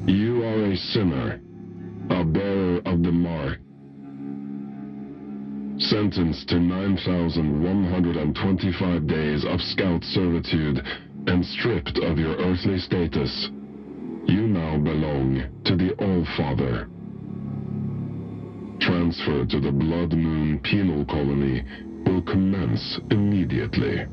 You are a sinner, a bearer of the mark, sentenced to 9,125 days of scout servitude and stripped of your earthly status. You now belong to the All-Father. Transfer to the Blood Moon Penal Colony will commence immediately.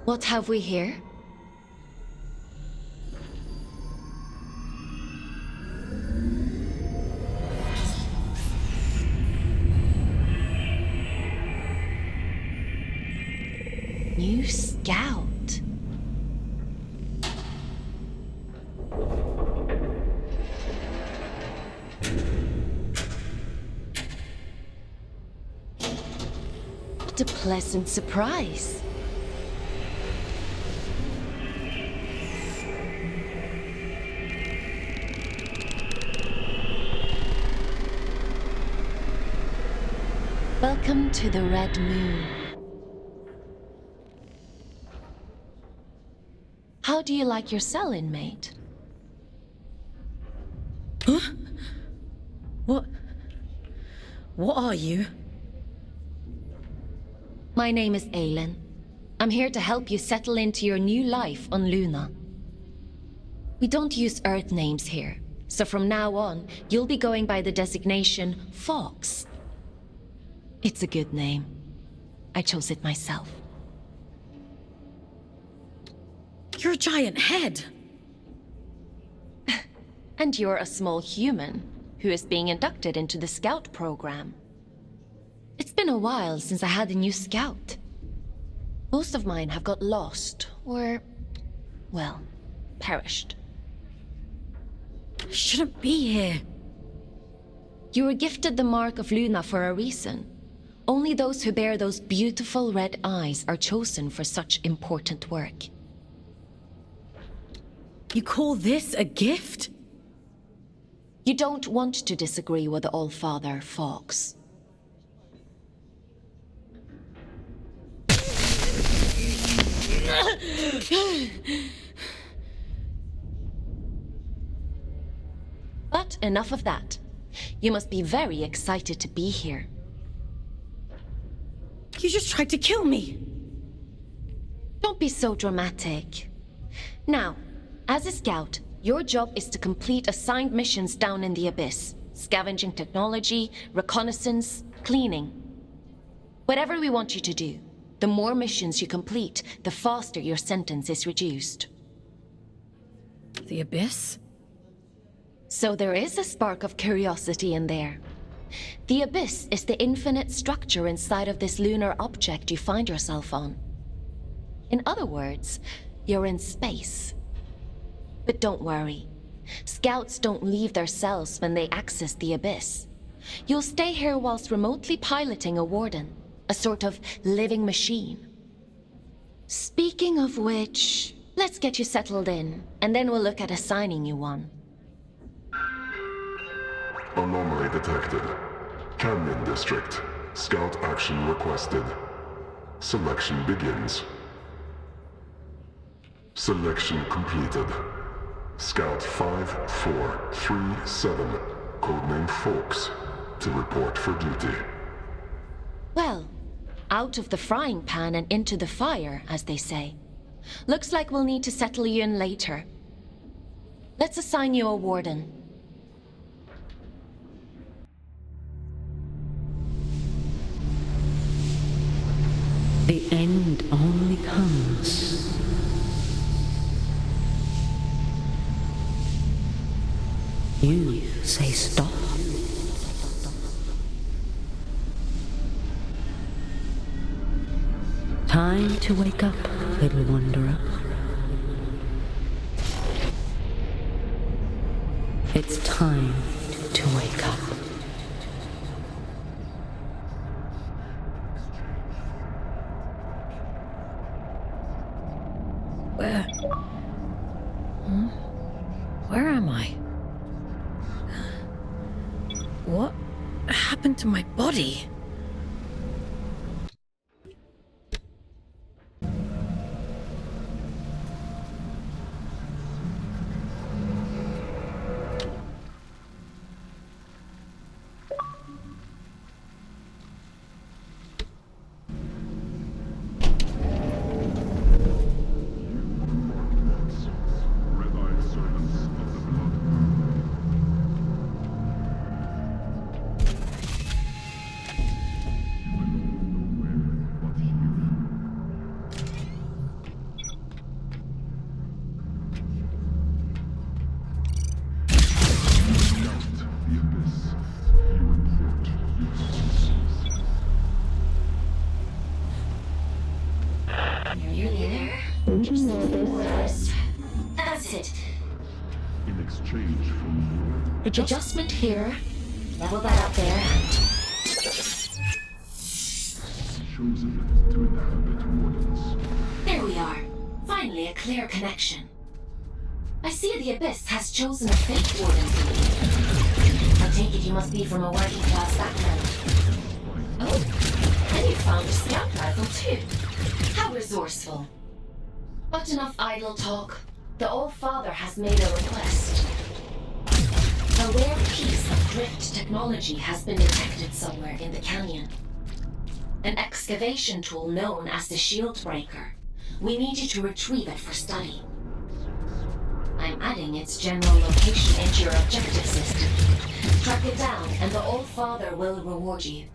What have we here? New scout. What a pleasant surprise. Welcome to the Red Moon. How do you like your cell, inmate? Huh? What are you? My name is Aylin. I'm here to help you settle into your new life on Luna. We don't use Earth names here, so from now on, you'll be going by the designation Fox. It's a good name. I chose it myself. You're a giant head. And you're a small human who is being inducted into the Scout program. It's been a while since I had a new Scout. Most of mine have got lost or, well, perished. I shouldn't be here. You were gifted the Mark of Luna for a reason. Only those who bear those beautiful red eyes are chosen for such important work. You call this a gift? You don't want to disagree with the All-Father, Fox. But enough of that. You must be very excited to be here. You just tried to kill me. Don't be so dramatic. Now, as a scout, your job is to complete assigned missions down in the Abyss. Scavenging technology, reconnaissance, cleaning. Whatever we want you to do, the more missions you complete, the faster your sentence is reduced. The Abyss? So there is a spark of curiosity in there. The Abyss is the infinite structure inside of this lunar object you find yourself on. In other words, you're in space. But don't worry. Scouts don't leave their cells when they access the Abyss. You'll stay here whilst remotely piloting a warden, a sort of living machine. Speaking of which, let's get you settled in, and then we'll look at assigning you one. Anomaly detected. Canyon District. Scout action requested. Selection begins. Selection completed. Scout 5437, codename Fox, to report for duty. Well, out of the frying pan and into the fire, as they say. Looks like we'll need to settle you in later. Let's assign you a warden. The end only comes You say stop. Time to wake up, little wanderer. It's time to wake up. Where am I? What happened to my body? That's it. In exchange for Adjustment here. Level that up there. chosen to inhabit wardens. There we are. Finally, a clear connection. I see the Abyss has chosen a fake warden for me. I take it you must be from a working class background. Oh, and you found a scout rifle too. How resourceful. But enough idle talk. The All-Father has made a request. A rare piece of drift technology has been detected somewhere in the canyon. An excavation tool known as the Shield Breaker. We need you to retrieve it for study. I'm adding its general location into your objective system. Track it down and the All-Father will reward you.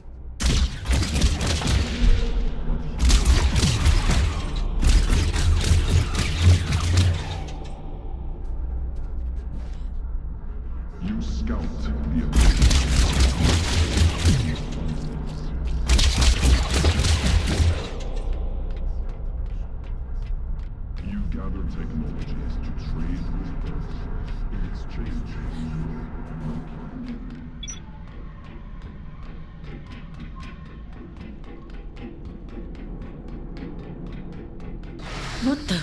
You scout the Abyss. You gather technologies to trade with Earth in exchange What the?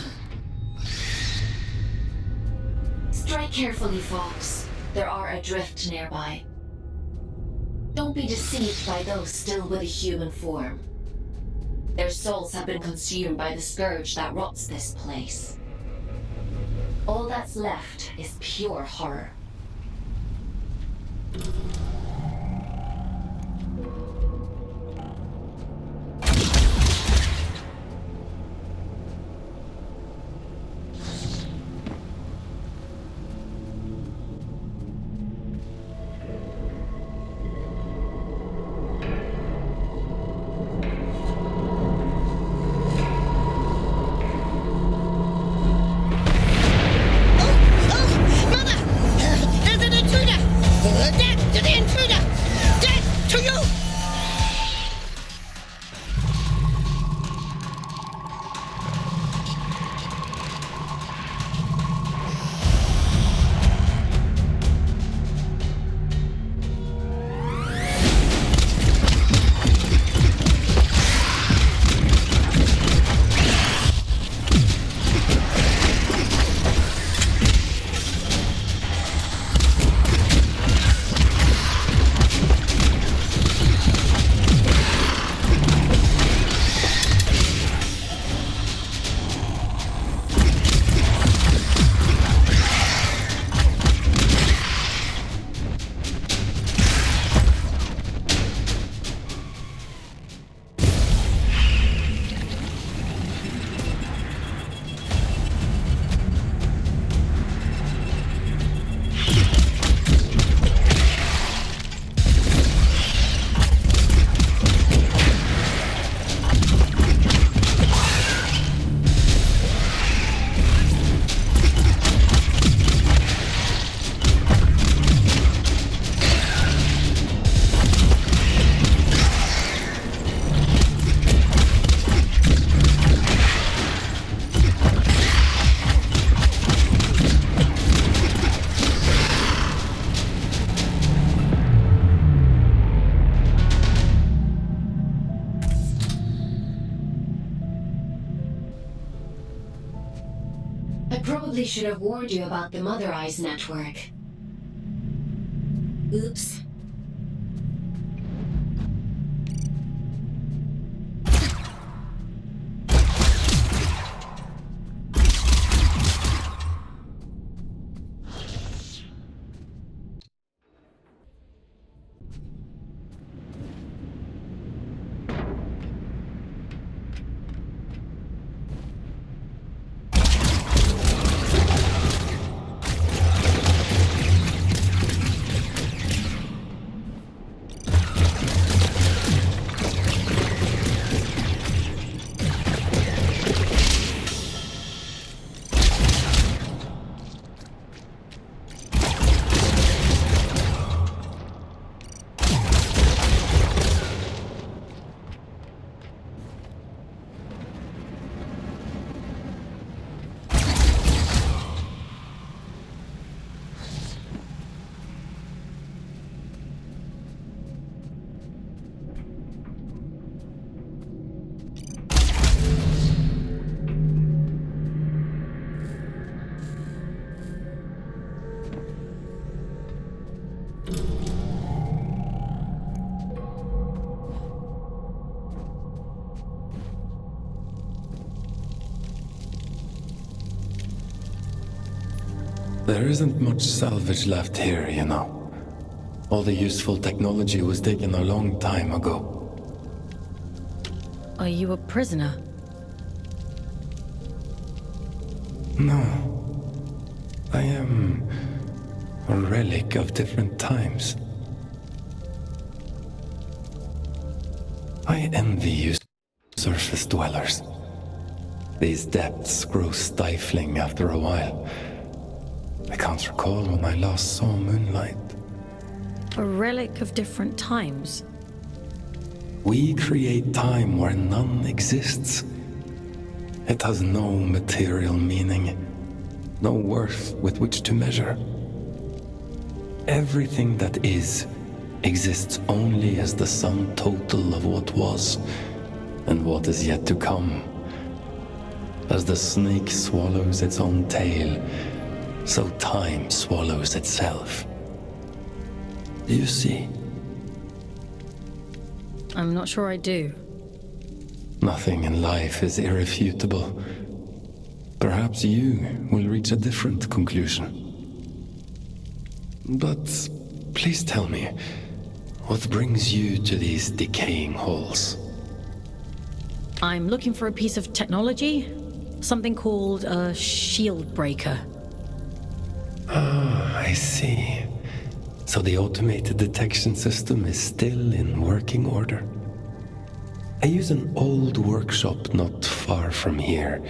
Strike carefully, Fox. There are adrift nearby. Don't be deceived by those still with a human form. Their souls have been consumed by the scourge that rots this place. All that's left is pure horror. Death to the Probably should have warned you about the Mother Eyes network. Oops. There isn't much salvage left here, you know. All the useful technology was taken a long time ago. Are you a prisoner? No. I am a relic of different times. I envy you, surface dwellers. These depths grow stifling after a while. I can't recall when I last saw moonlight. A relic of different times? We create time where none exists. It has no material meaning, no worth with which to measure. Everything that is exists only as the sum total of what was and what is yet to come. As the snake swallows its own tail, so time swallows itself. Do you see? I'm not sure I do. Nothing in life is irrefutable. Perhaps you will reach a different conclusion. But please tell me, what brings you to these decaying halls? I'm looking for a piece of technology. Something called a shield breaker. Ah, I see. So the automated detection system is still in working order. I use an old workshop not far from here.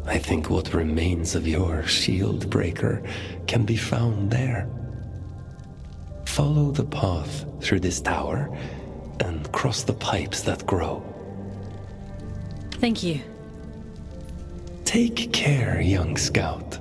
I think what remains of your shield breaker can be found there. Follow the path through this tower and cross the pipes that grow. Thank you. Take care, young scout.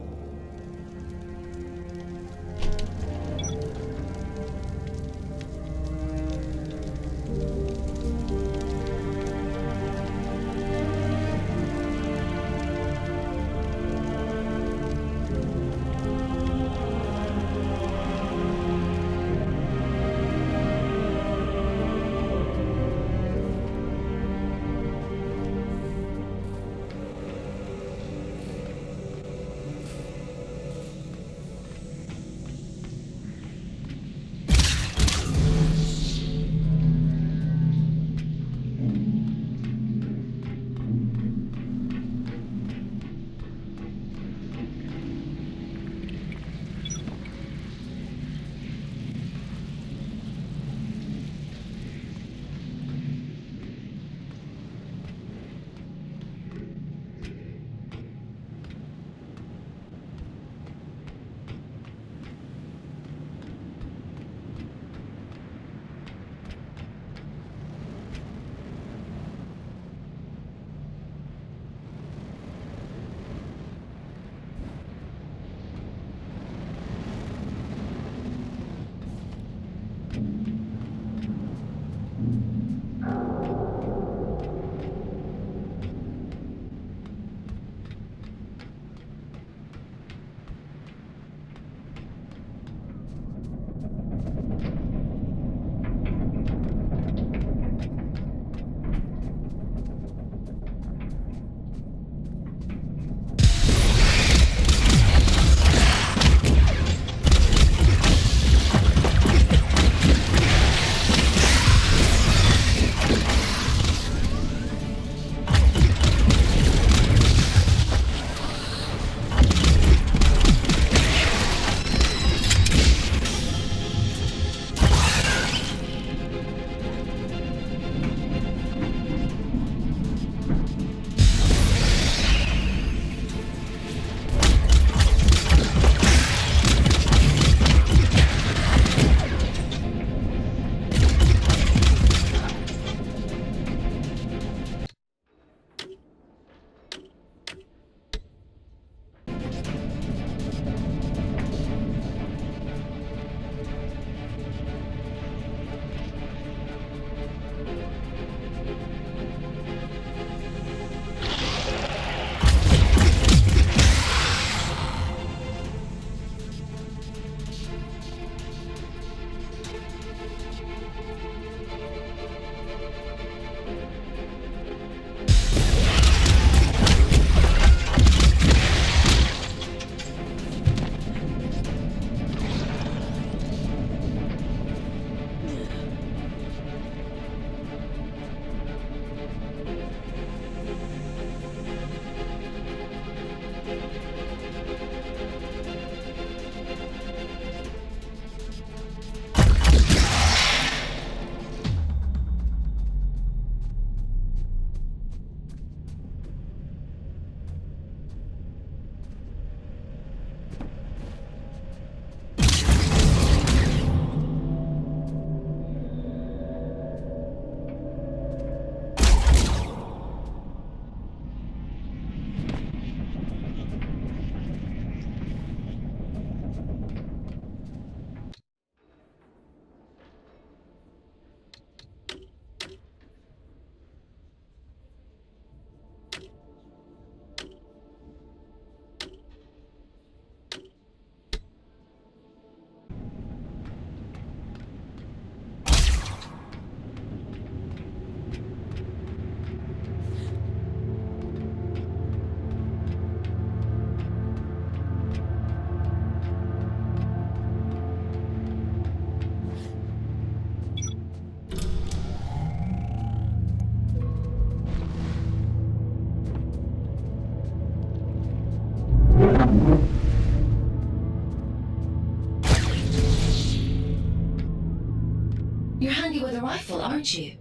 You're handy with a rifle, aren't you?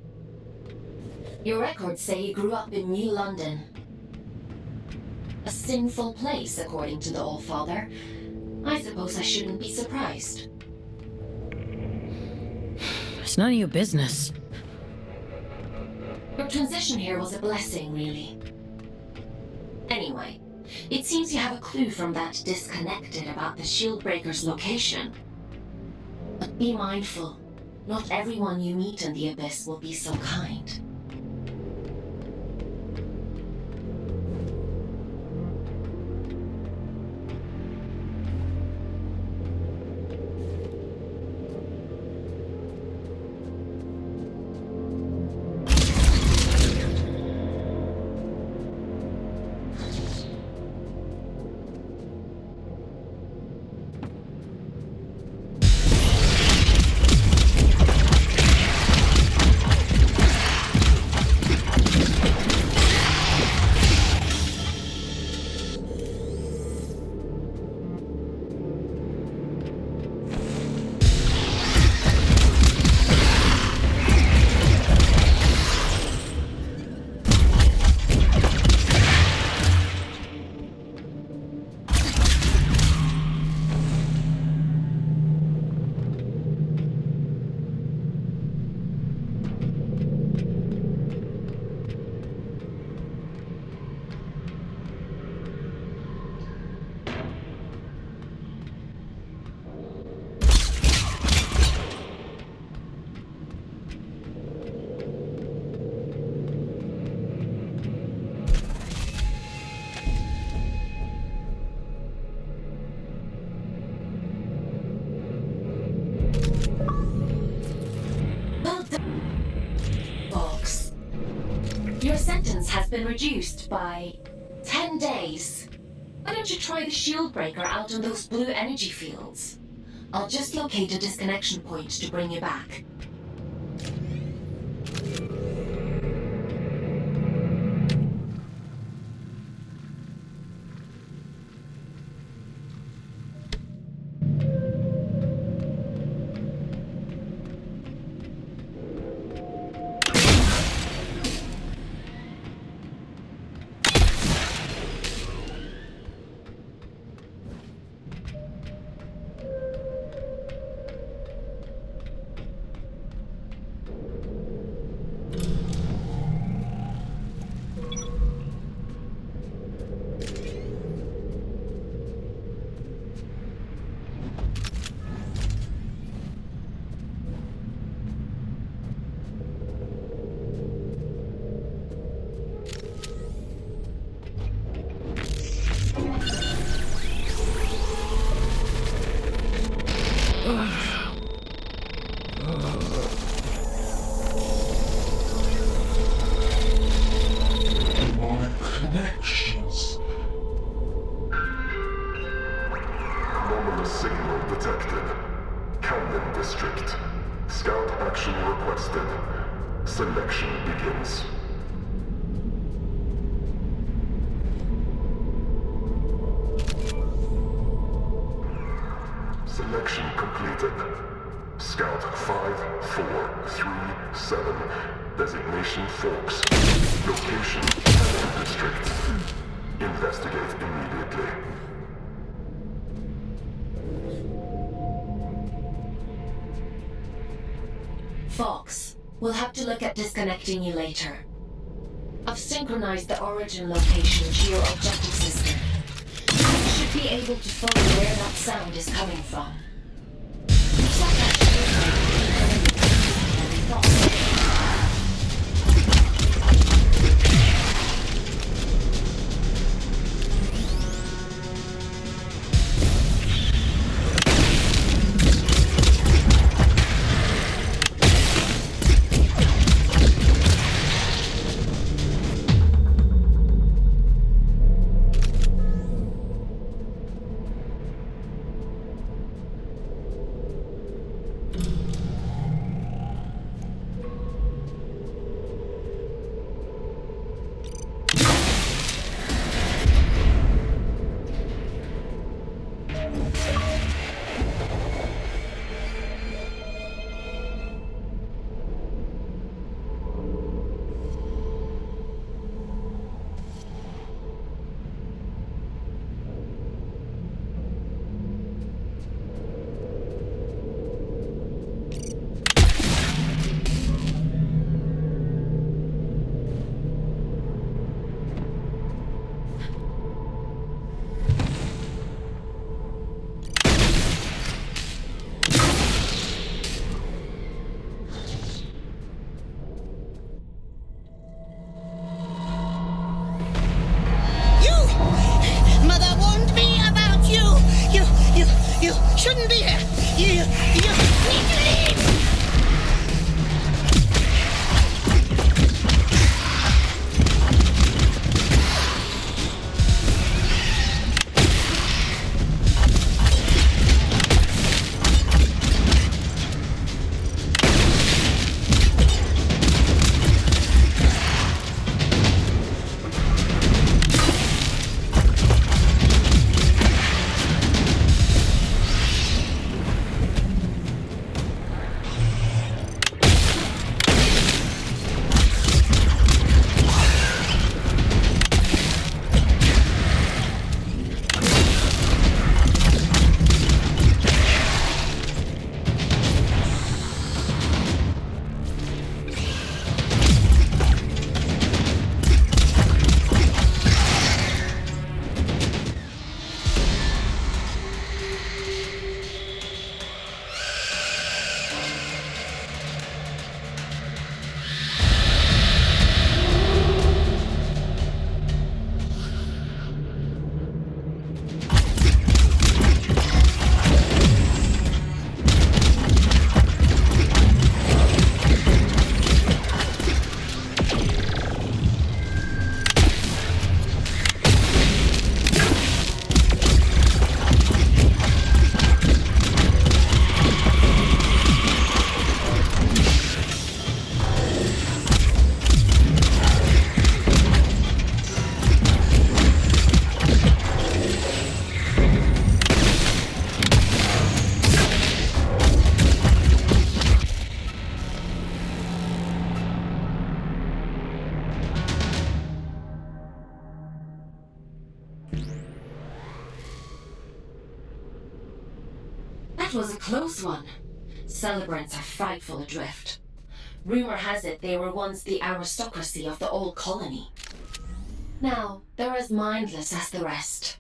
Your records say you grew up in New London. A sinful place, according to the Allfather. I suppose I shouldn't be surprised. It's none of your business. Your transition here was a blessing, really. Anyway, it seems you have a clue from that disconnected about the Shieldbreaker's location. But be mindful. Not everyone you meet in the Abyss will be so kind. Your sentence has been reduced by 10 days. Why don't you try the Shieldbreaker out on those blue energy fields? I'll just locate a disconnection point to bring you back. Selection begins. Selection completed. Scout 5437. Designation Forks. Location Cannon District. Investigate immediately. Fox, we'll have to look at disconnecting you later. I've synchronized the origin location to your objective system. You should be able to follow where that sound is coming from. Check that close one. Celebrants are frightful adrift. Rumor has it they were once the aristocracy of the old colony. Now, they're as mindless as the rest.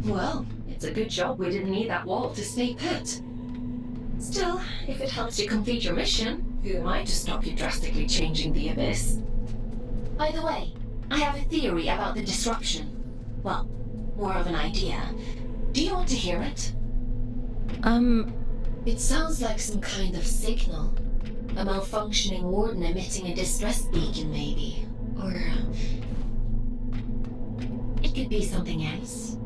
Well, it's a good job we didn't need that wall to stay put. Still, if it helps you complete your mission, who am I to stop you drastically changing the Abyss? By the way, I have a theory about the disruption. Well, more of an idea. Do you want to hear it? It sounds like some kind of signal. A malfunctioning warden emitting a distress beacon, maybe. Or... it could be something else.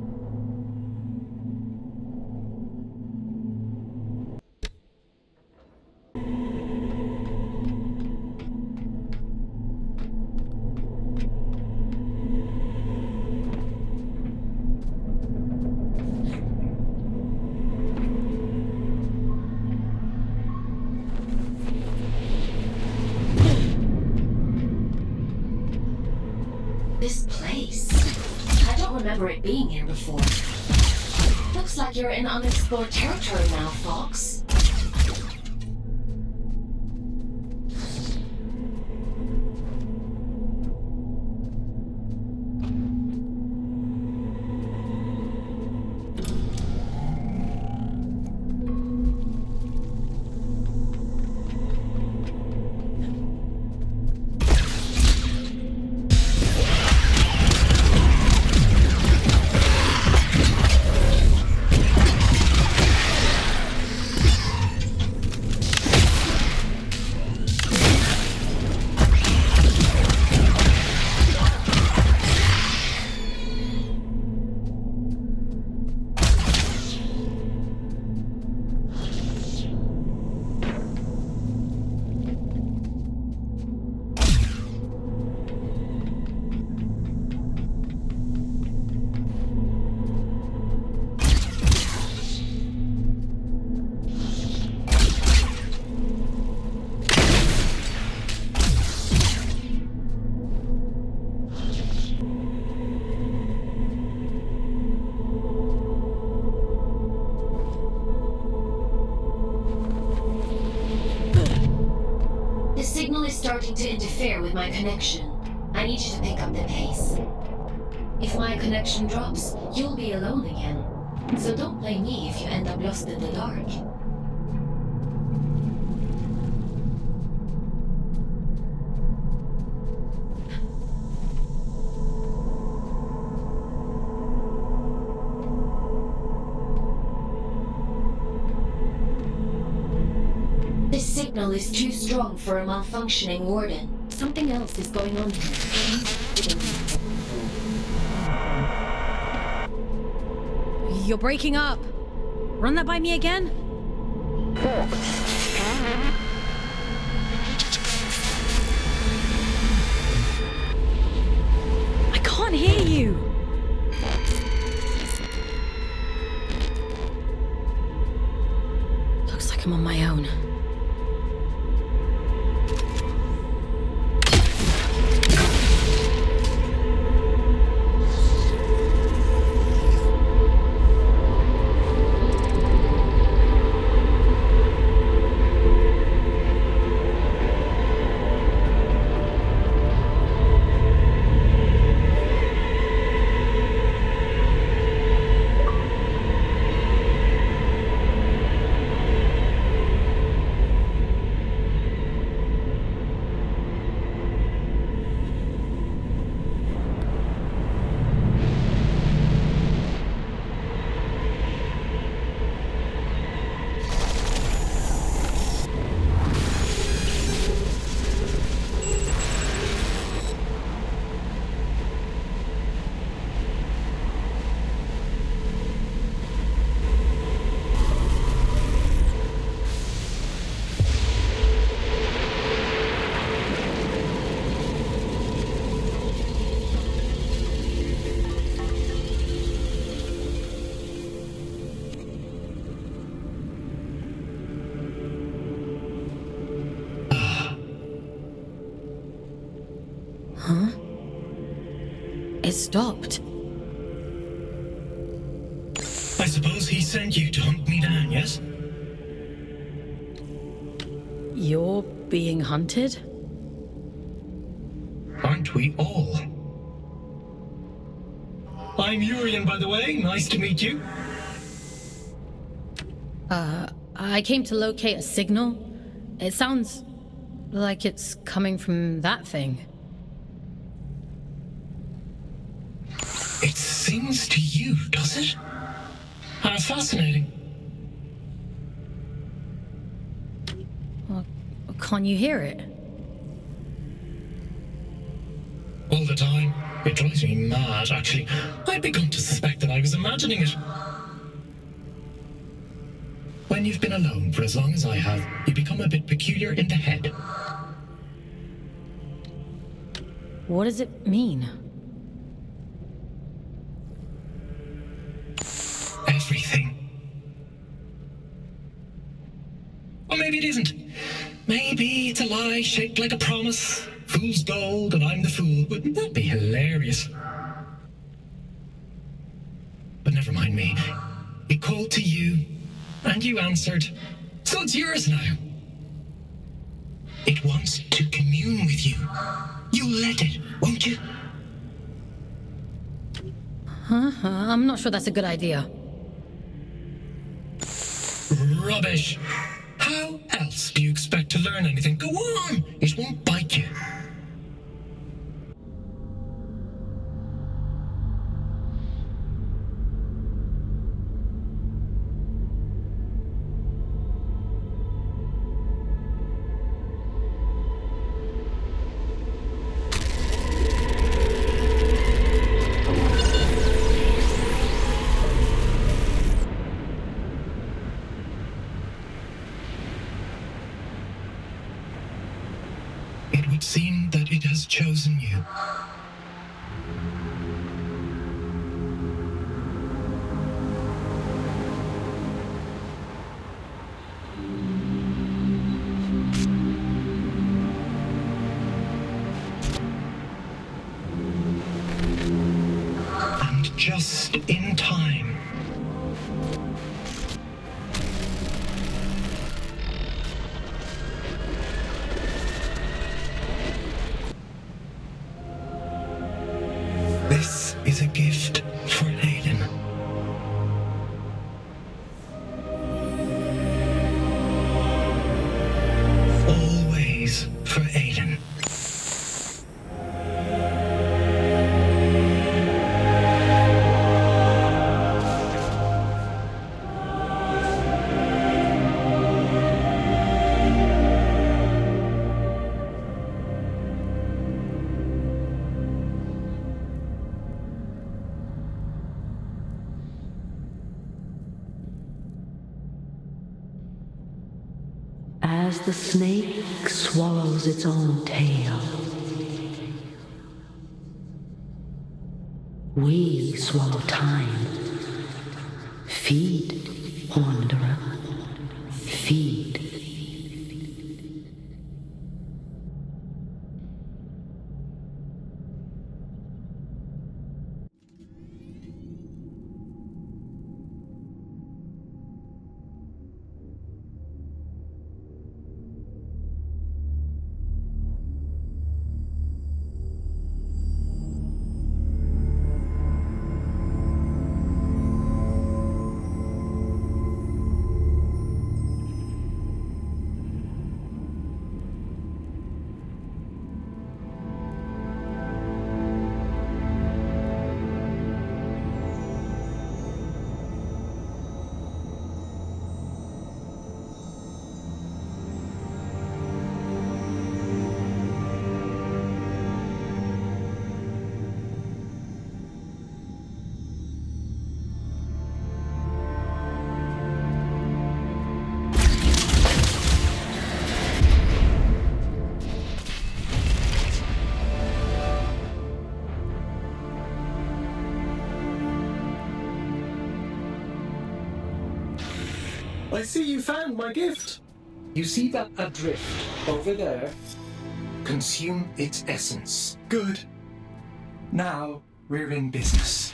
This place. I don't remember it being here before. Looks like you're in unexplored territory now, Fox. Starting to interfere with my connection. I need you to pick up the pace. If my connection drops, you'll be alone again. So don't blame me if you end up lost in the dark. This signal is too strong for a malfunctioning warden. Something else is going on here. You're breaking up. Run that by me again? I can't hear you. Looks like I'm on my own. It stopped. I suppose he sent you to hunt me down, yes? You're being hunted? Aren't we all? I'm Urian, by the way. Nice to meet you. I came to locate a signal. It sounds like it's coming from that thing. It sings to you, does it? How fascinating. Well, can't you hear it? All the time. It drives me mad, actually. I'd begun to suspect that I was imagining it. When you've been alone for as long as I have, you become a bit peculiar in the head. What does it mean? Everything. Or maybe it isn't. Maybe it's a lie shaped like a promise. Fool's gold and I'm the fool. Wouldn't that be hilarious? But never mind me. It called to you, and you answered. So it's yours now. It wants to commune with you. You'll let it, won't you? I'm not sure that's a good idea. Rubbish. How else do you expect to learn anything? Go on! It won't bite you. It would seem that it has chosen you. And just in time. This is a gift for Aiden. Always for Aiden. As the snake swallows its own tail, we swallow time. Feed, wanderer, feed. I see you found my gift. You see that adrift over there? consume its essence. Good. Now we're in business.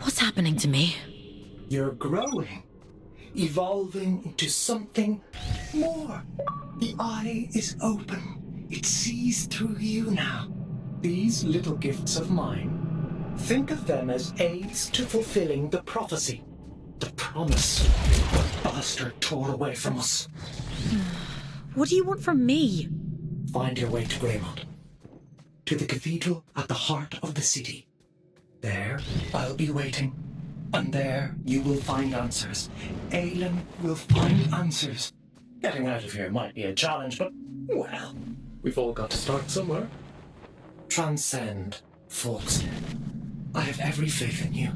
What's happening to me? You're growing, evolving into something more. The eye is open. It sees through you now. These little gifts of mine, think of them as aids to fulfilling the prophecy, the promise the bastard tore away from us. What do you want from me? Find your way to Greymont, to the cathedral at the heart of the city. There, I'll be waiting. And there, you will find answers. Aelin will find answers. Getting out of here might be a challenge, but, well, we've all got to start somewhere. Transcend, folks. I have every faith in you.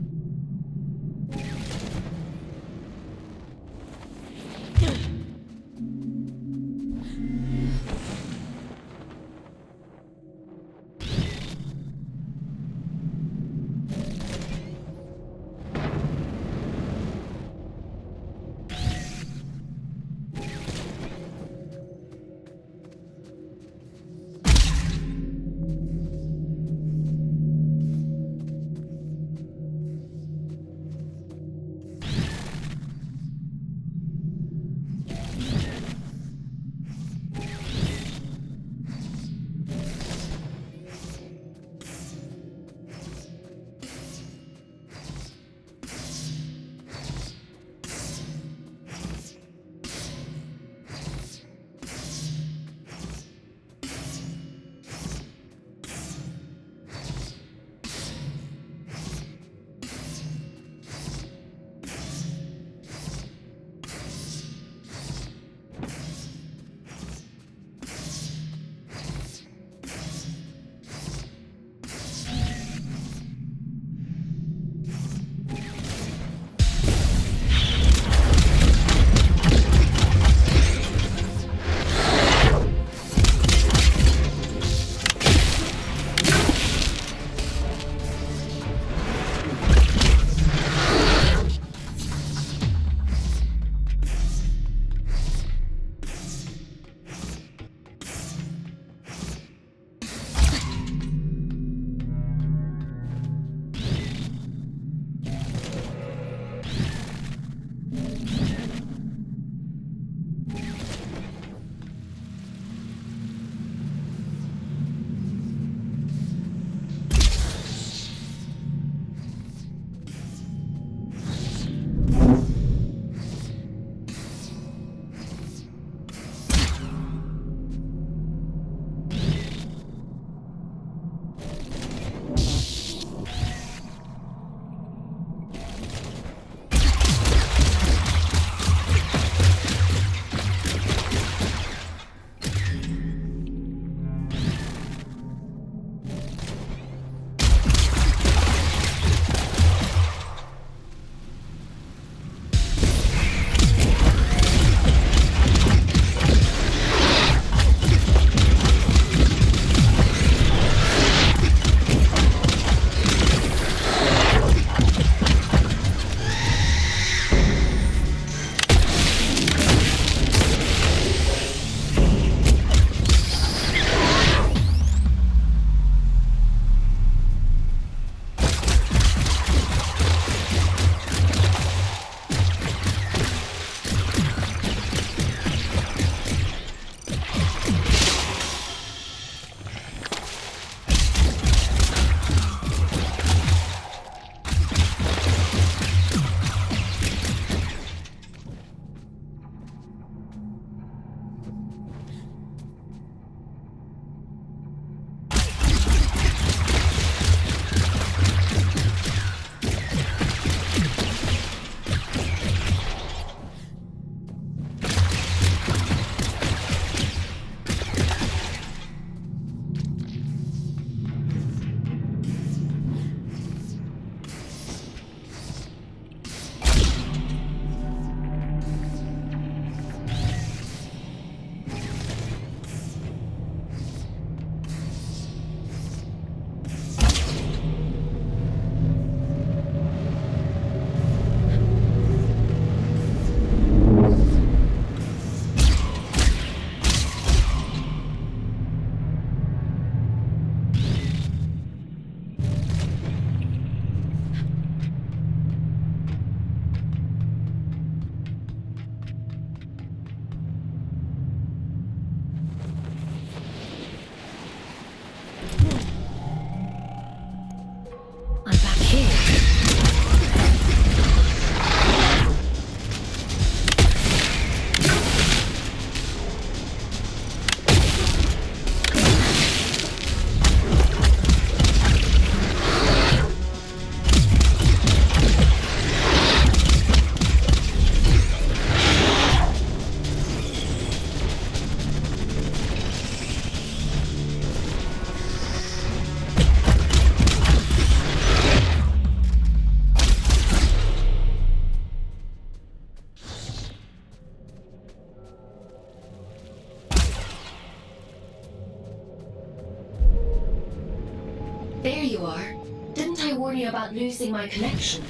you are. Didn't I warn you about losing my connection?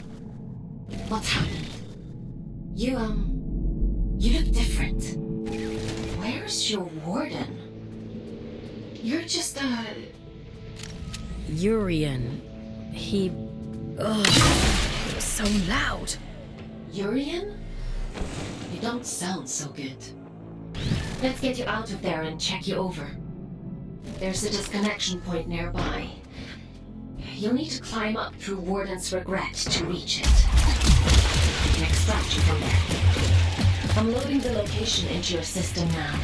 What's happened? You look different. Where's your warden? You're just, Urian. He... Ugh. It was so loud. Urian? You don't sound so good. Let's get you out of there and check you over. There's a disconnection point nearby. You'll need to climb up through Warden's Regret to reach it. I can extract you from there. I'm loading the location into your system now.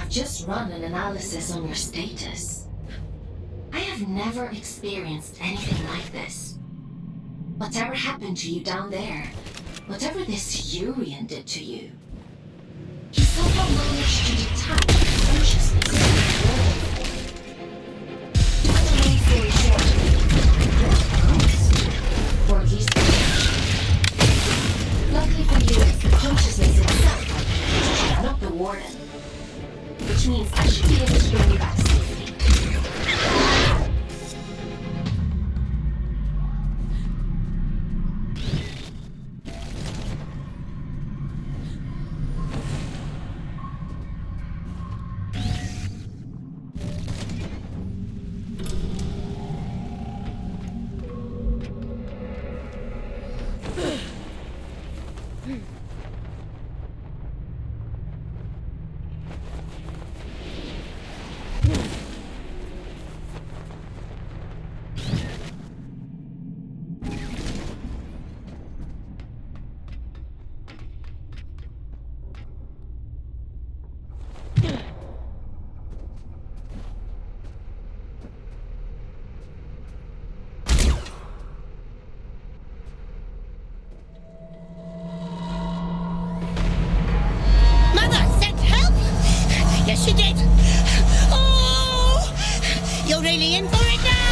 Just run an analysis on your status. I have never experienced anything like this. Whatever happened to you down there, whatever this Urian did to you, he somehow managed to detach consciousness from the world. Long story short, or at least luckily for you, it's the consciousness itself, not the warden. Which means I should be able to bring you back safely. You're really in for it now!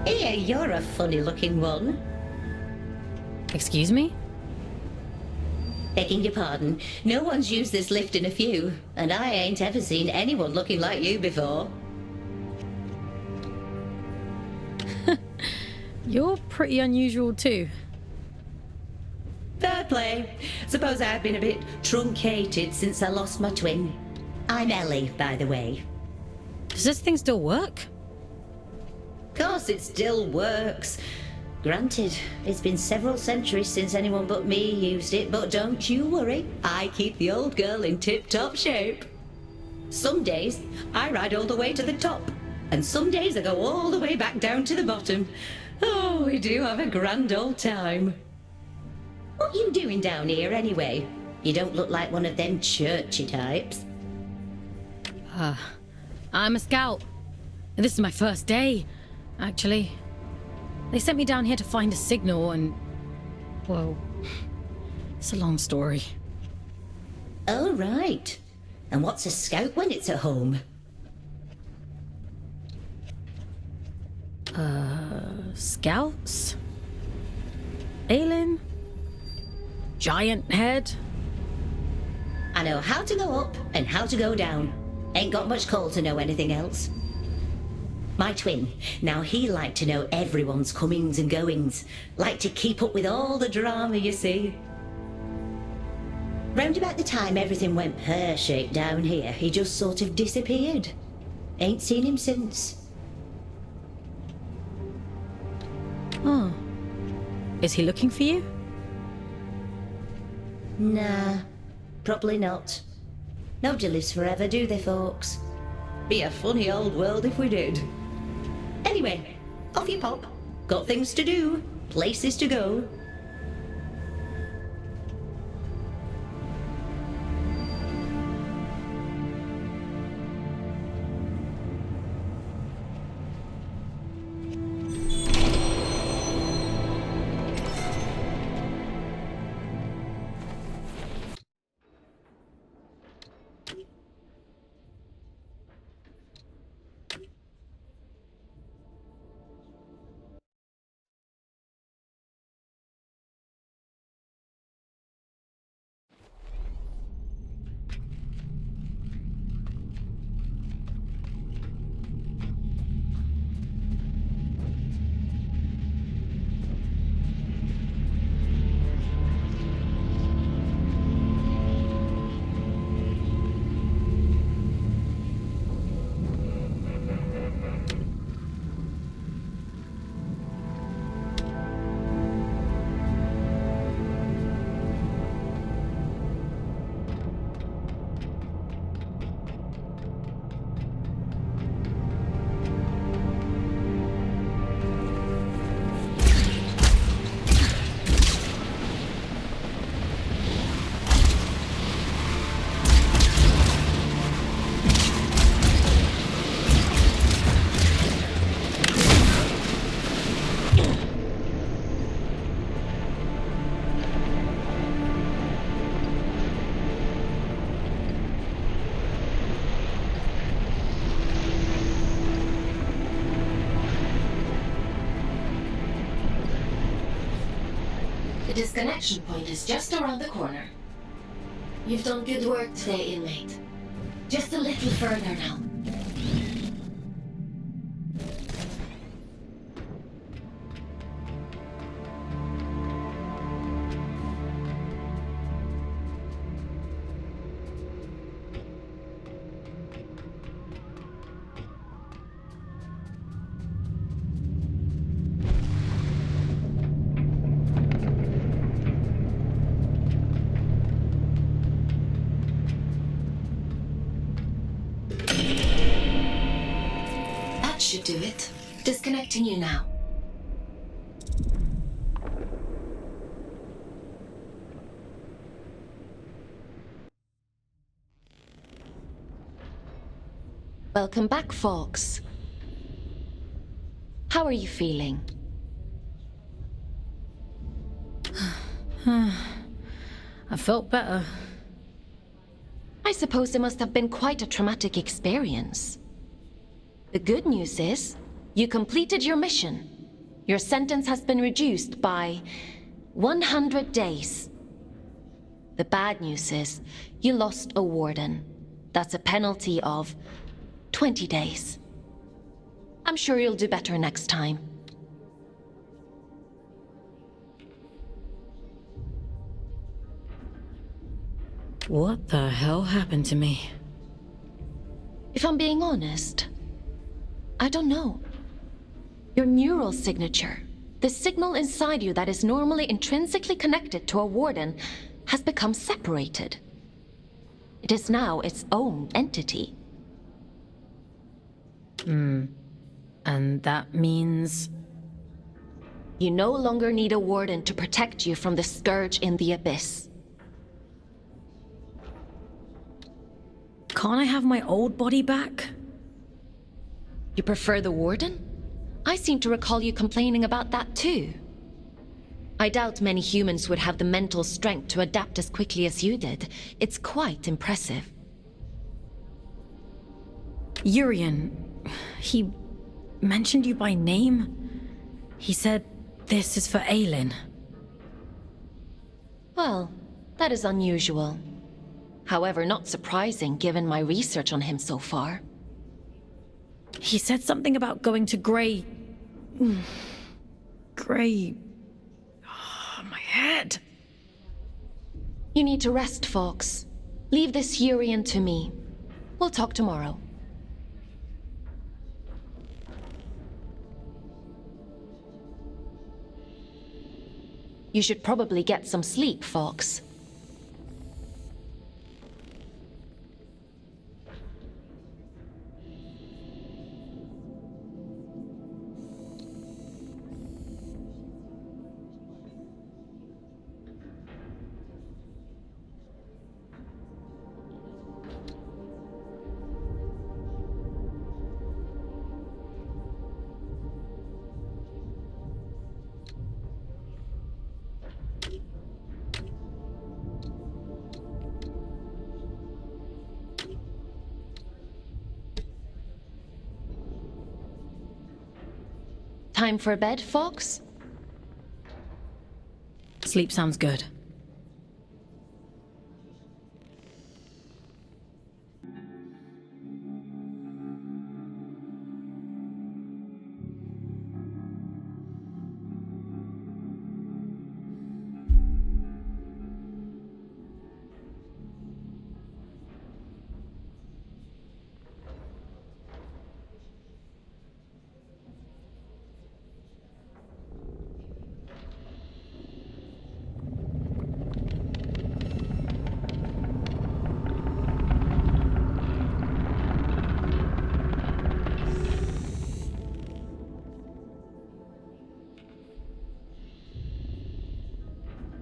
Here, you're a funny-looking one. Excuse me? Begging your pardon, no one's used this lift in a few, and I ain't ever seen anyone looking like you before. You're pretty unusual too. Fair play. Suppose I've been a bit truncated since I lost my twin. I'm Ellie, by the way. Does this thing still work? Course it still works. Granted, it's been several centuries since anyone but me used it, but don't you worry, I keep the old girl in tip-top shape. Some days, I ride all the way to the top, and some days I go all the way back down to the bottom. Oh, we do have a grand old time. What you doing down here, anyway? You don't look like one of them churchy types. I'm a scout. And this is my first day, actually. They sent me down here to find a signal and... well, it's a long story. Oh, right. And what's a scout when it's at home? Scouts? Aelin? Giant head? I know how to go up and how to go down. Ain't got much call to know anything else. My twin, now he liked to know everyone's comings and goings. Liked to keep up with all the drama, you see. Round about the time everything went pear-shaped down here, he just sort of disappeared. Ain't seen him since. Oh. Is he looking for you? Nah, probably not. Nobody lives forever, do they, folks? Be a funny old world if we did. Anyway, off you pop. Got things to do, places to go. The disconnection point is just around the corner. You've done good work today, inmate. Just a little further now. Should do it. Disconnecting you now. Welcome back, folks. How are you feeling? I felt better. I suppose it must have been quite a traumatic experience. The good news is, you completed your mission. Your sentence has been reduced by 100 days. The bad news is, you lost a warden. That's a penalty of 20 days. I'm sure you'll do better next time. What the hell happened to me? If I'm being honest, I don't know. Your neural signature, the signal inside you that is normally intrinsically connected to a warden, has become separated. It is now its own entity. And that means... You no longer need a warden to protect you from the scourge in the abyss. Can't I have my old body back? You prefer the warden? I seem to recall you complaining about that too. I doubt many humans would have the mental strength to adapt as quickly as you did. It's quite impressive. Urian, he mentioned you by name. He said, this is for Aelin. Well, that is unusual. However, not surprising given my research on him so far. He said something about going to Grey... Grey... Oh, my head. You need to rest, Fox. Leave this Urian to me. We'll talk tomorrow. You should probably get some sleep, Fox. Time for bed, Fox? Sleep sounds good.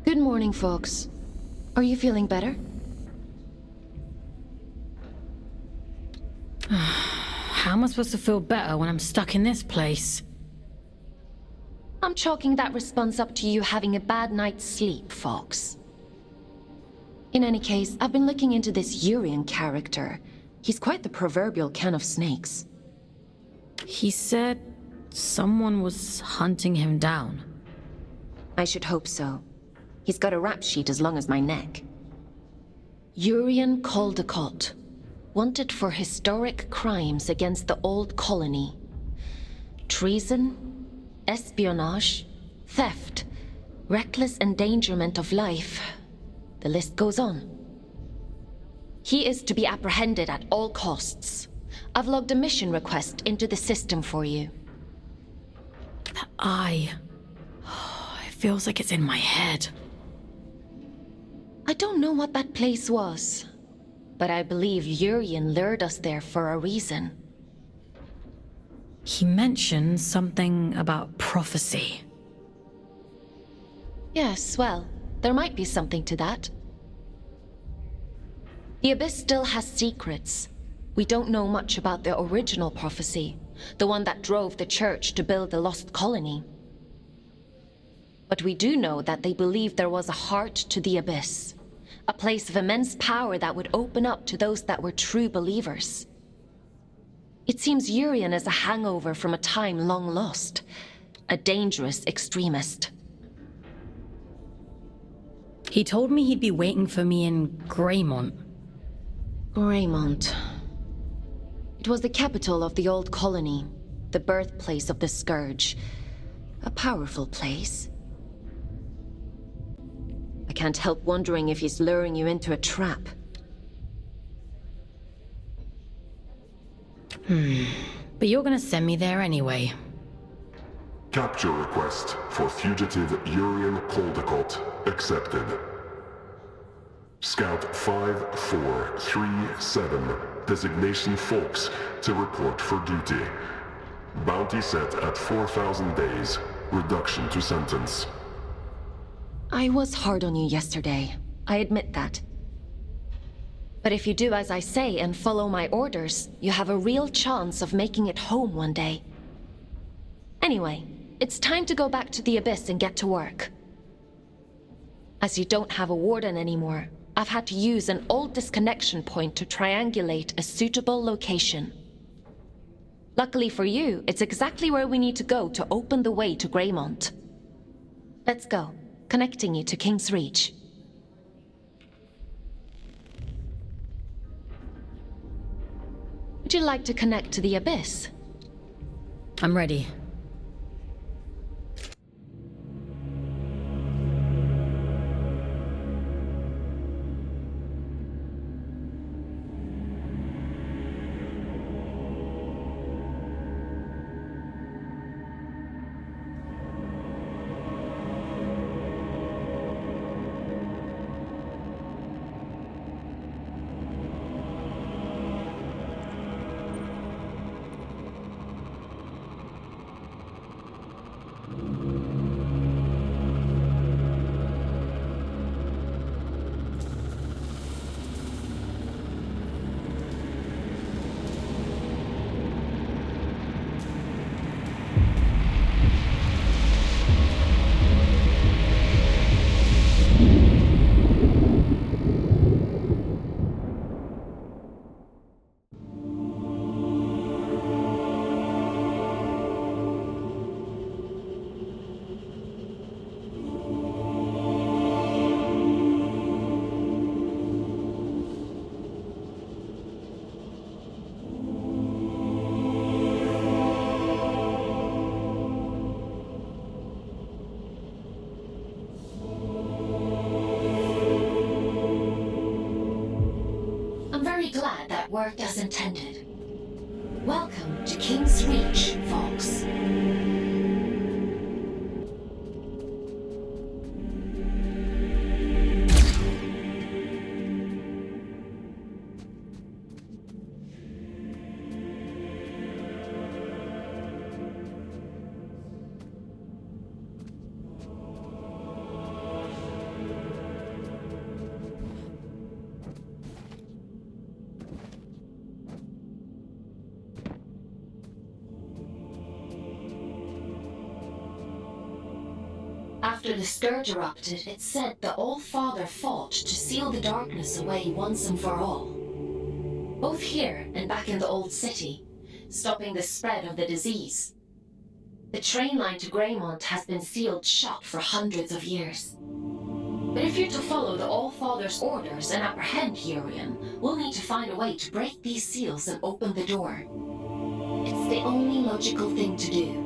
Good morning, Fox. Are you feeling better? How am I supposed to feel better when I'm stuck in this place? I'm chalking that response up to you having a bad night's sleep, Fox. In any case, I've been looking into this Urian character. He's quite the proverbial can of snakes. He said someone was hunting him down. I should hope so. He's got a rap sheet as long as my neck. Urian Caldecott, wanted for historic crimes against the old colony. Treason, espionage, theft, reckless endangerment of life. The list goes on. He is to be apprehended at all costs. I've logged a mission request into the system for you. That eye. It feels like it's in my head. I don't know what that place was, but I believe Urian lured us there for a reason. He mentioned something about prophecy. Yes, well, there might be something to that. The Abyss still has secrets. We don't know much about the original prophecy, the one that drove the Church to build the lost colony. But we do know that they believed there was a heart to the Abyss. A place of immense power that would open up to those that were true believers. It seems Urian is a hangover from a time long lost. A dangerous extremist. He told me he'd be waiting for me in Greymont. Greymont. It was the capital of the old colony. The birthplace of the Scourge. A powerful place. I can't help wondering if he's luring you into a trap. But you're gonna send me there anyway. Capture request for fugitive Urian Caldecott accepted. Scout 5437, designation Fox, to report for duty. Bounty set at 4,000 days, reduction to sentence. I was hard on you yesterday. I admit that. But if you do as I say and follow my orders, you have a real chance of making it home one day. Anyway, it's time to go back to the Abyss and get to work. As you don't have a warden anymore, I've had to use an old disconnection point to triangulate a suitable location. Luckily for you, it's exactly where we need to go to open the way to Greymont. Let's go, connecting you to King's Reach. Would you like to connect to the Abyss? I'm ready. Glad that worked as intended. Welcome to King's Reach, Fox. After the Scourge erupted, it's said the Old Father fought to seal the darkness away once and for all. Both here and back in the Old City, stopping the spread of the disease. The train line to Greymont has been sealed shut for hundreds of years. But if you're to follow the All Father's orders and apprehend Hurian, we'll need to find a way to break these seals and open the door. It's the only logical thing to do.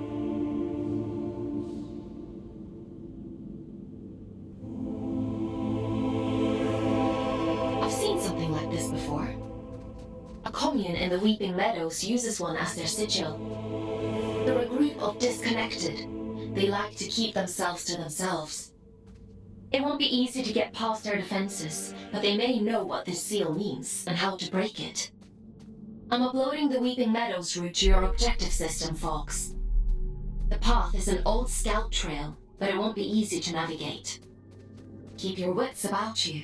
A commune in the Weeping Meadows uses one as their sigil. They're a group of disconnected. They like to keep themselves to themselves. It won't be easy to get past their defenses, but they may know what this seal means and how to break it. I'm uploading the Weeping Meadows route to your objective system, Fox. The path is an old scout trail, but it won't be easy to navigate. Keep your wits about you.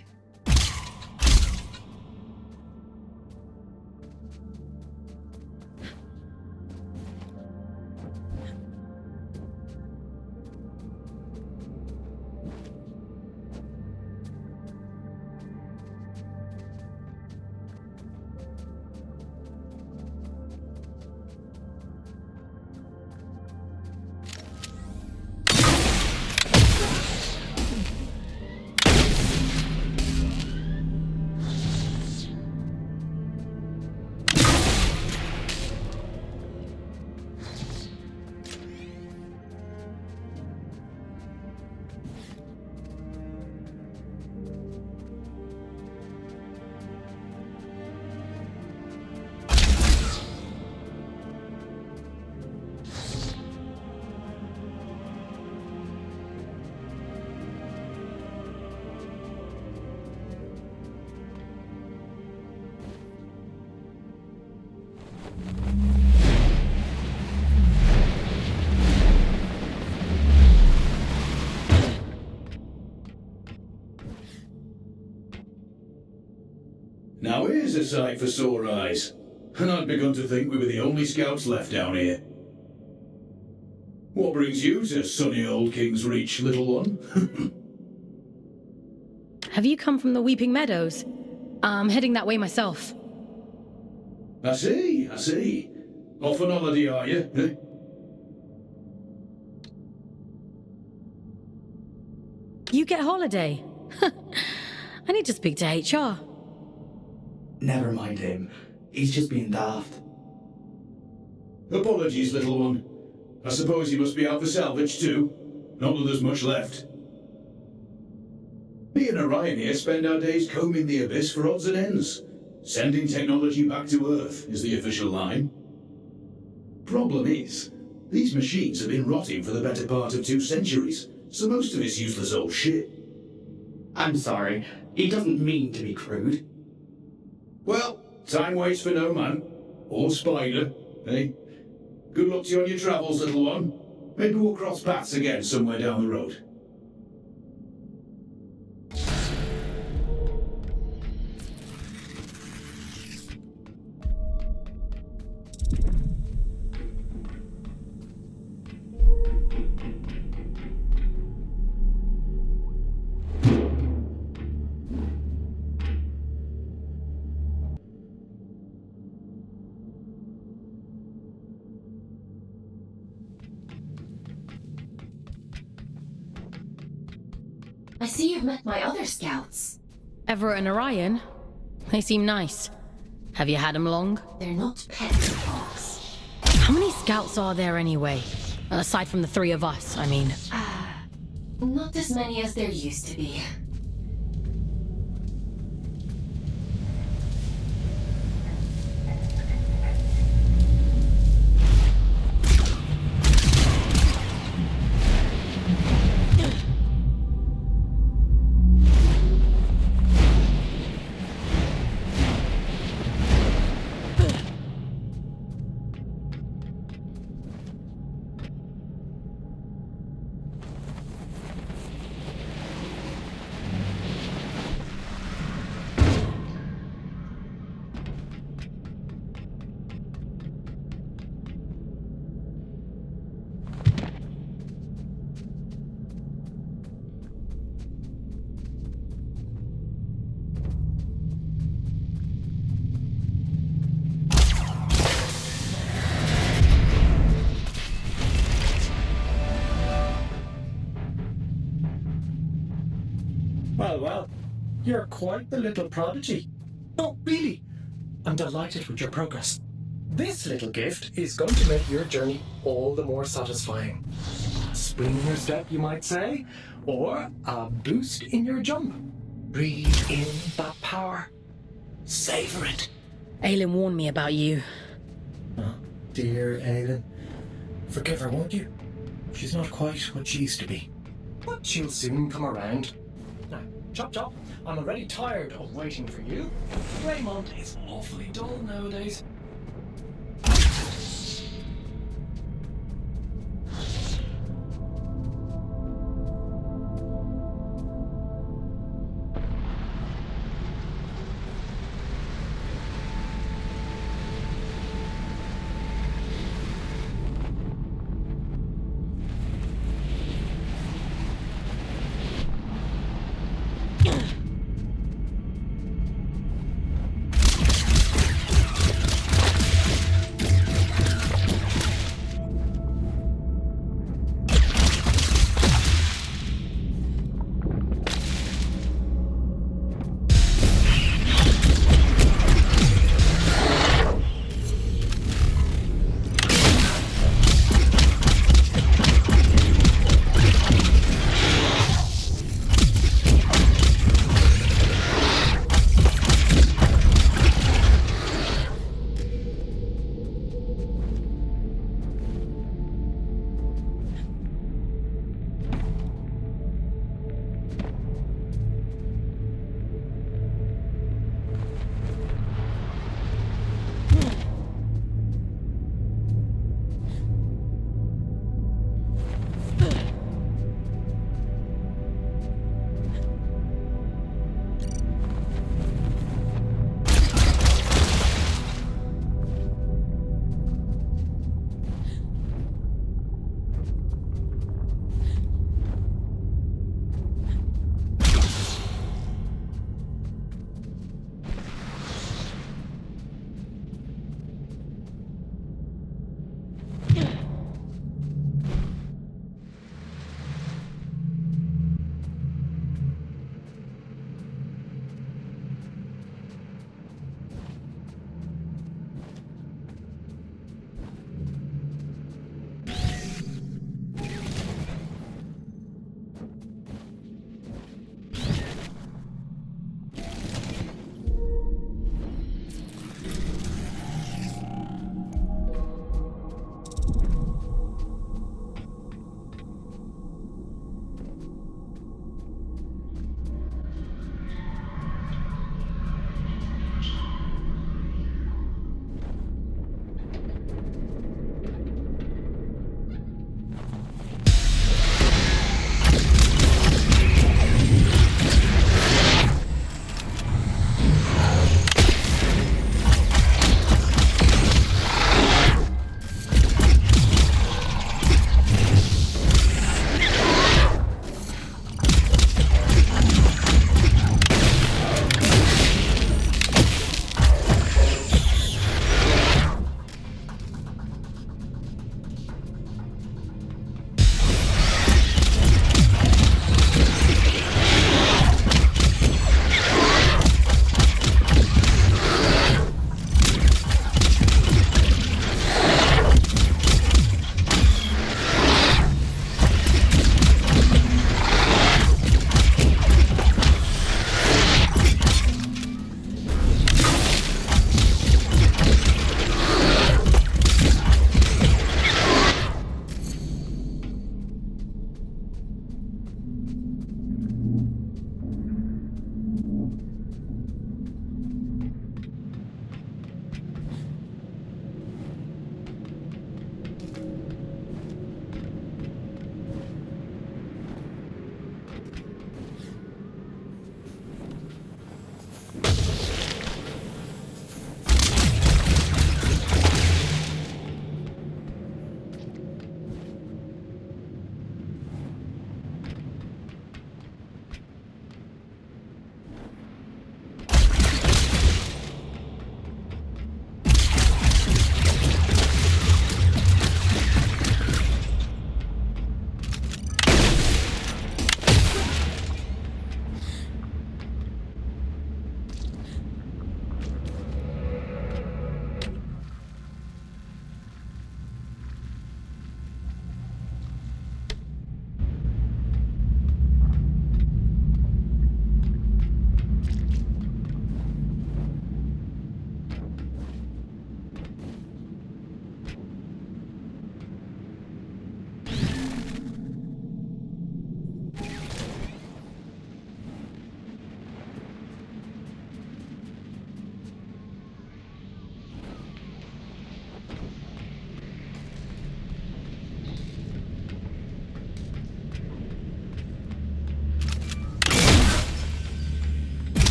Now here's a sight for sore eyes. And I'd begun to think we were the only scouts left down here. What brings you to sunny old King's Reach, little one? Have you come from the Weeping Meadows? I'm heading that way myself. I see. Off on holiday, are you? Eh? You get holiday? I need to speak to HR. Never mind him. He's just being daft. Apologies, little one. I suppose you must be out for salvage too. Not that there's much left. Me and Orion here spend our days combing the abyss for odds and ends. Sending technology back to Earth is the official line. Problem is, these machines have been rotting for the better part of 2 centuries, so most of it's useless old shit. I'm sorry. He doesn't mean to be crude. Well, time waits for no man. Or spider, eh? Good luck to you on your travels, little one. Maybe we'll cross paths again somewhere down the road. I see you've met my other scouts. Everett and Orion? They seem nice. Have you had them long? They're not pets of ours. How many scouts are there anyway? Aside from the 3 of us, I mean. Not as many as there used to be. Well, you're quite the little prodigy. Oh, really? I'm delighted with your progress. This little gift is going to make your journey all the more satisfying. A spring in your step, you might say, or a boost in your jump. Breathe in that power. Savor it. Aylin warned me about you. Oh, dear Aylin. Forgive her, won't you? She's not quite what she used to be. But she'll soon come around. Now, chop chop. I'm already tired of waiting for you. Greymont is awfully dull nowadays.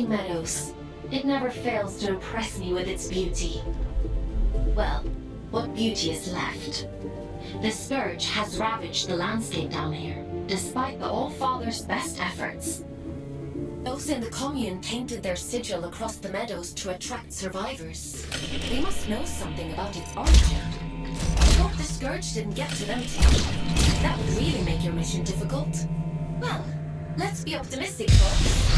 Rolling Meadows. It never fails to impress me with its beauty. Well, what beauty is left? The scourge has ravaged the landscape down here, despite the All-Father's best efforts. Those in the commune painted their sigil across the meadows to attract survivors. They must know something about its origin. I hope the scourge didn't get to them too. That would really make your mission difficult. Well, let's be optimistic, folks.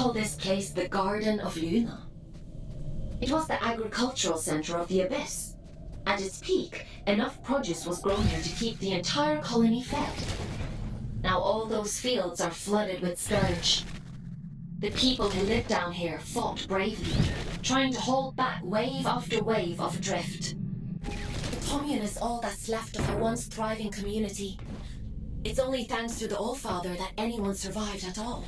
call this place the Garden of Luna. It was the agricultural center of the Abyss. At its peak, enough produce was grown here to keep the entire colony fed. Now all those fields are flooded with scourge. The people who live down here fought bravely, trying to hold back wave after wave of drift. The commune is all that's left of a once thriving community. It's only thanks to the Allfather that anyone survived at all.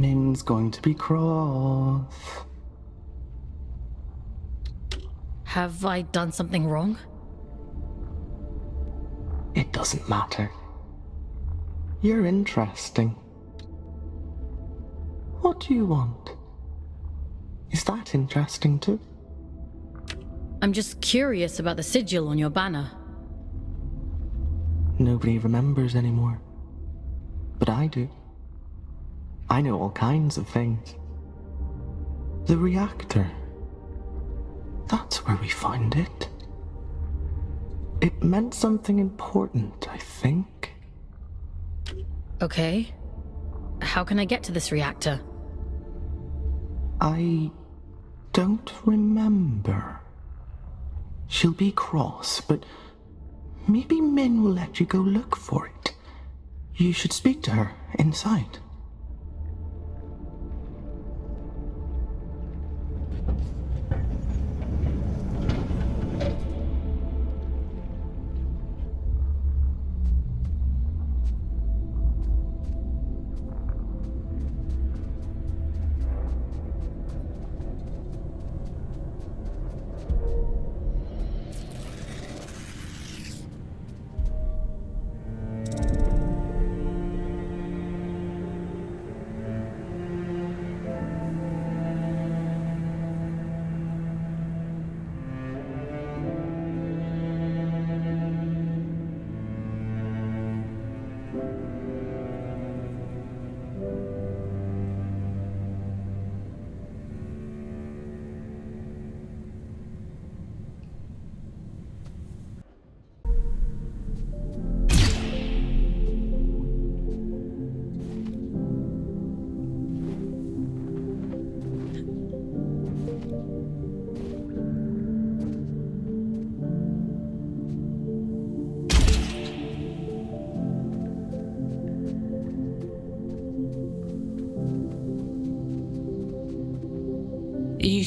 Min's going to be cross. Have I done something wrong? It doesn't matter. You're interesting. What do you want? Is that interesting too? I'm just curious about the sigil on your banner. Nobody remembers anymore. But I do. I know all kinds of things. The reactor. That's where we found it. It meant something important, I think. Okay. How can I get to this reactor? I don't remember. She'll be cross, but maybe Min will let you go look for it. You should speak to her inside.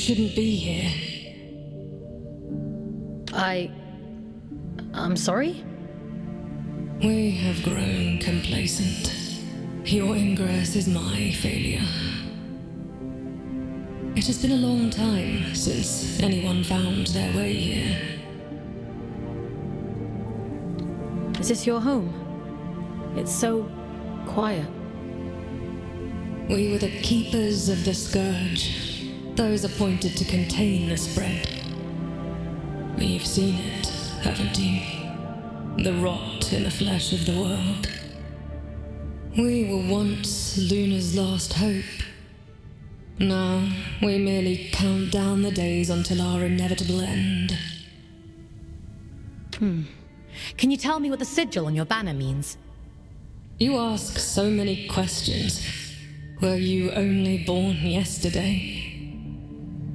shouldn't be here. I'm sorry? We have grown complacent. Your ingress is my failure. It has been a long time since anyone found their way here. Is this your home? It's so quiet. We were the keepers of the Scourge, those appointed to contain the spread. You've seen it, haven't you? The rot in the flesh of the world. We were once Luna's last hope. Now, we merely count down the days until our inevitable end. Can you tell me what the sigil on your banner means? You ask so many questions. Were you only born yesterday?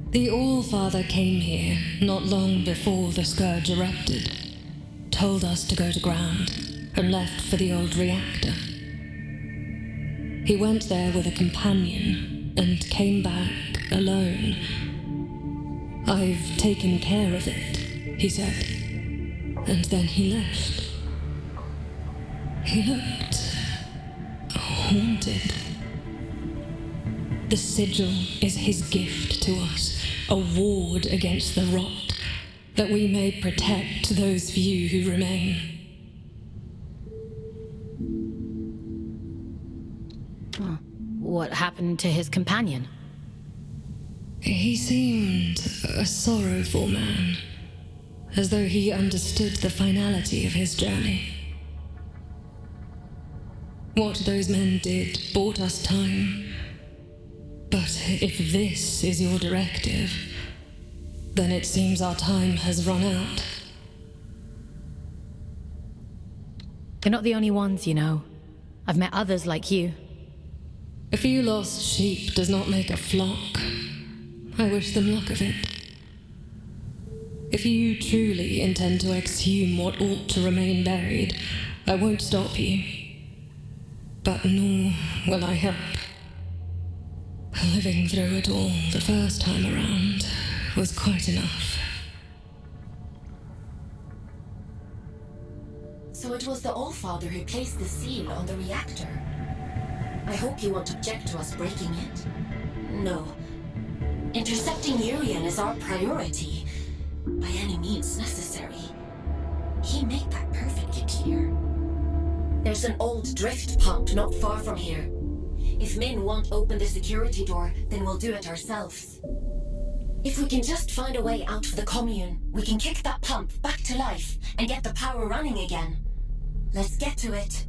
The All-Father came here not long before the Scourge erupted, told us to go to ground, and left for the old reactor. He went there with a companion, and came back alone. "I've taken care of it," he said, and then he left. He looked haunted. The sigil is his gift to us, a ward against the rot, that we may protect those few who remain. What happened to his companion? He seemed a sorrowful man, as though he understood the finality of his journey. What those men did bought us time. But if this is your directive, then it seems our time has run out. You're not the only ones, you know. I've met others like you. A few lost sheep does not make a flock. I wish them luck of it. If you truly intend to exhume what ought to remain buried, I won't stop you. But nor will I help. Living through it all the first time around was quite enough. So it was the All-Father who placed the seal on the reactor. I hope you won't object to us breaking it. No. Intercepting Urian is our priority, by any means necessary. He made that perfectly clear. There's an old drift pump not far from here. If Min won't open the security door, then we'll do it ourselves. If we can just find a way out of the commune, we can kick that pump back to life and get the power running again. Let's get to it.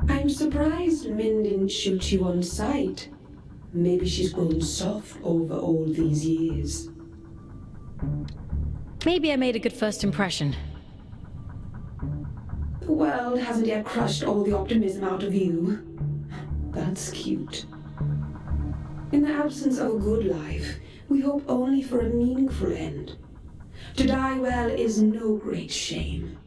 I'm surprised Min didn't shoot you on sight. Maybe she's grown soft over all these years. Maybe I made a good first impression. The world hasn't yet crushed all the optimism out of you. That's cute. In the absence of a good life, we hope only for a meaningful end. To die well is no great shame.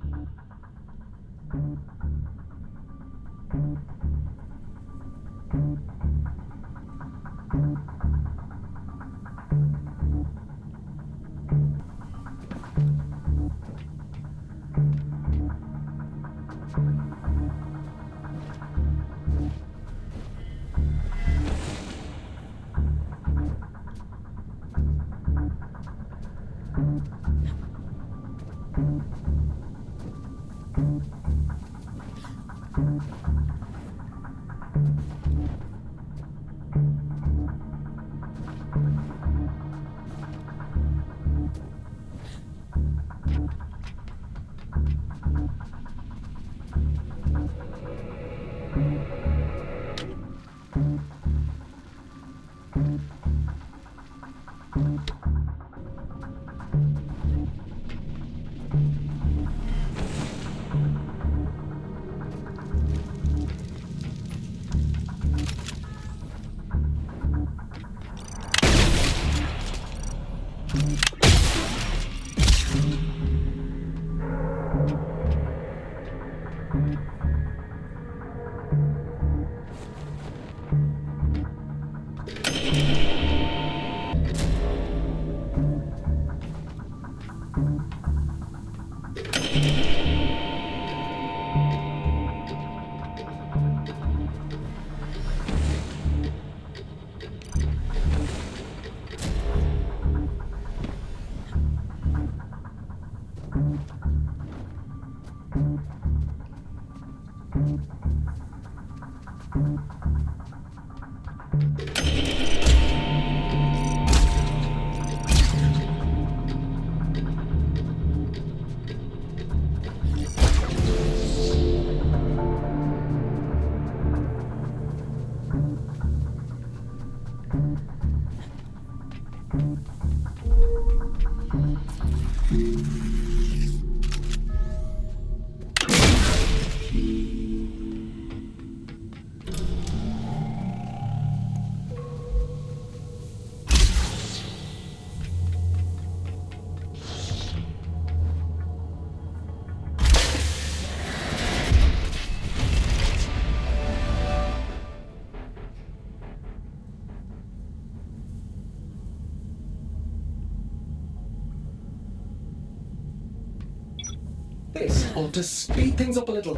This ought to speed things up a little.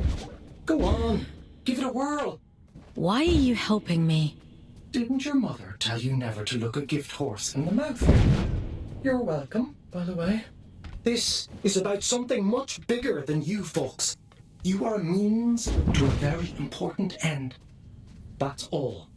Go on, give it a whirl. Why are you helping me? Didn't your mother tell you never to look a gift horse in the mouth? You're welcome, by the way. This is about something much bigger than you folks. You are a means to a very important end. That's all.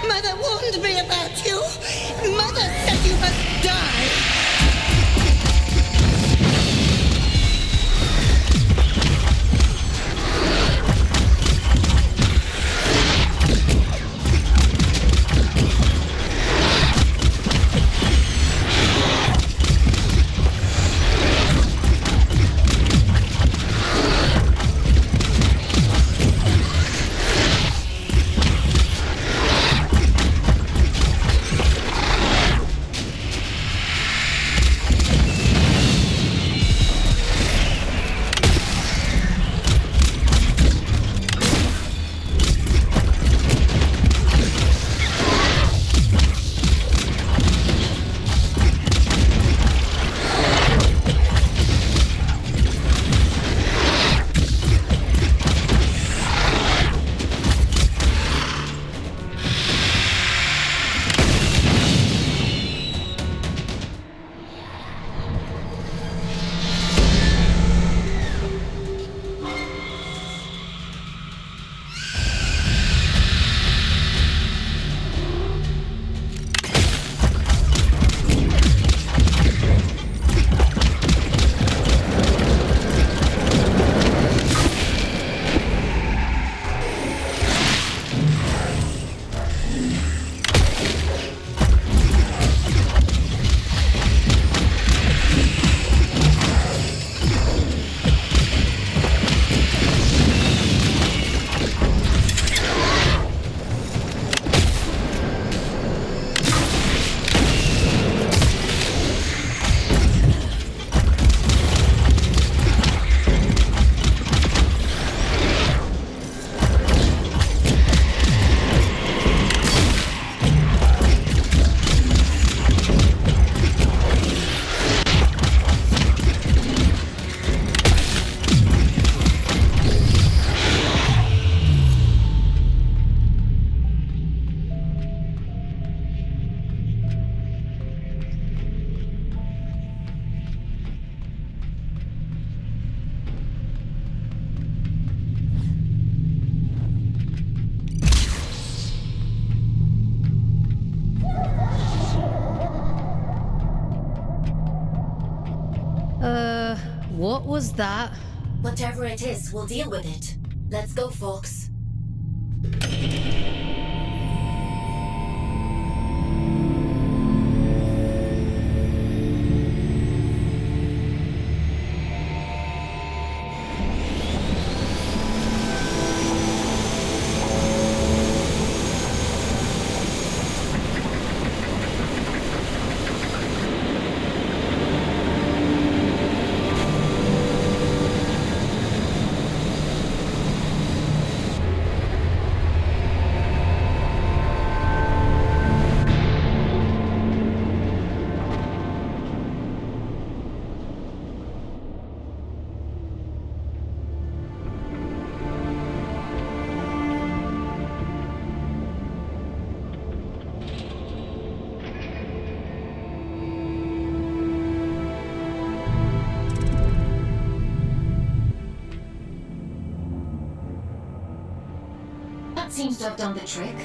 Mother warned me about you. Mother said you must die. was that? Whatever it is, we'll deal with it. Let's go, folks. That seems to have done the trick.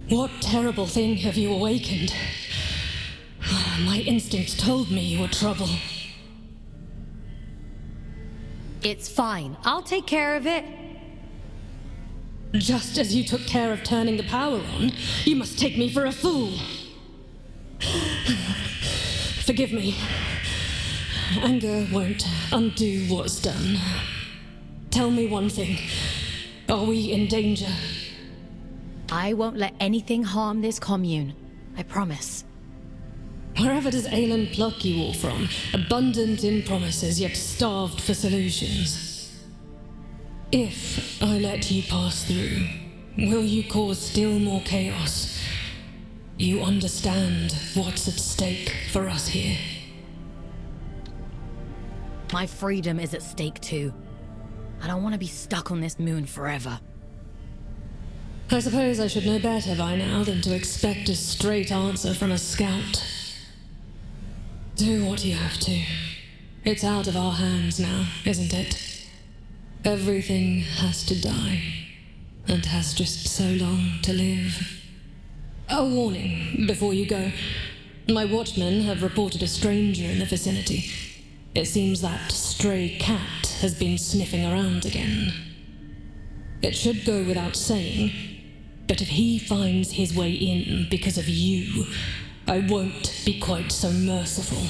What terrible thing have you awakened? My instincts told me you were trouble. It's fine. I'll take care of it. Just as you took care of turning the power on, you must take me for a fool. Forgive me. Anger won't undo what's done. Tell me one thing. Are we in danger? I won't let anything harm this commune. I promise. Wherever does Aelin pluck you all from? Abundant in promises, yet starved for solutions. If I let you pass through, will you cause still more chaos? You understand what's at stake for us here. My freedom is at stake too. I don't want to be stuck on this moon forever. I suppose I should know better by now than to expect a straight answer from a scout. Do what you have to. It's out of our hands now, isn't it? Everything has to die, and has just so long to live. A warning before you go. My watchmen have reported a stranger in the vicinity. It seems that stray cat has been sniffing around again. It should go without saying, but if he finds his way in because of you, I won't be quite so merciful.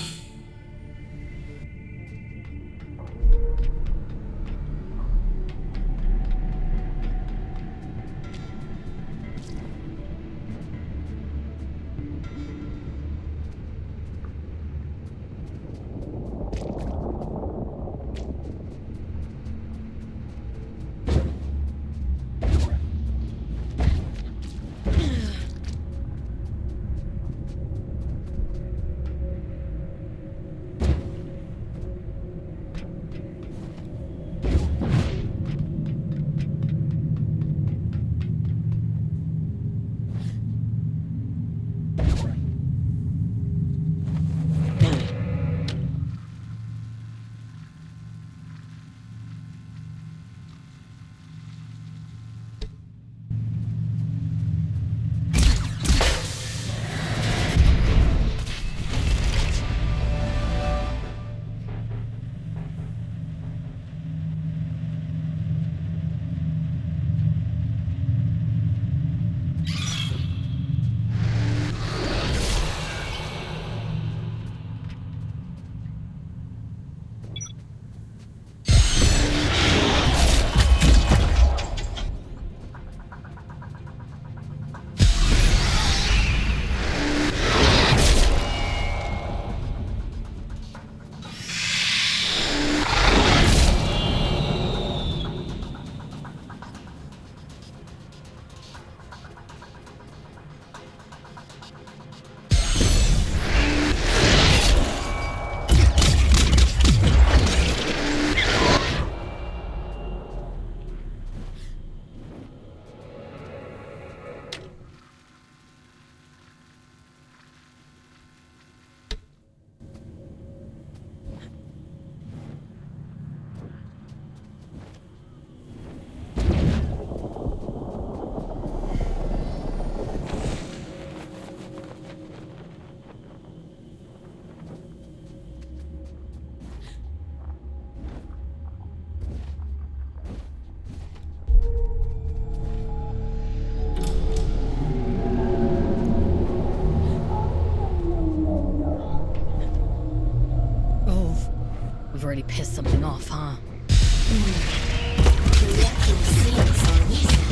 pissed something off, huh? The reactor seems so recent.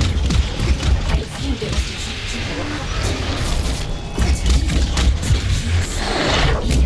I assumed it was to keep people out. But maybe it was to keep someone in.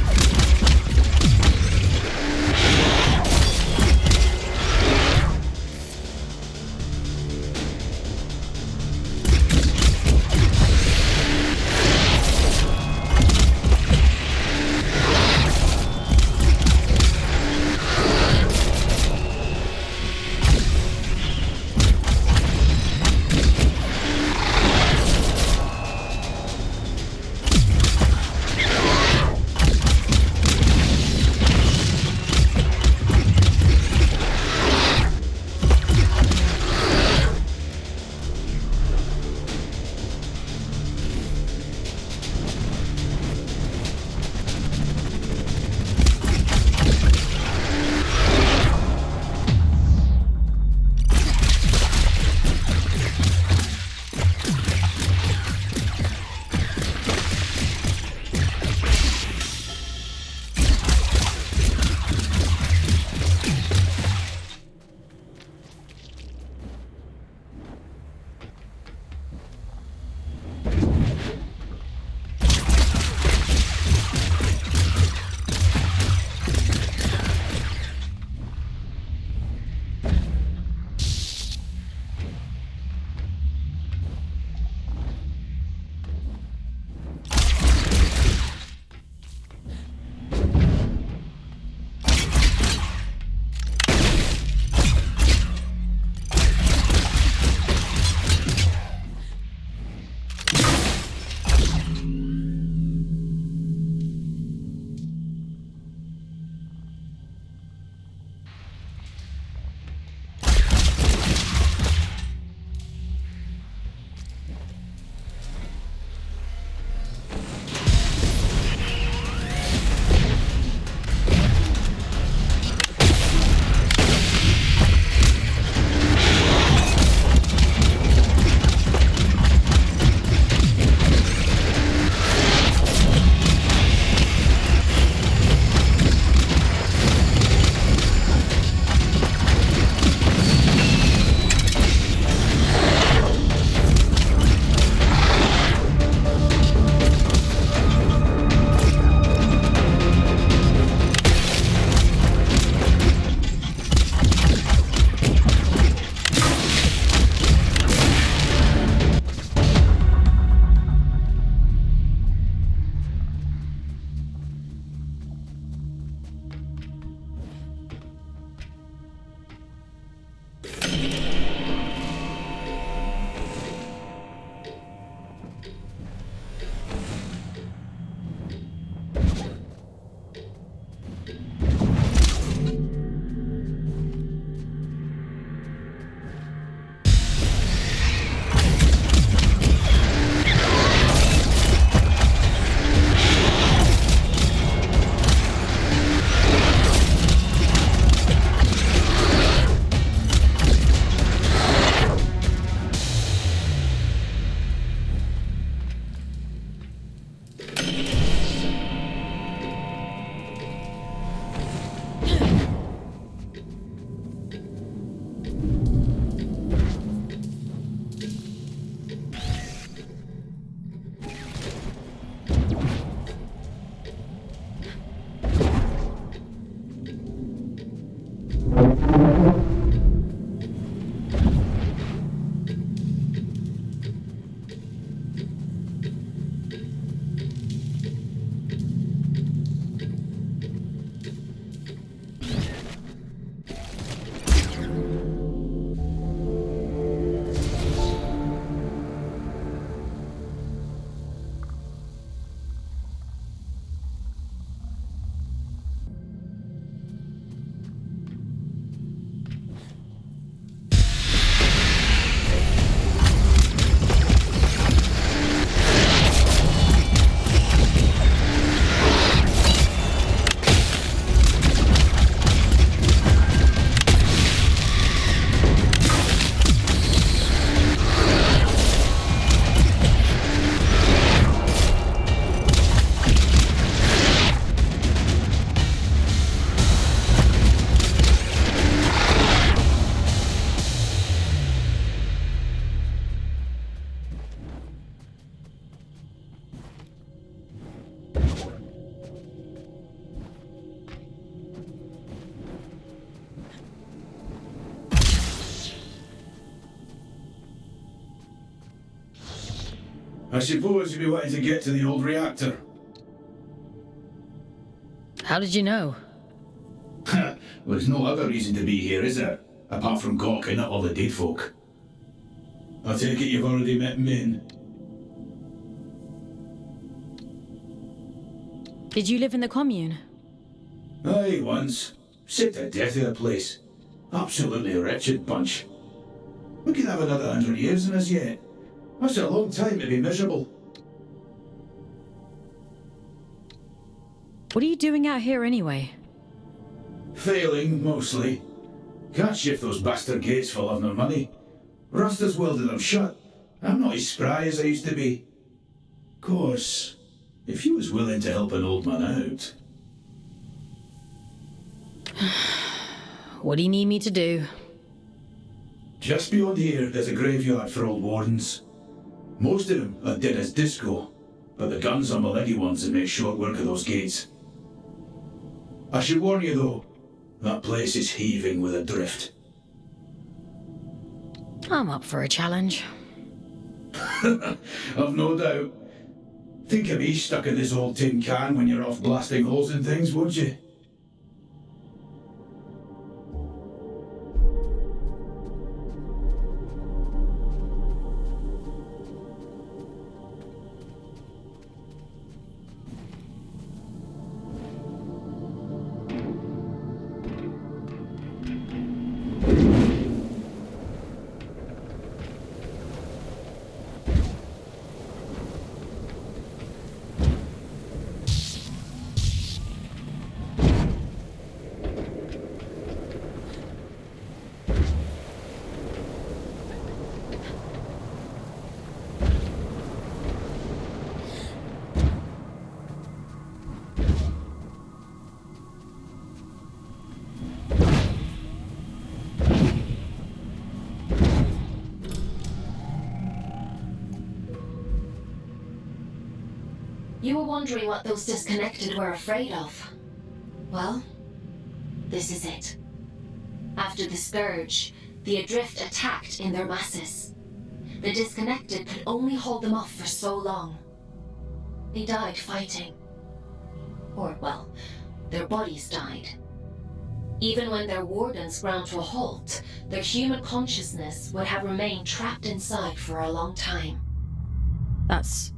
I suppose you'd be wanting to get to the old reactor. How did you know? Well, there's no other reason to be here, is there? Apart from gawking at all the dead folk. I take it you've already met Min. Did you live in the commune? Aye, once. Sick to death of the place. Absolutely wretched bunch. We could have another 100 years in us yet. That's a long time to be miserable. What are you doing out here anyway? Failing, mostly. Can't shift those bastard gates for love nor money. Rusta's welded them shut. I'm not as spry as I used to be. Course, if you was willing to help an old man out... What do you need me to do? Just beyond here, there's a graveyard for old wardens. Most of them are dead as disco, but the guns are Millennium ones that make short work of those gates. I should warn you though, that place is heaving with a drift. I'm up for a challenge. I've no doubt. Think of me stuck in this old tin can when you're off blasting holes in things, won't you? You were wondering what those disconnected were afraid of. Well, this is it. After the Scourge, the Adrift attacked in their masses. The disconnected could only hold them off for so long. They died fighting. Or, well, their bodies died. Even when their wardens ground to a halt, their human consciousness would have remained trapped inside for a long time. That's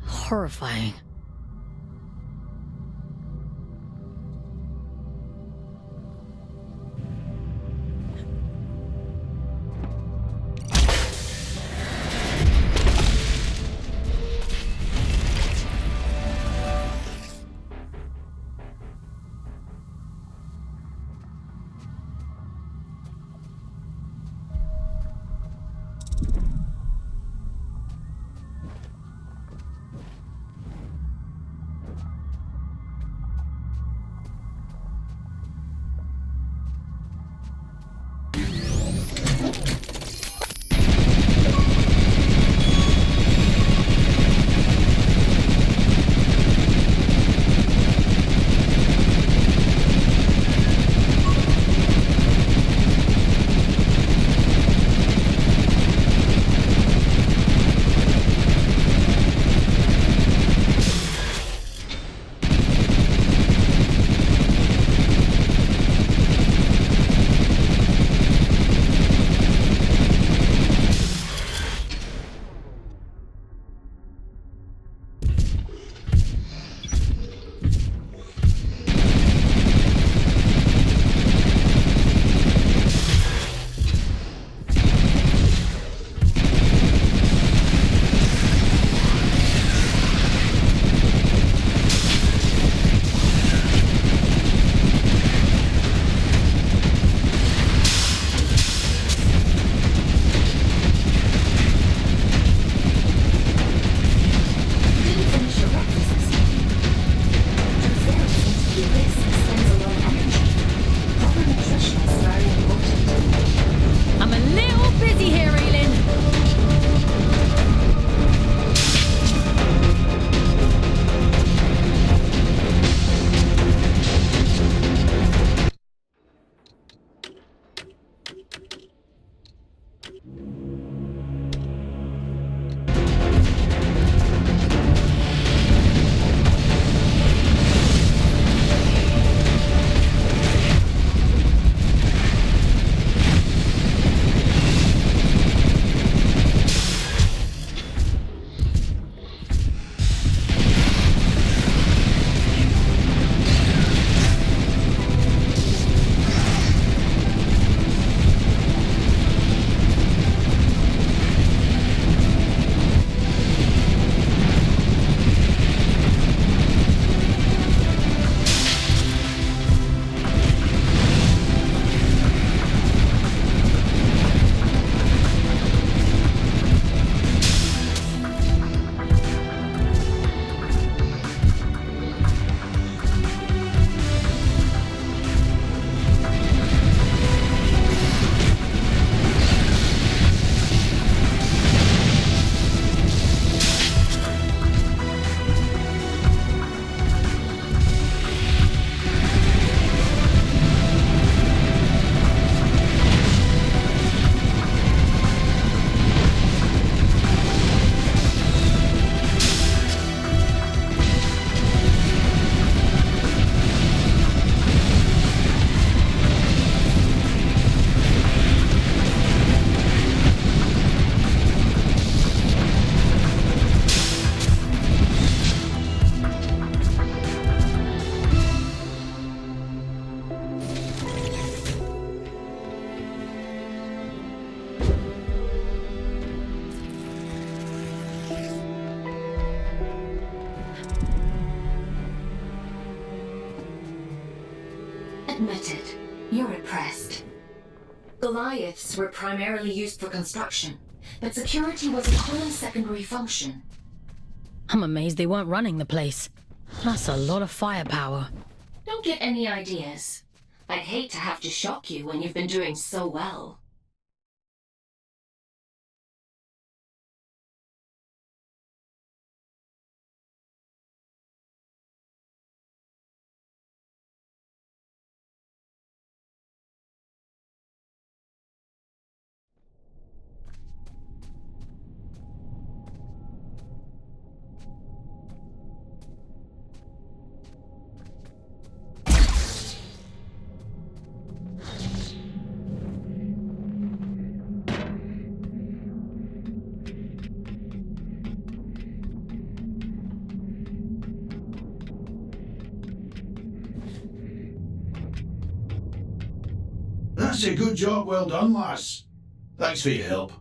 horrifying. admit it. You're impressed. Goliaths were primarily used for construction, but security was a common secondary function. I'm amazed they weren't running the place. That's a lot of firepower. Don't get any ideas. I'd hate to have to shock you when you've been doing so well. That's a good job, well done, lass. Thanks for your help.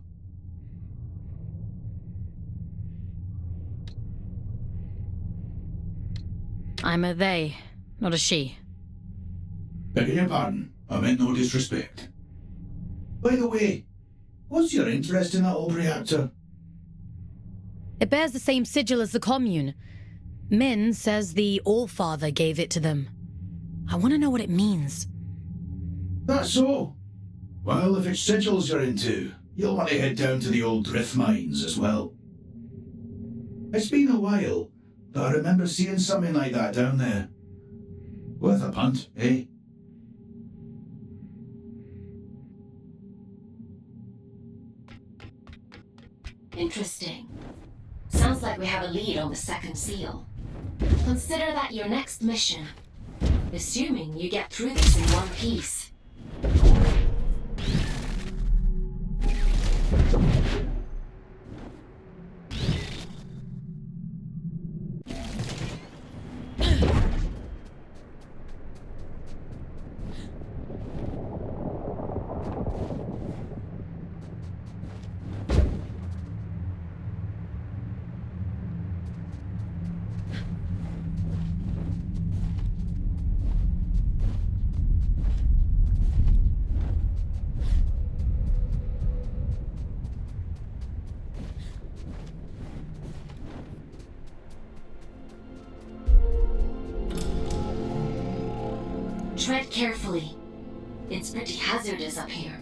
I'm a they, not a she. Begging your pardon, I meant no disrespect. By the way, what's your interest in that old reactor? It bears the same sigil as the commune. Min says the Allfather gave it to them. I want to know what it means. That's so. Well, if it's sigils you're into, you'll want to head down to the old drift mines as well. It's been a while, but I remember seeing something like that down there. Worth a punt, eh? Interesting. Sounds like we have a lead on the second seal. Consider that your next mission. Assuming you get through this in one piece. Tread carefully. It's pretty hazardous up here.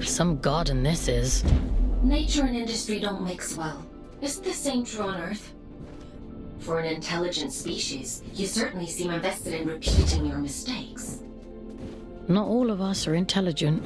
Some garden this is. Nature and industry don't mix well. Isn't the same true on Earth? For an intelligent species, you certainly seem invested in repeating your mistakes. Not all of us are intelligent.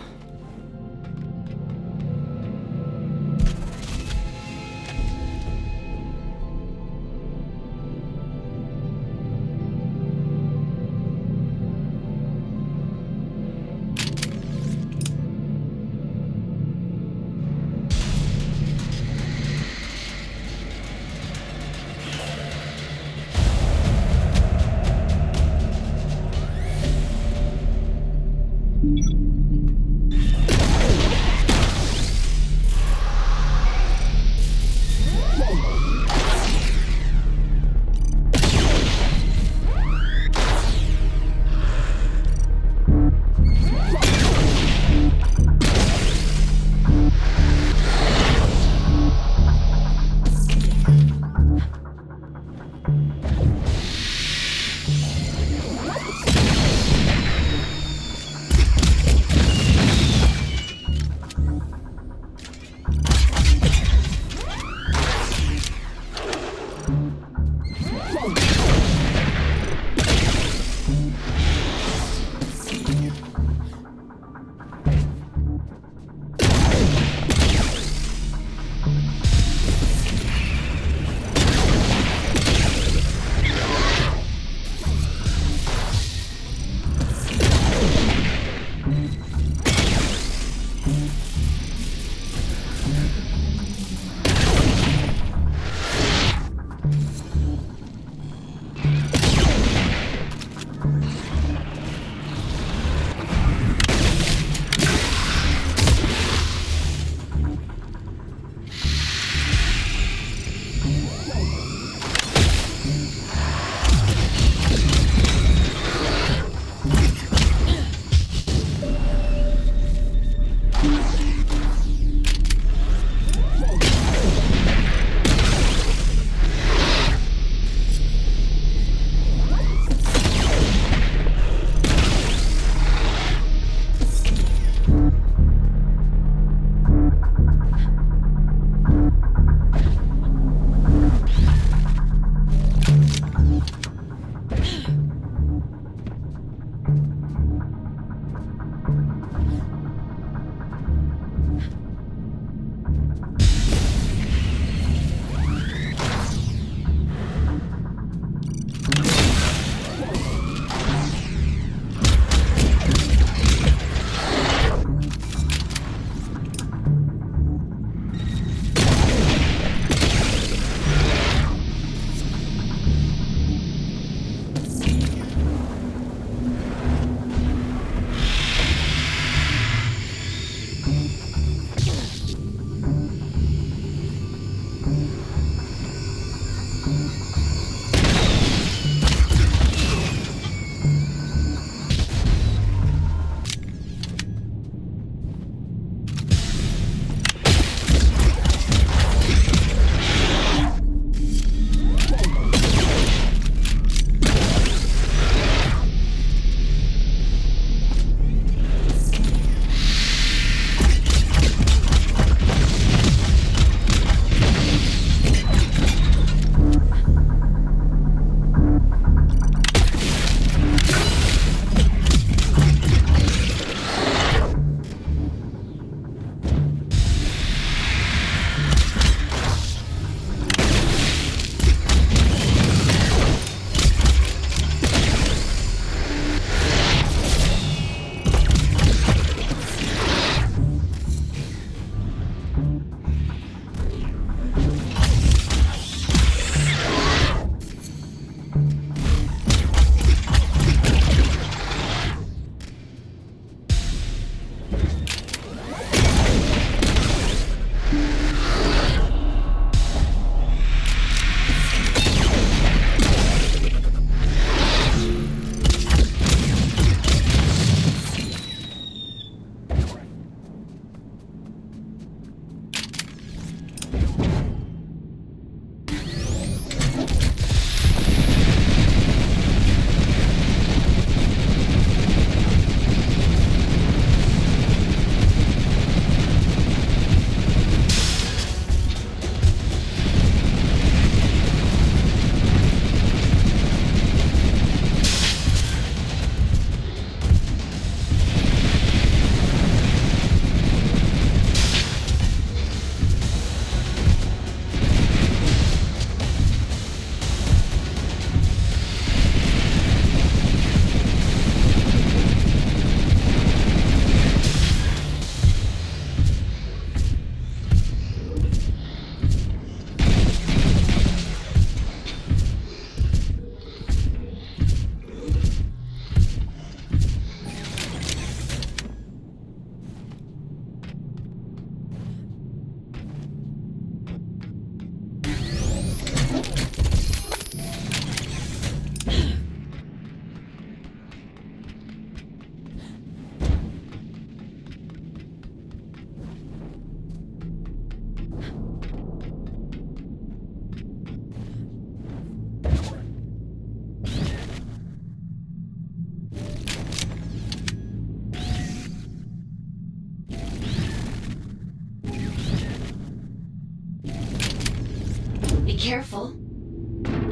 Be careful.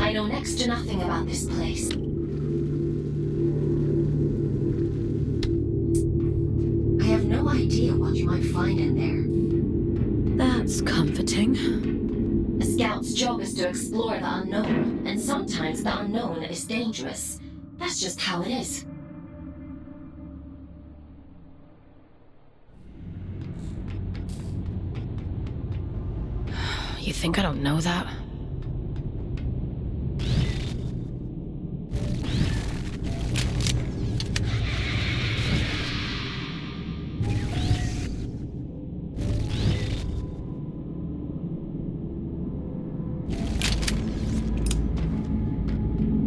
I know next to nothing about this place. I have no idea what you might find in there. That's comforting. A scout's job is to explore the unknown, and sometimes the unknown is dangerous. That's just how it is. You think I don't know that?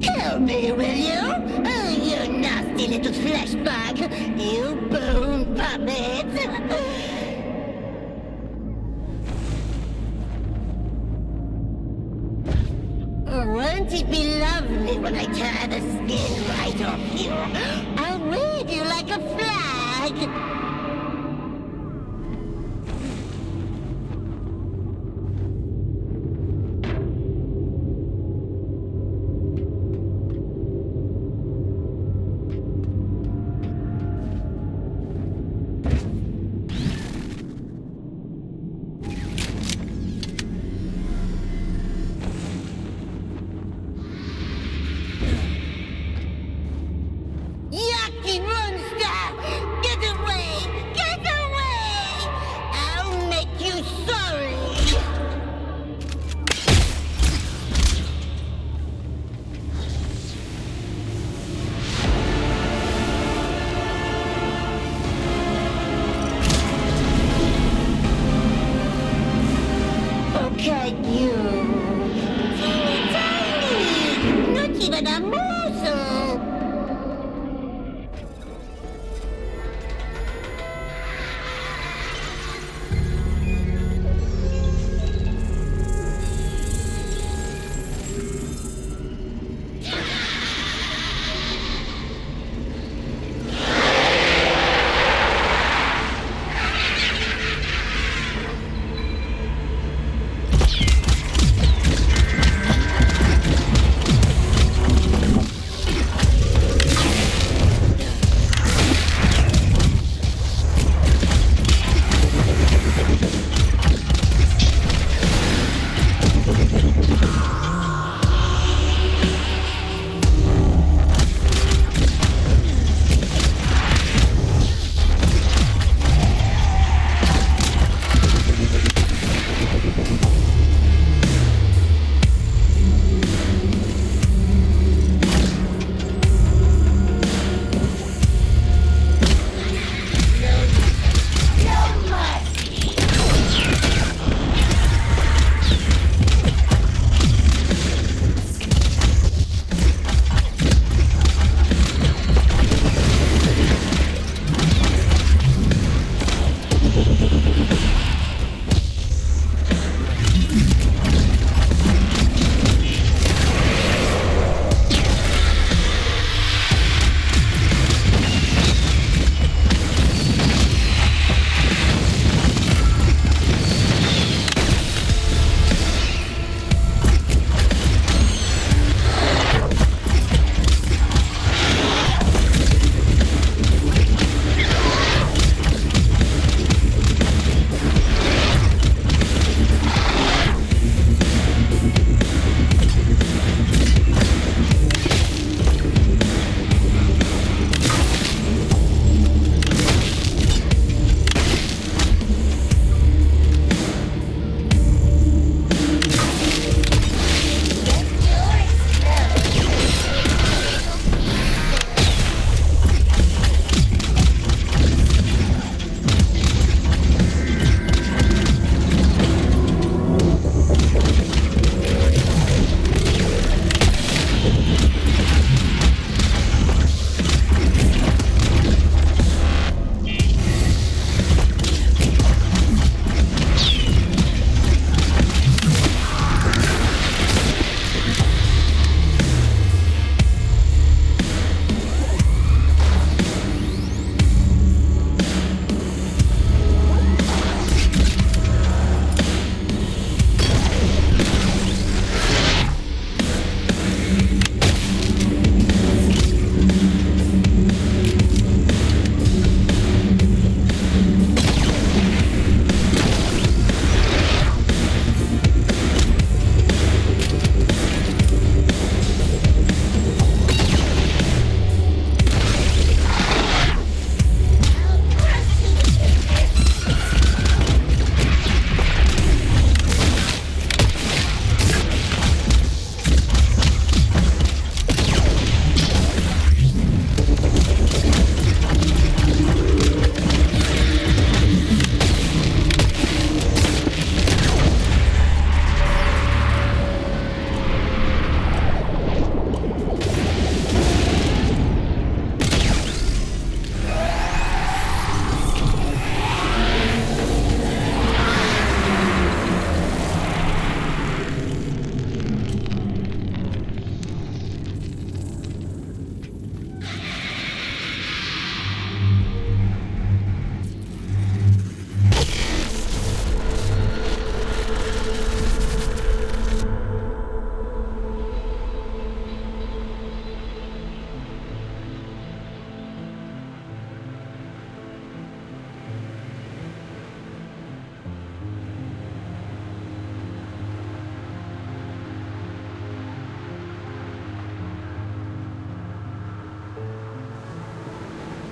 Help me, will you? Oh, you nasty little flesh bag. You bone puppet. Won't it be lovely when I tear the skin right off you? I'll wave you like a flag. Yucky monster! Get away! Get away! I'll make you sorry! Look at you! Teeny tiny! Not even a morsel!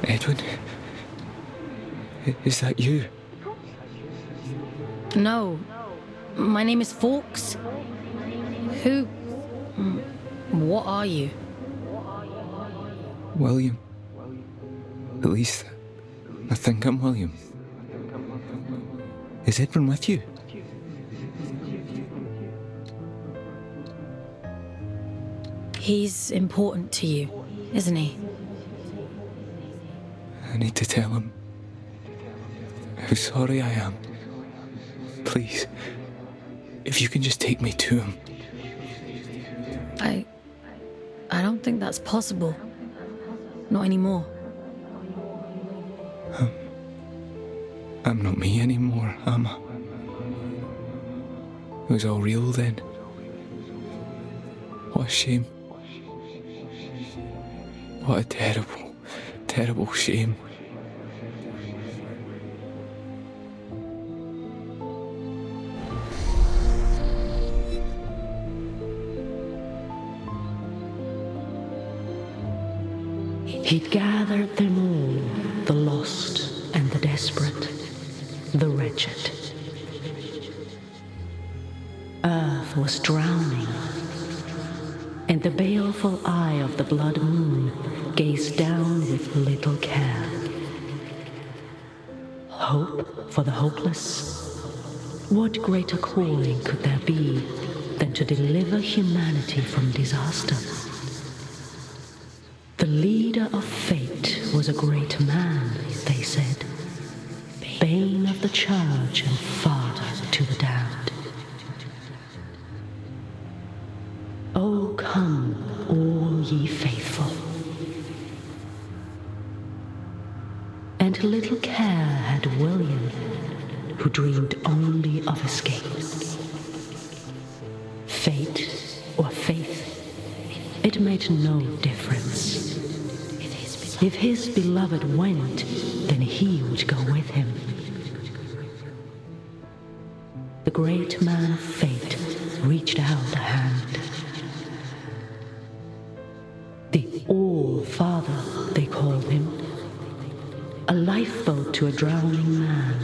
Edwin? Is that you? No. My name is Fawkes. Who... What are you? William. At least, I think I'm William. Is Edwin with you? He's important to you, isn't he? I need to tell him how sorry I am. Please, if you can just take me to him. I don't think that's possible. Not anymore. I'm not me anymore, am I? It was all real then. What a shame. What a terrible, terrible shame. He'd gathered them all, the lost and the desperate, the wretched. Earth was drowning, and the baleful eye of the blood moon gazed down with little care. Hope for the hopeless? What greater calling could there be than to deliver humanity from disaster? The leader of fate was a great man, they said, bane of the church and father to the damned. Oh, come, all ye faithful. And little care had William, who dreamed only of escape. Fate or faith, it made no difference. If his beloved went, then he would go with him. The great man of fate reached out a hand. The All-Father, they called him. A lifeboat to a drowning man,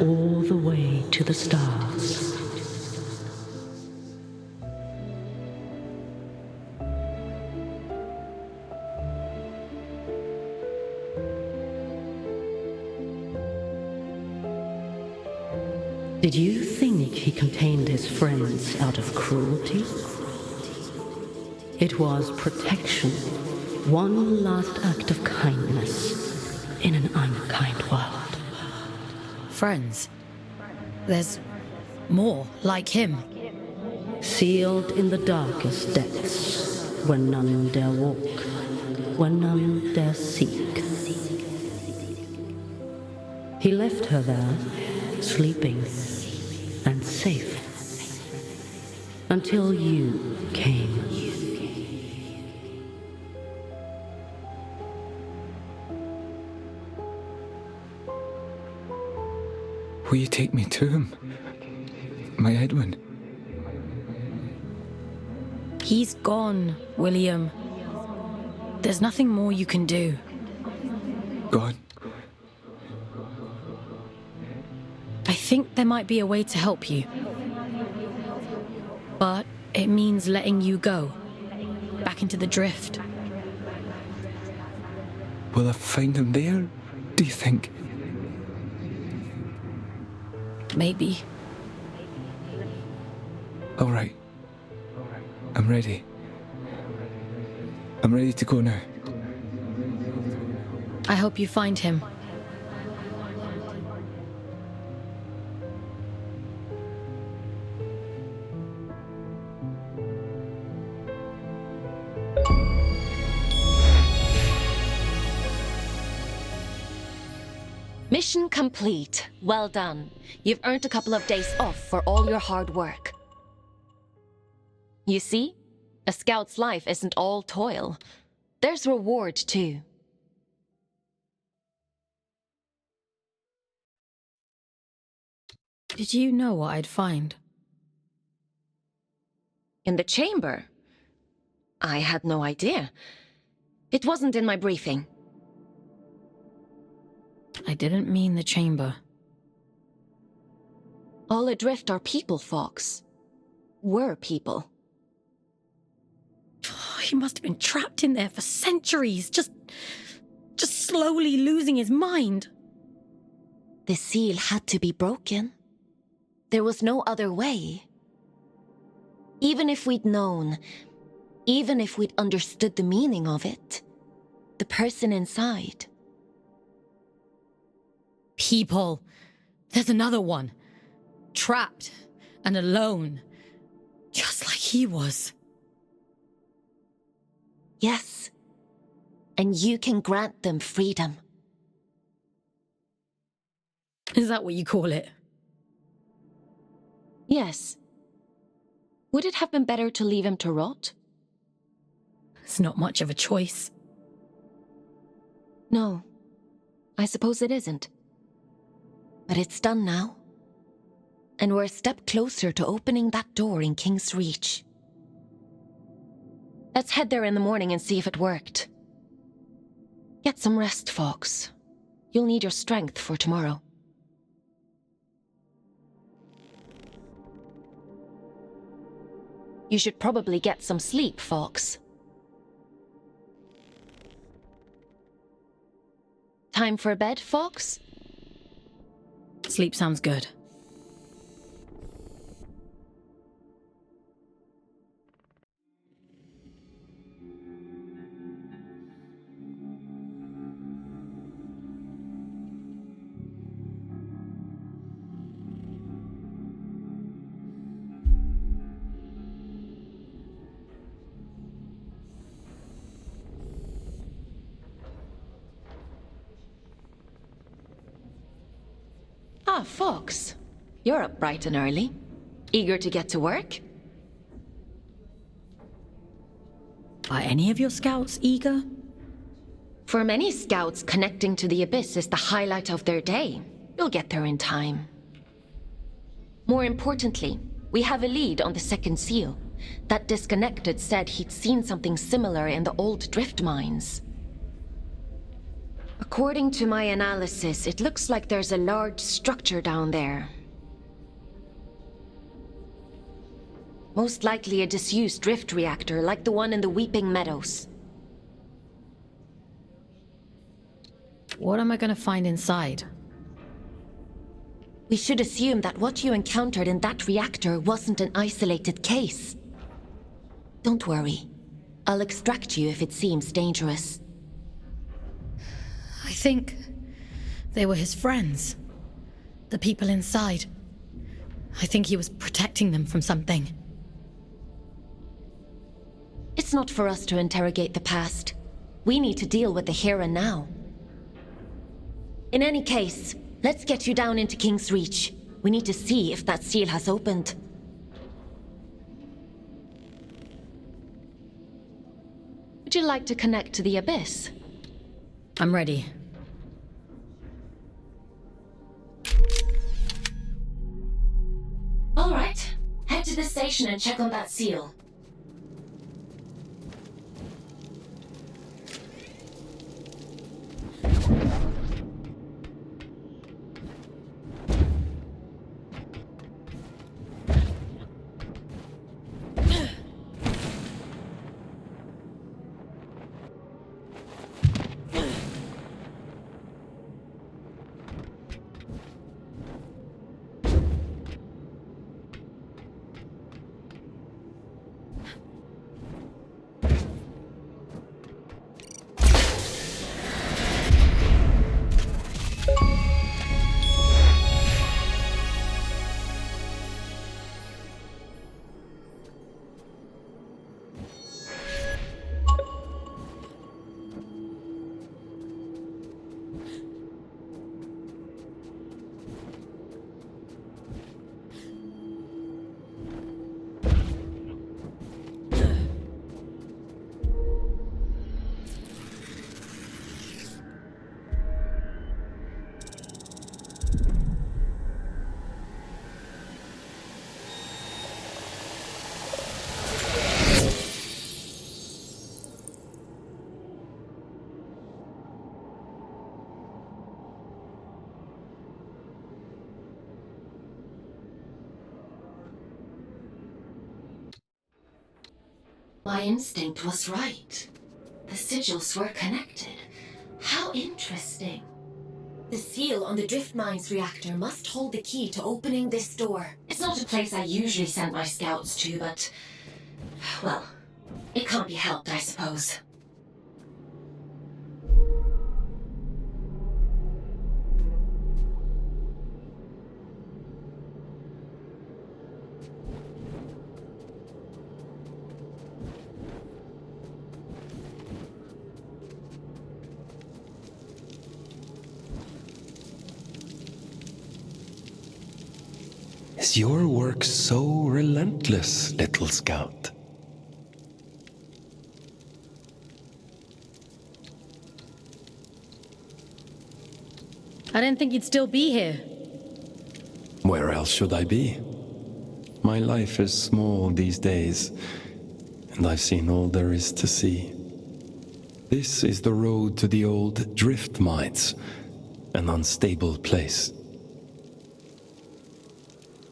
all the way to the stars. Did you think he contained his friends out of cruelty? It was protection, one last act of kindness in an unkind world. Friends? There's more like him. Sealed in the darkest depths, where none dare walk, where none dare seek. He left her there, sleeping and safe, until you came. Will you take me to him? My Edwin? He's gone, William. There's nothing more you can do. Gone? I think there might be a way to help you. But it means letting you go. Back into the drift. Will I find him there, do you think? Maybe. All right. I'm ready. I'm ready to go now. I hope you find him. Mission complete. Well done. You've earned a couple of days off for all your hard work. You see? A scout's life isn't all toil. There's reward, too. Did you know what I'd find? In the chamber? I had no idea. It wasn't in my briefing. I didn't mean the chamber. All adrift are people, Fox. Were people. He must have been trapped in there for centuries, just slowly losing his mind. The seal had to be broken. There was no other way. Even if we'd known, even if we'd understood the meaning of it, the person inside. People. There's another one. Trapped and alone. Just like he was. Yes. And you can grant them freedom. Is that what you call it? Yes. Would it have been better to leave him to rot? It's not much of a choice. No. I suppose it isn't. But it's done now. And we're a step closer to opening that door in King's Reach. Let's head there in the morning and see if it worked. Get some rest, Fox. You'll need your strength for tomorrow. You should probably get some sleep, Fox. Time for bed, Fox? Sleep sounds good. Ah, Fox. You're up bright and early. Eager to get to work? Are any of your scouts eager? For many scouts, connecting to the Abyss is the highlight of their day. You'll get there in time. More importantly, we have a lead on the second seal. That disconnected said he'd seen something similar in the old drift mines. According to my analysis, it looks like there's a large structure down there. Most likely a disused drift reactor like the one in the Weeping Meadows. What am I going to find inside? We should assume that what you encountered in that reactor wasn't an isolated case. Don't worry. I'll extract you if it seems dangerous. I think they were his friends. The people inside. I think he was protecting them from something. It's not for us to interrogate the past. We need to deal with the here and now. In any case, let's get you down into King's Reach. We need to see if that seal has opened. Would you like to connect to the Abyss? I'm ready. All right. Head to the station and check on that seal. My instinct was right. The sigils were connected. How interesting. The seal on the drift mines reactor must hold the key to opening this door. It's not a place I usually send my scouts to, but... well, it can't be helped, I suppose. Is your work so relentless, little scout? I didn't think you'd still be here. Where else should I be? My life is small these days, and I've seen all there is to see. This is the road to the old drift mines, an unstable place.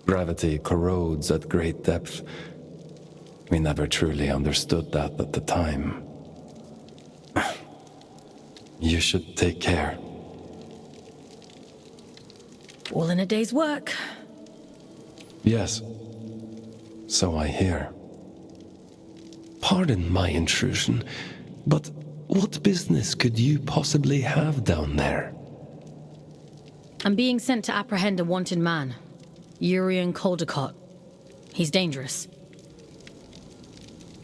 Gravity corrodes at great depth. We never truly understood that at the time. You should take care. All in a day's work. Yes, so I hear. Pardon my intrusion, but what business could you possibly have down there? I'm being sent to apprehend a wanted man. Urian Caldecott. He's dangerous.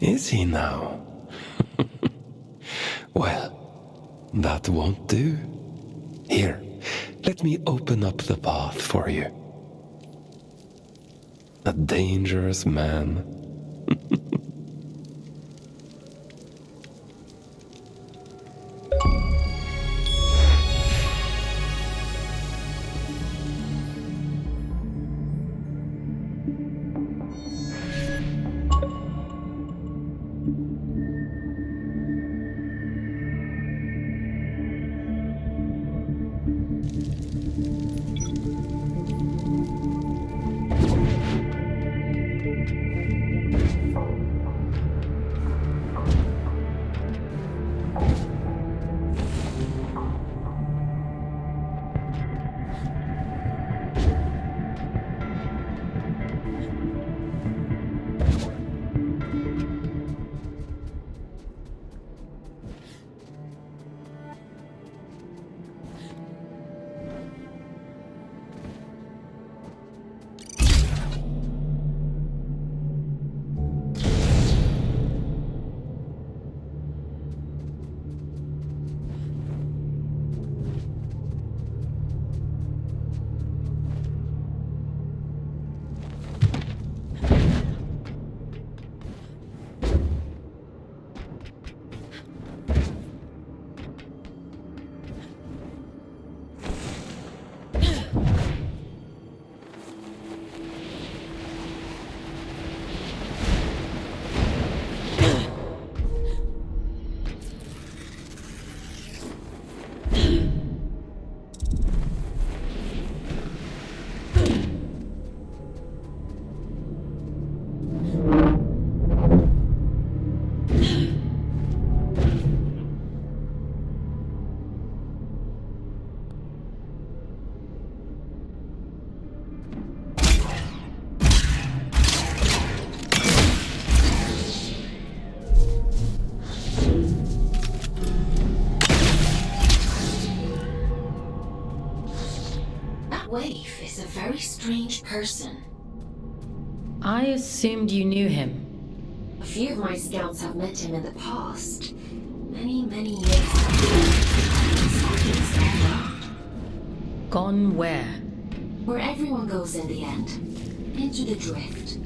Is he now? Well, that won't do. Here, let me open up the path for you. A dangerous man. Waif is a very strange person. I assumed you knew him. A few of my scouts have met him in the past. Many, many years ago. Gone where? Where everyone goes in the end. Into the drift.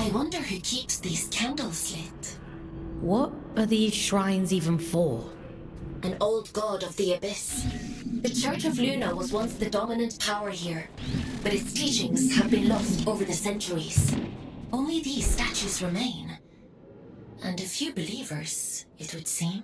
I wonder who keeps these candles lit. What are these shrines even for? An old god of the Abyss. The Church of Luna was once the dominant power here, but its teachings have been lost over the centuries. Only these statues remain. And a few believers, it would seem.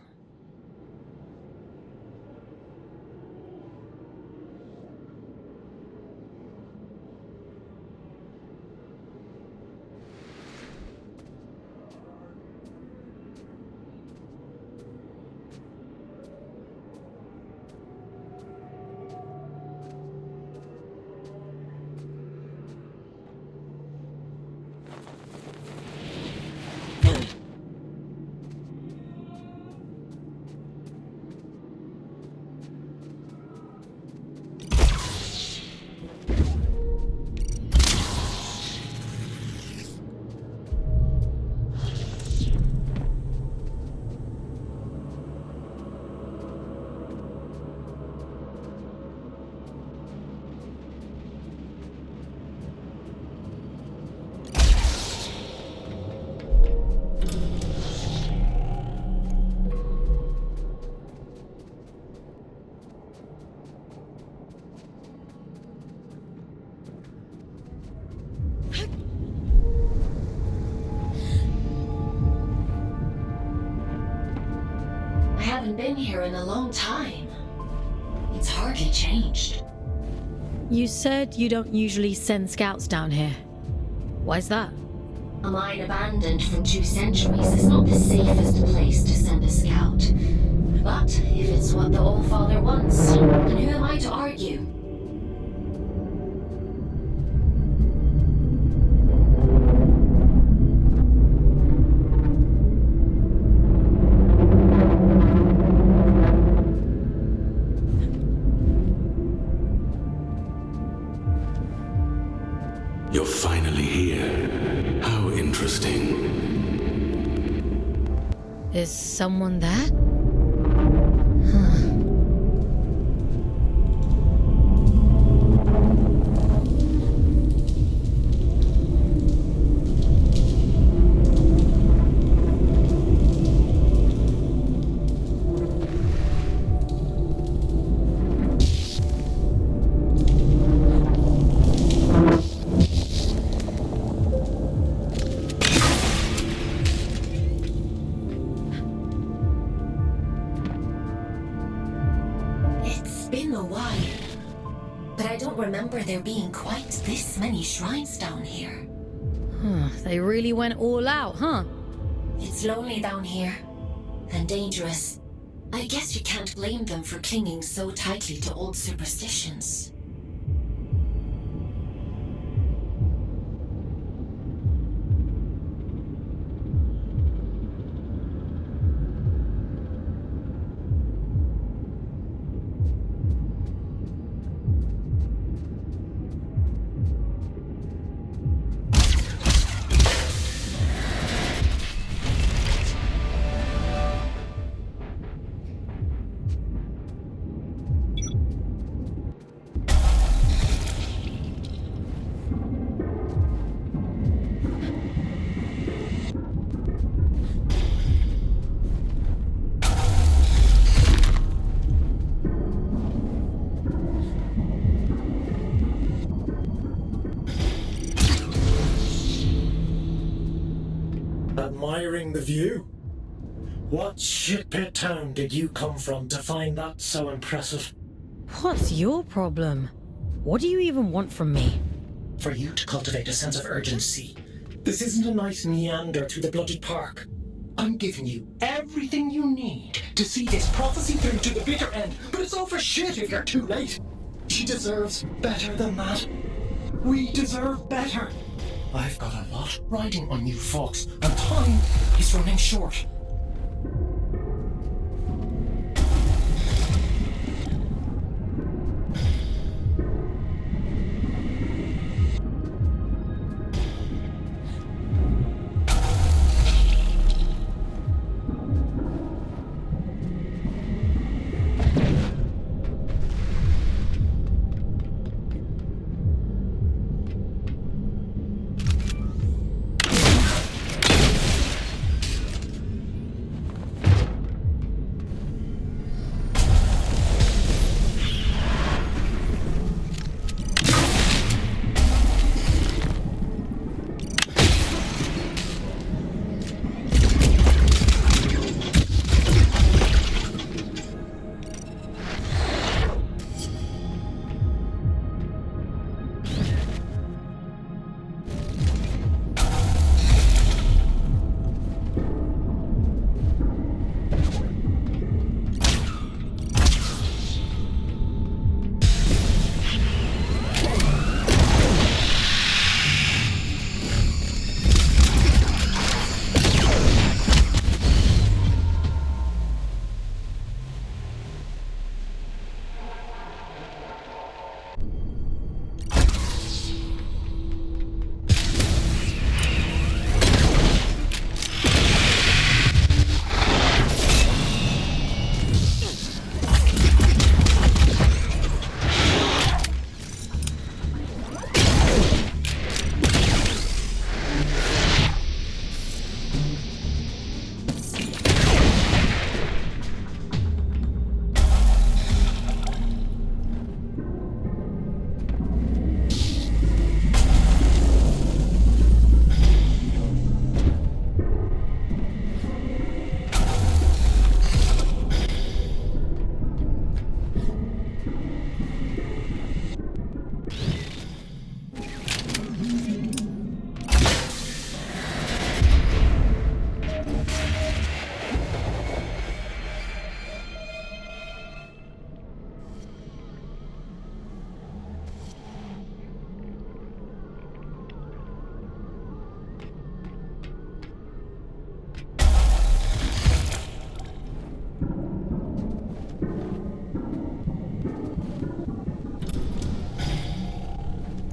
I haven't been here in a long time. It's hardly changed. You said you don't usually send scouts down here. Why's that? A mine abandoned for 2 centuries is not the safest place to send a scout. But if it's what the All-Father wants, then who am I to argue? You're finally here. How interesting. Is someone there? Remember there being quite this many shrines down here. They really went all out, huh? It's lonely down here. And dangerous. I guess you can't blame them for clinging so tightly to old superstitions. Admiring the view? What shitpit town did you come from to find that so impressive? What's your problem? What do you even want from me? For you to cultivate a sense of urgency. This isn't a nice meander through the bloody park. I'm giving you everything you need to see this prophecy through to the bitter end, but it's all for shit if you're too late. She deserves better than that. We deserve better. I've got a lot riding on you folks, and time is running short.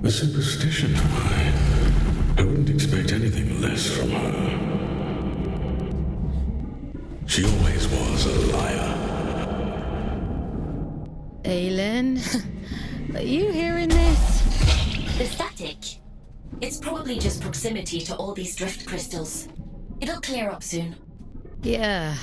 A superstition, am I? I wouldn't expect anything less from her. She always was a liar. Aylin, are you hearing this? The static. It's probably just proximity to all these drift crystals. It'll clear up soon. Yeah.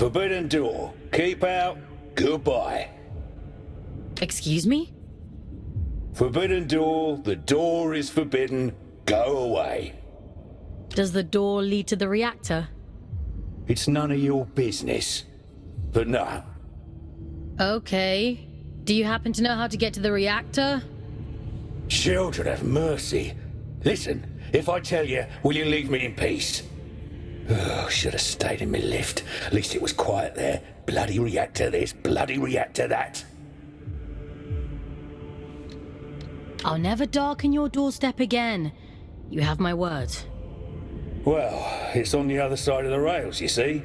Forbidden door. Keep out. Goodbye. Excuse me? Forbidden door. The door is forbidden. Go away. Does the door lead to the reactor? It's none of your business. But no. Okay. Do you happen to know how to get to the reactor? Children have mercy. Listen, if I tell you, will you leave me in peace? Oh, should have stayed in my lift. At least it was quiet there. Bloody reactor this, bloody reactor that. I'll never darken your doorstep again. You have my word. Well, it's on the other side of the rails, you see.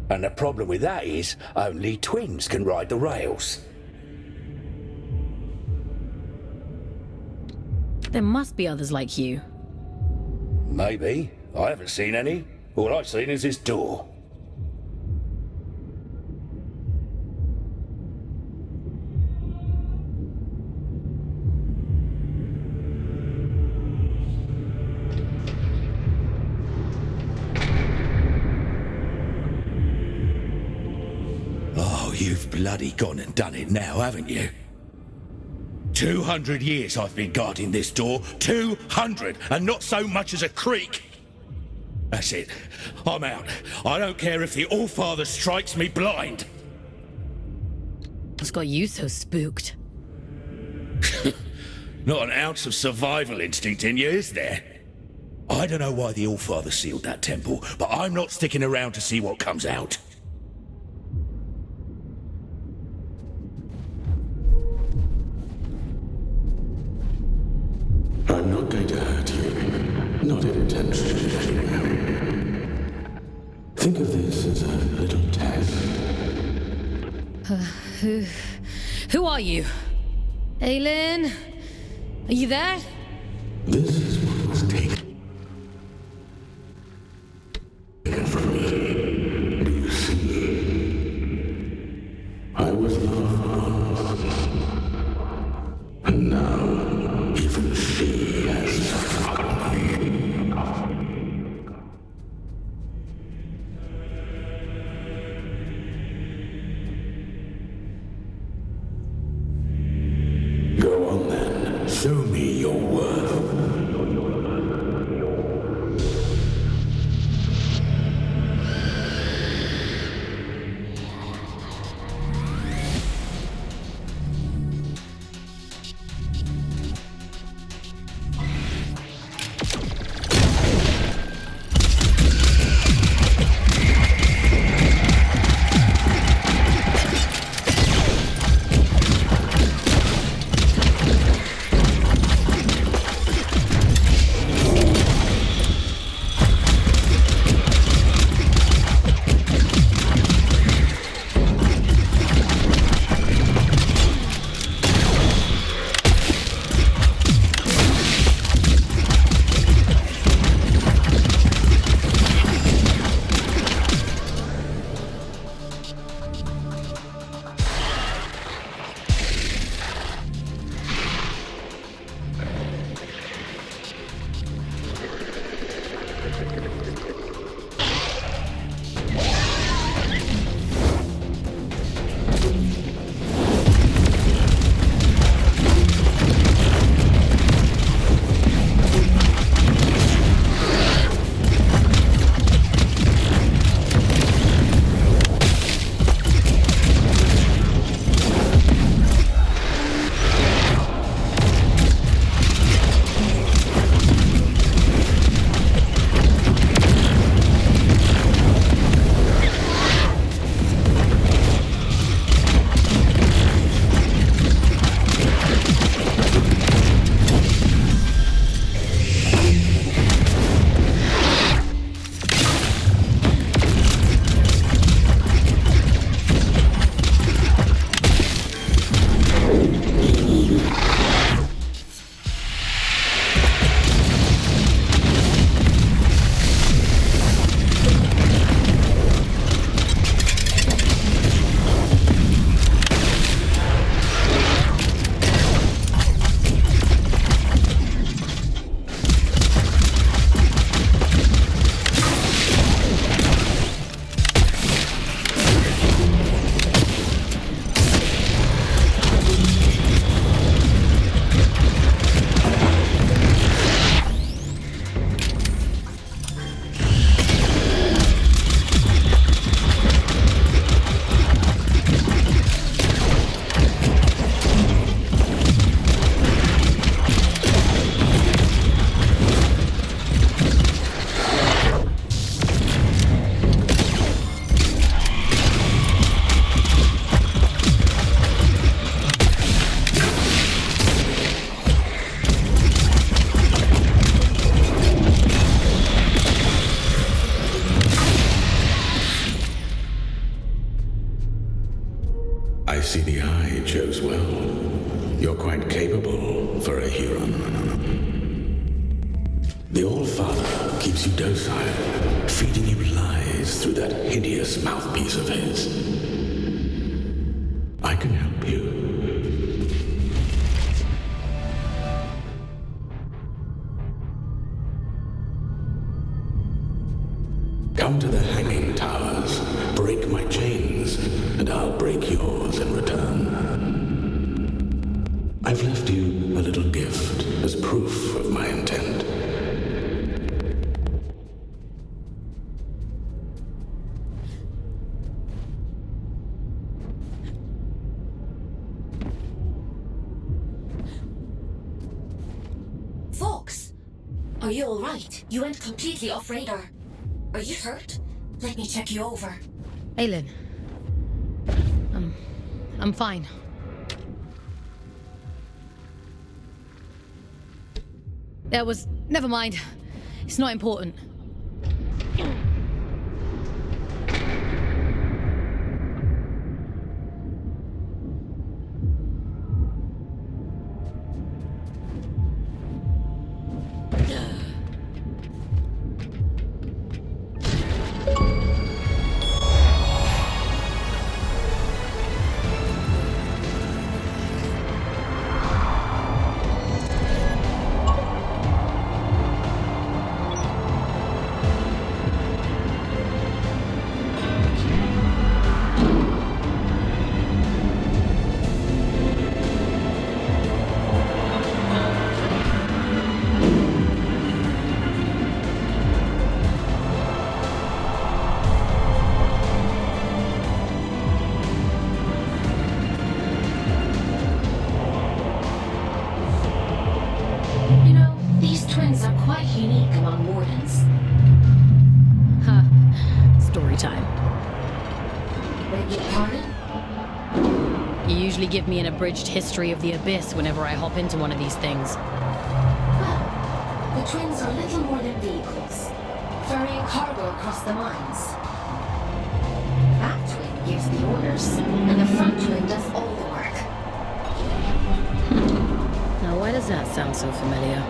And the problem with that is, only twins can ride the rails. There must be others like you. Maybe. I haven't seen any. All I've seen is this door. Oh, you've bloody gone and done it now, haven't you? 200 years I've been guarding this door. 200! And not so much as a creak! That's it. I'm out. I don't care if the Allfather strikes me blind. What's got you so spooked? Not an ounce of survival instinct in you, is there? I don't know why the Allfather sealed that temple, but I'm not sticking around to see what comes out. I'm not going to hurt you. Not intentionally, anyway. Think of this as a little test. Who are you? Aylin? Are you there? This is what was taken from me. Do you see? I was loved once. And now, even she has forgotten me. Go on then, show me your worth. see the eye chose well. You're quite capable for a Huron. The All-Father keeps you docile, feeding you lies through that hideous mouthpiece of his. I can help you. Come to the hanging towers, break my chains, and I'll break yours in return. I've left you a little gift as proof of my intent. Fox, are you all right? You went completely off radar. Are you hurt? Let me check you over. Aylin. I'm fine. Never mind. It's not important. Give me an abridged history of the Abyss whenever I hop into one of these things. Well, the twins are little more than vehicles, ferrying cargo across the mines. That twin gives the orders, and the front twin does all the work. Now, why does that sound so familiar?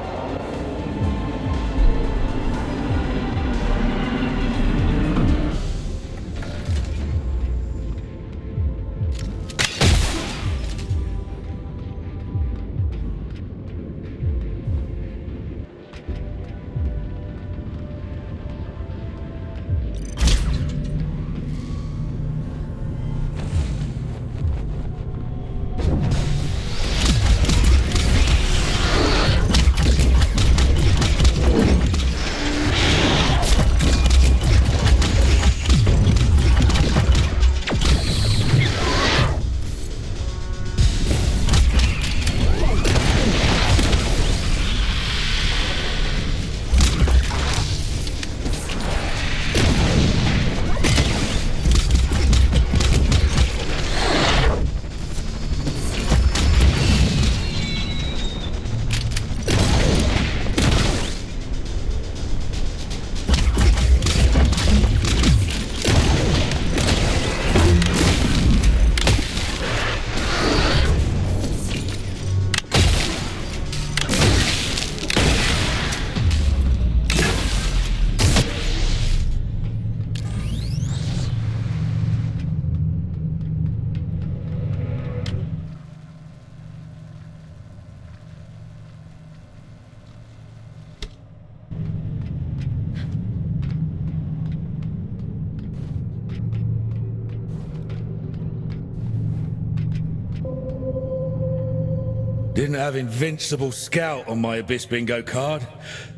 Didn't have Invincible Scout on my Abyss bingo card,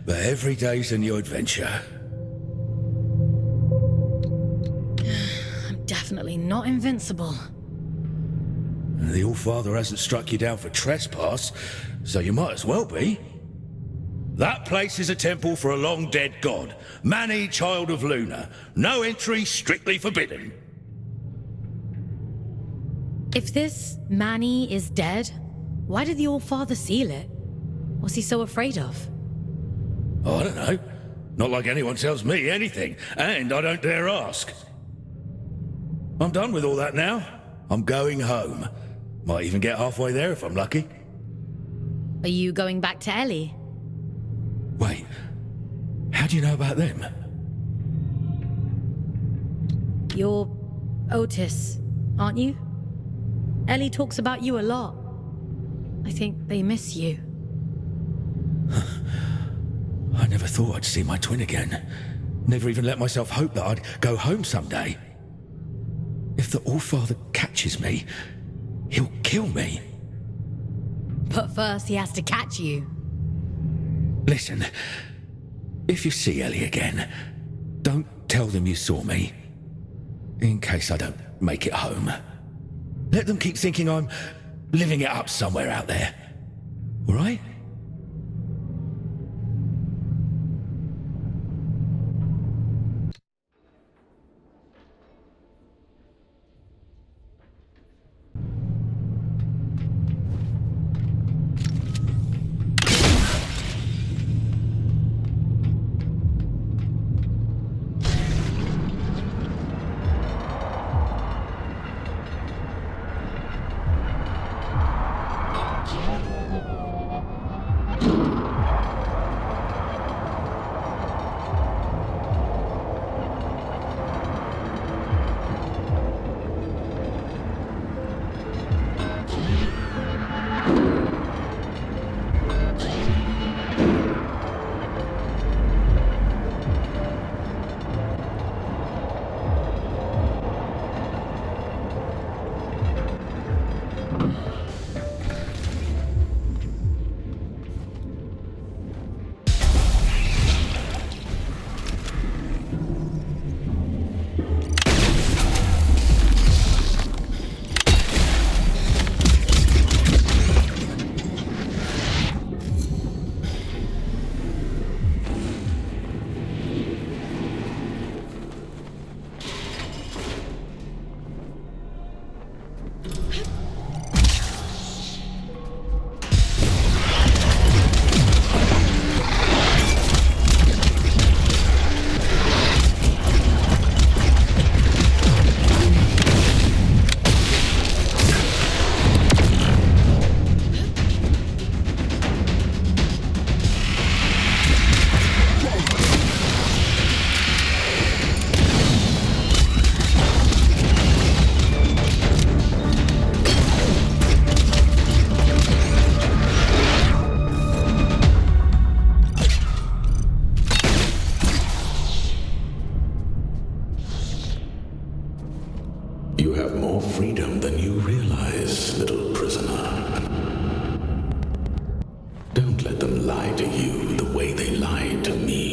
but every day's a new adventure. I'm definitely not invincible. The All-Father hasn't struck you down for trespass, so you might as well be. That place is a temple for a long-dead god, Mani, child of Luna. No entry, strictly forbidden. If this Mani is dead, why did the All-Father seal it? What's he so afraid of? I don't know. Not like anyone tells me anything, and I don't dare ask. I'm done with all that now. I'm going home. Might even get halfway there if I'm lucky. Are you going back to Ellie? Wait, how do you know about them? You're Otis, aren't you? Ellie talks about you a lot. I think they miss you. I never thought I'd see my twin again. Never even let myself hope that I'd go home someday. If the Allfather catches me, he'll kill me. But first he has to catch you. Listen, if you see Ellie again, don't tell them you saw me. In case I don't make it home. Let them keep thinking I'm living it up somewhere out there. All right? You have more freedom than you realize, little prisoner. Don't let them lie to you the way they lied to me.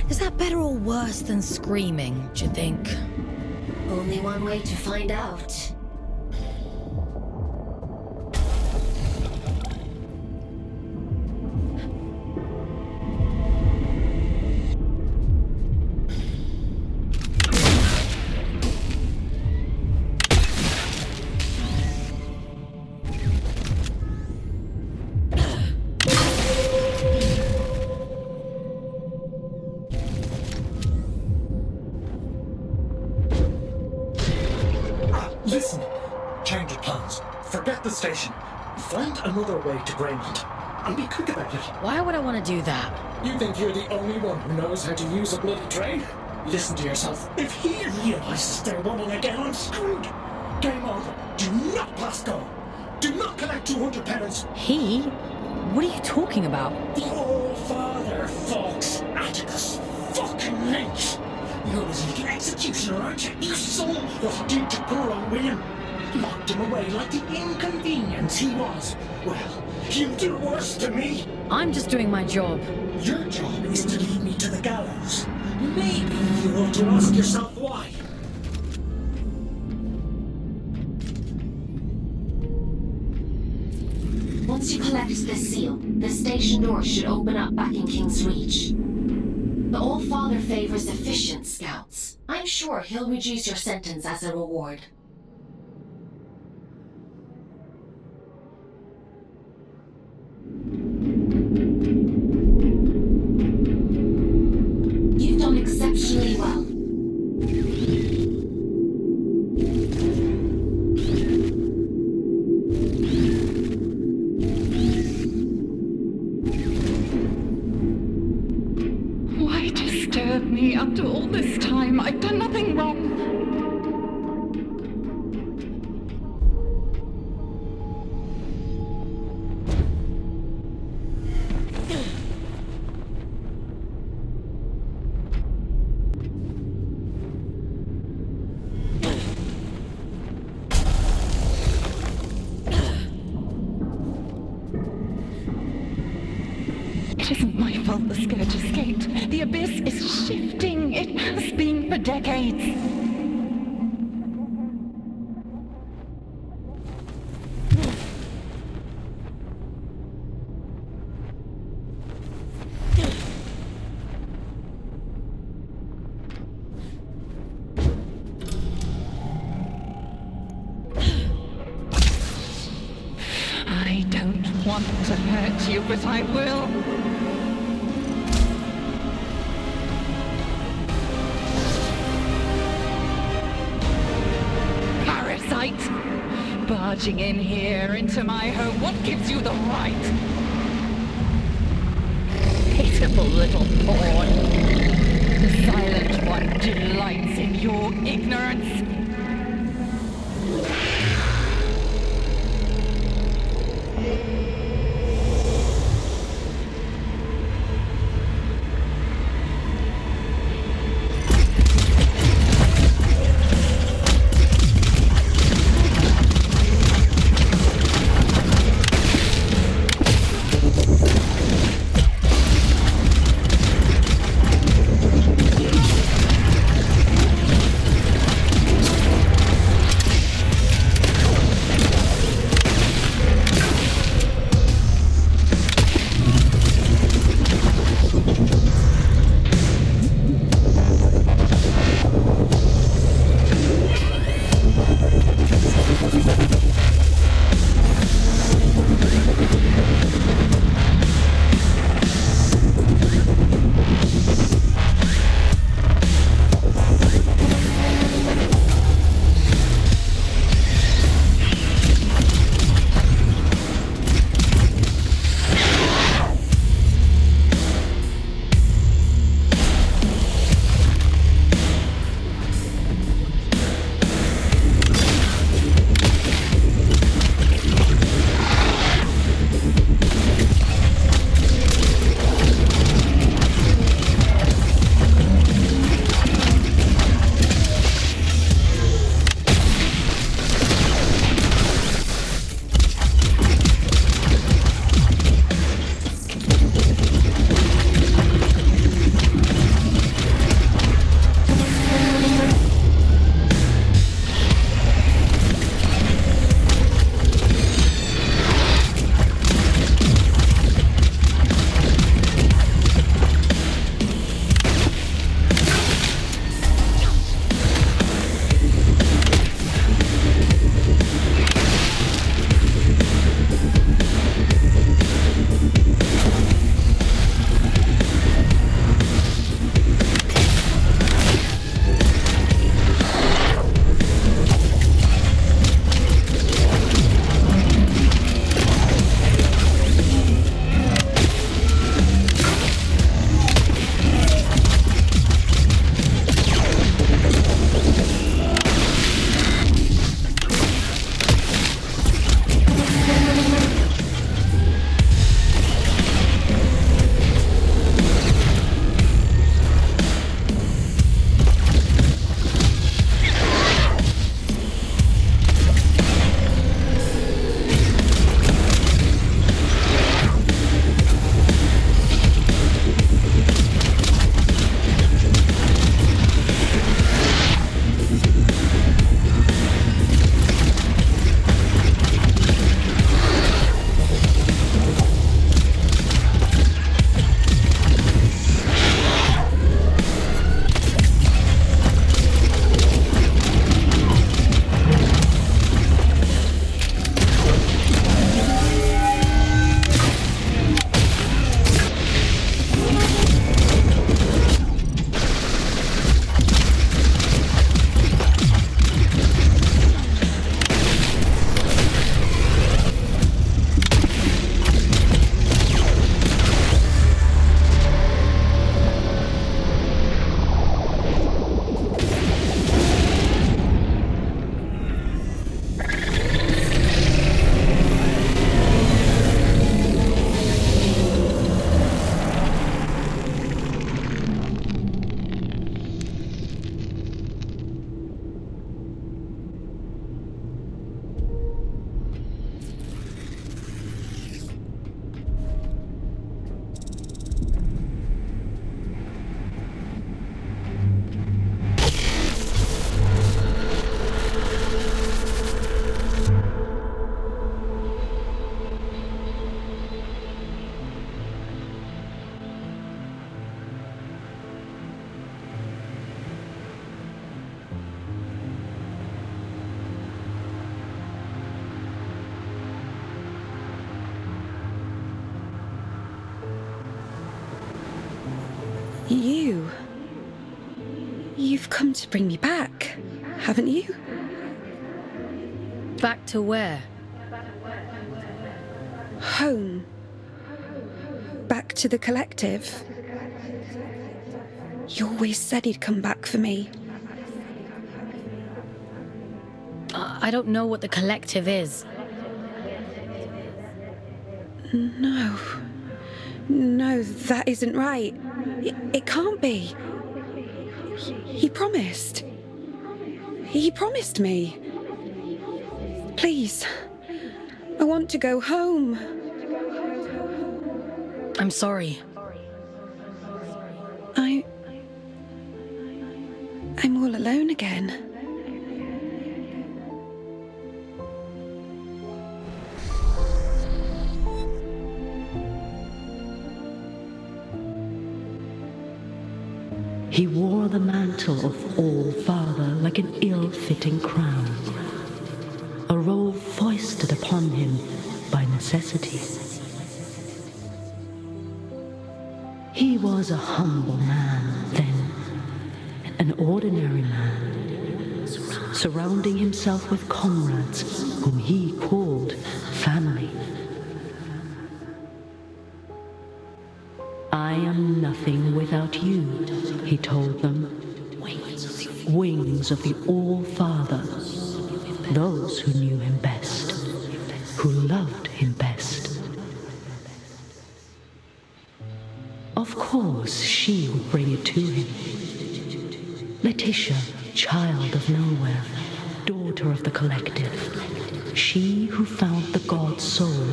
Is that better or worse than screaming, do you think? Only one way to find out. Listen, change of plans. Forget the station. Find another way to Greymount. And be quick about it. Why would I want to do that? You think you're the only one who knows how to use a bloody train? Listen to yourself. If he realizes they're running again, I'm screwed. Game over. Do not pass go. Do not collect 200 penance. He? What are you talking about? The All-Father, Fox. Atticus. Fucking Lynch. You're his little executioner, aren't you? You saw what he did to poor old William. Locked him away like the inconvenience he was. Well, he'll do worse to me. I'm just doing my job. Your job is to lead me to the gallows. Maybe you ought to ask yourself why. Once you collect this seal, the station doors should open up back in King's Reach. The All-Father favors efficient scouts. I'm sure he'll reduce your sentence as a reward. You've done exceptionally well. Why disturb me after all this time? I've done nothing wrong. It isn't my fault the Scourge escaped. The Abyss is shifting. It has been for decades. I don't want to hurt you, but I will. Parasite! Barging in here into my home, what gives you the right? Pitiful little pawn. The Silent One delights in your ignorance. You've come to bring me back, haven't you? Back to where? Home. Back to the collective. You always said he'd come back for me. I don't know what the collective is. No. No, that isn't right. It can't be. He promised. He promised me. Please. I want to go home. I'm sorry. I'm all alone again. He wore the mantle of All-Father like an ill-fitting crown, a role foisted upon him by necessity. He was a humble man then, an ordinary man, surrounding himself with comrades whom he called family. I am nothing without you, he told them. Wings of the All-Father, those who knew him best, who loved him best. Of course, she would bring it to him. Letitia, child of nowhere, daughter of the collective, she who found the god soul,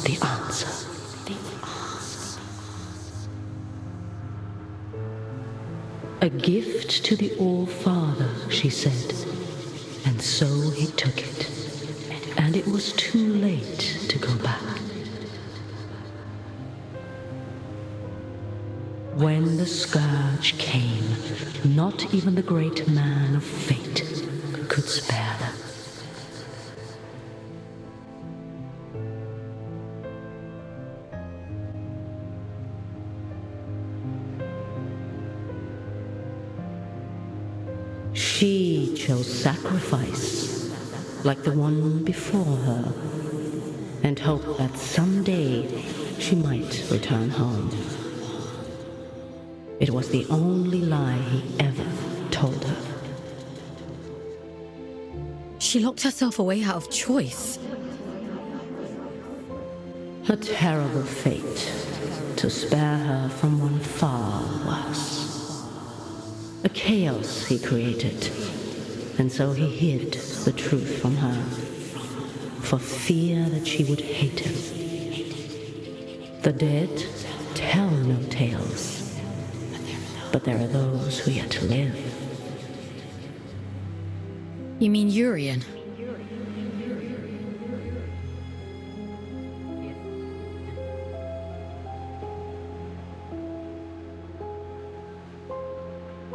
the answer. A gift to the All-Father, she said, and so he took it, and it was too late to go back. When the scourge came, not even the great man of fate could spare them. She chose sacrifice, like the one before her, and hoped that someday she might return home. It was the only lie he ever told her. She locked herself away out of choice. A terrible fate to spare her from one far worse. A chaos he created, and so he hid the truth from her, for fear that she would hate him. The dead tell no tales, but there are those who yet live. You mean Urian?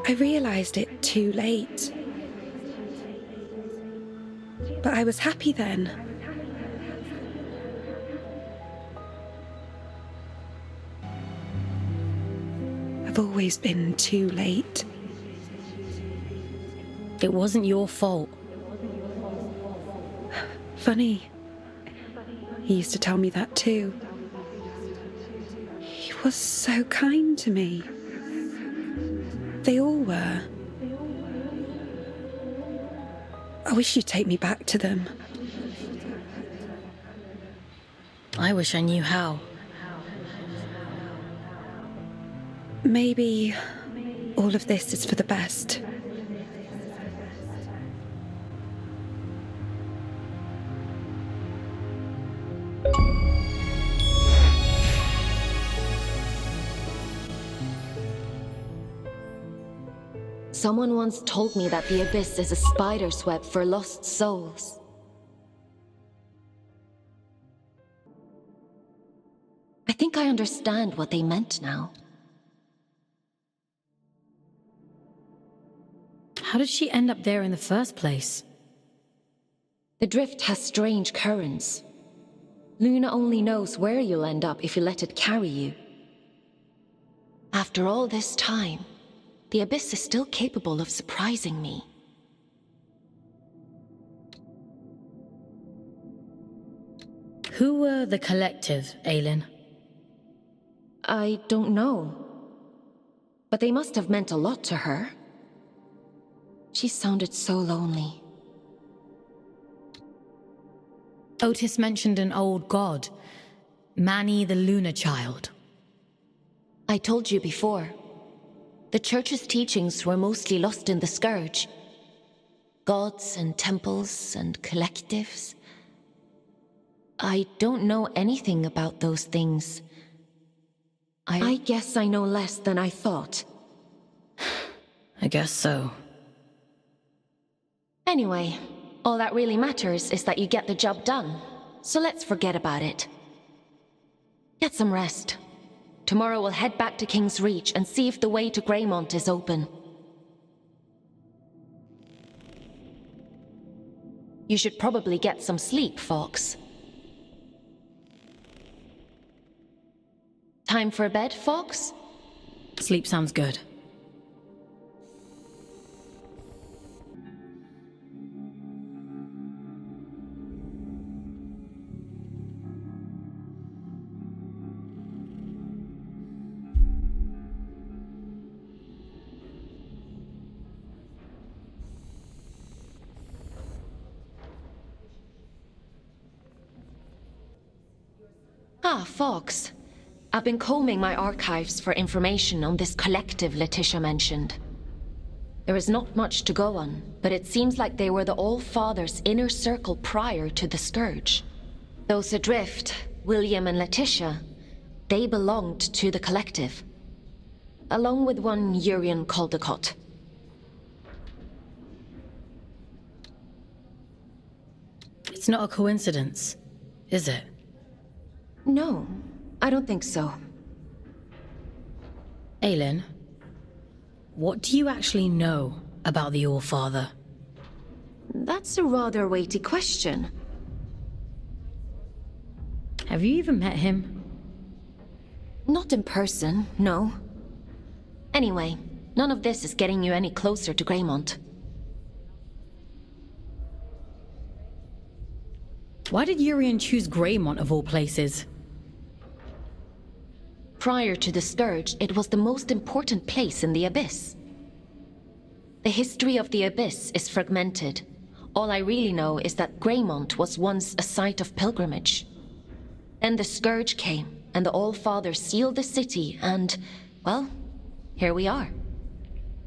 I realized it too late. But I was happy then. I've always been too late. It wasn't your fault. Funny. He used to tell me that too. He was so kind to me. They all were. I wish you'd take me back to them. I wish I knew how. Maybe all of this is for the best. Someone once told me that the Abyss is a spider's web for lost souls. I think I understand what they meant now. How did she end up there in the first place? The drift has strange currents. Luna only knows where you'll end up if you let it carry you. After all this time, the Abyss is still capable of surprising me. Who were the collective, Aylin? I don't know. But they must have meant a lot to her. She sounded so lonely. Otis mentioned an old god, Manny the Lunar Child. I told you before. The Church's teachings were mostly lost in the Scourge. Gods and temples and collectives. I don't know anything about those things. I guess I know less than I thought. I guess so. Anyway, all that really matters is that you get the job done. So let's forget about it. Get some rest. Tomorrow we'll head back to King's Reach and see if the way to Greymont is open. You should probably get some sleep, Fox. Time for bed, Fox? Sleep sounds good. Ah, Fox. I've been combing my archives for information on this collective Letitia mentioned. There is not much to go on, but it seems like they were the All-Father's inner circle prior to the Scourge. Those adrift, William and Letitia, they belonged to the collective. Along with one Urian Caldecott. It's not a coincidence, is it? No, I don't think so. Aylin, what do you actually know about the All-Father? That's a rather weighty question. Have you even met him? Not in person, no. Anyway, none of this is getting you any closer to Greymont. Why did Urian choose Greymont of all places? Prior to the Scourge, it was the most important place in the Abyss. The history of the Abyss is fragmented. All I really know is that Greymont was once a site of pilgrimage. Then the Scourge came, and the All-Father sealed the city, and, well, here we are.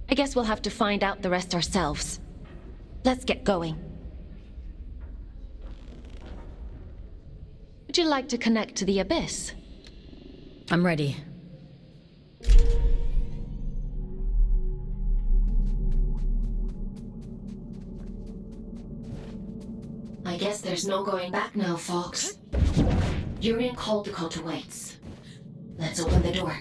I guess we'll have to find out the rest ourselves. Let's get going. Would you like to connect to the Abyss? I'm ready. I guess there's no going back now, Fox. Urian Caldecott awaits. Let's open the door.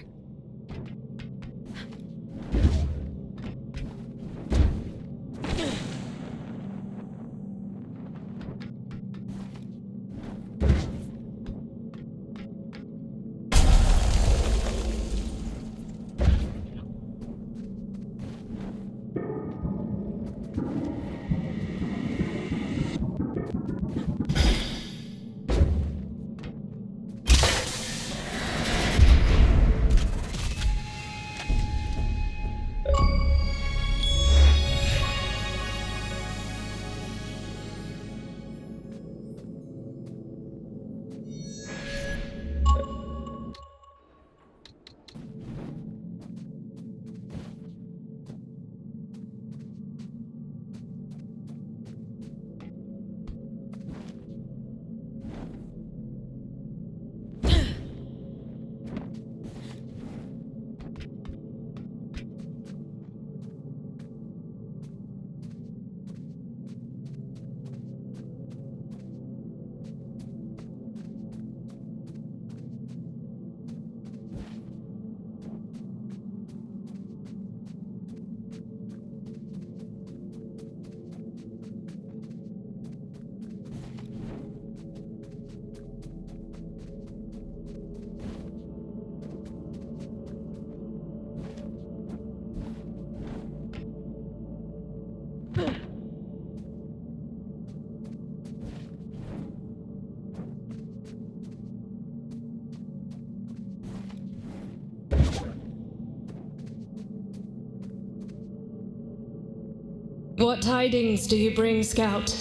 What tidings do you bring, Scout?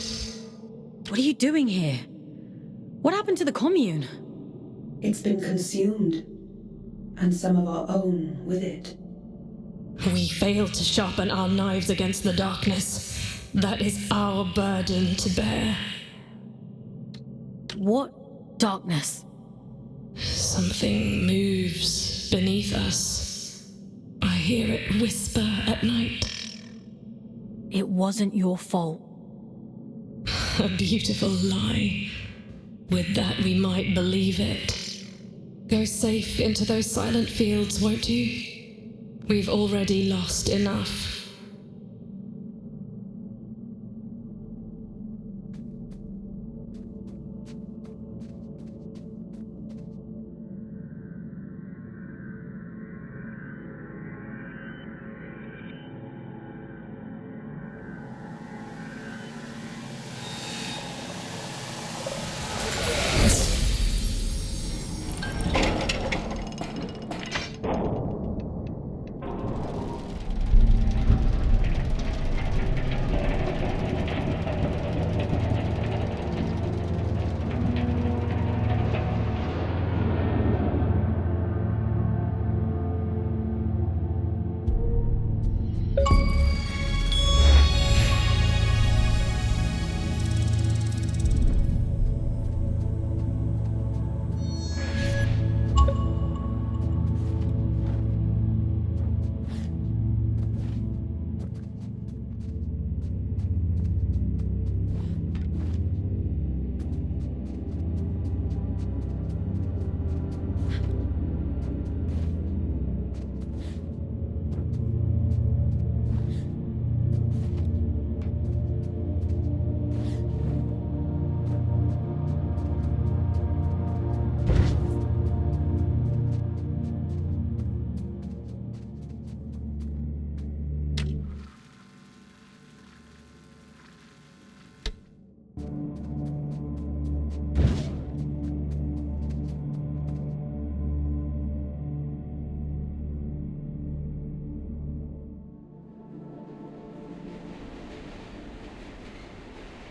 What are you doing here? What happened to the commune? It's been consumed, and some of our own with it. We failed to sharpen our knives against the darkness. That is our burden to bear. What darkness? Something moves beneath us. I hear it whisper at night. It wasn't your fault. A beautiful lie. With that, we might believe it. Go safe into those silent fields, won't you? We've already lost enough.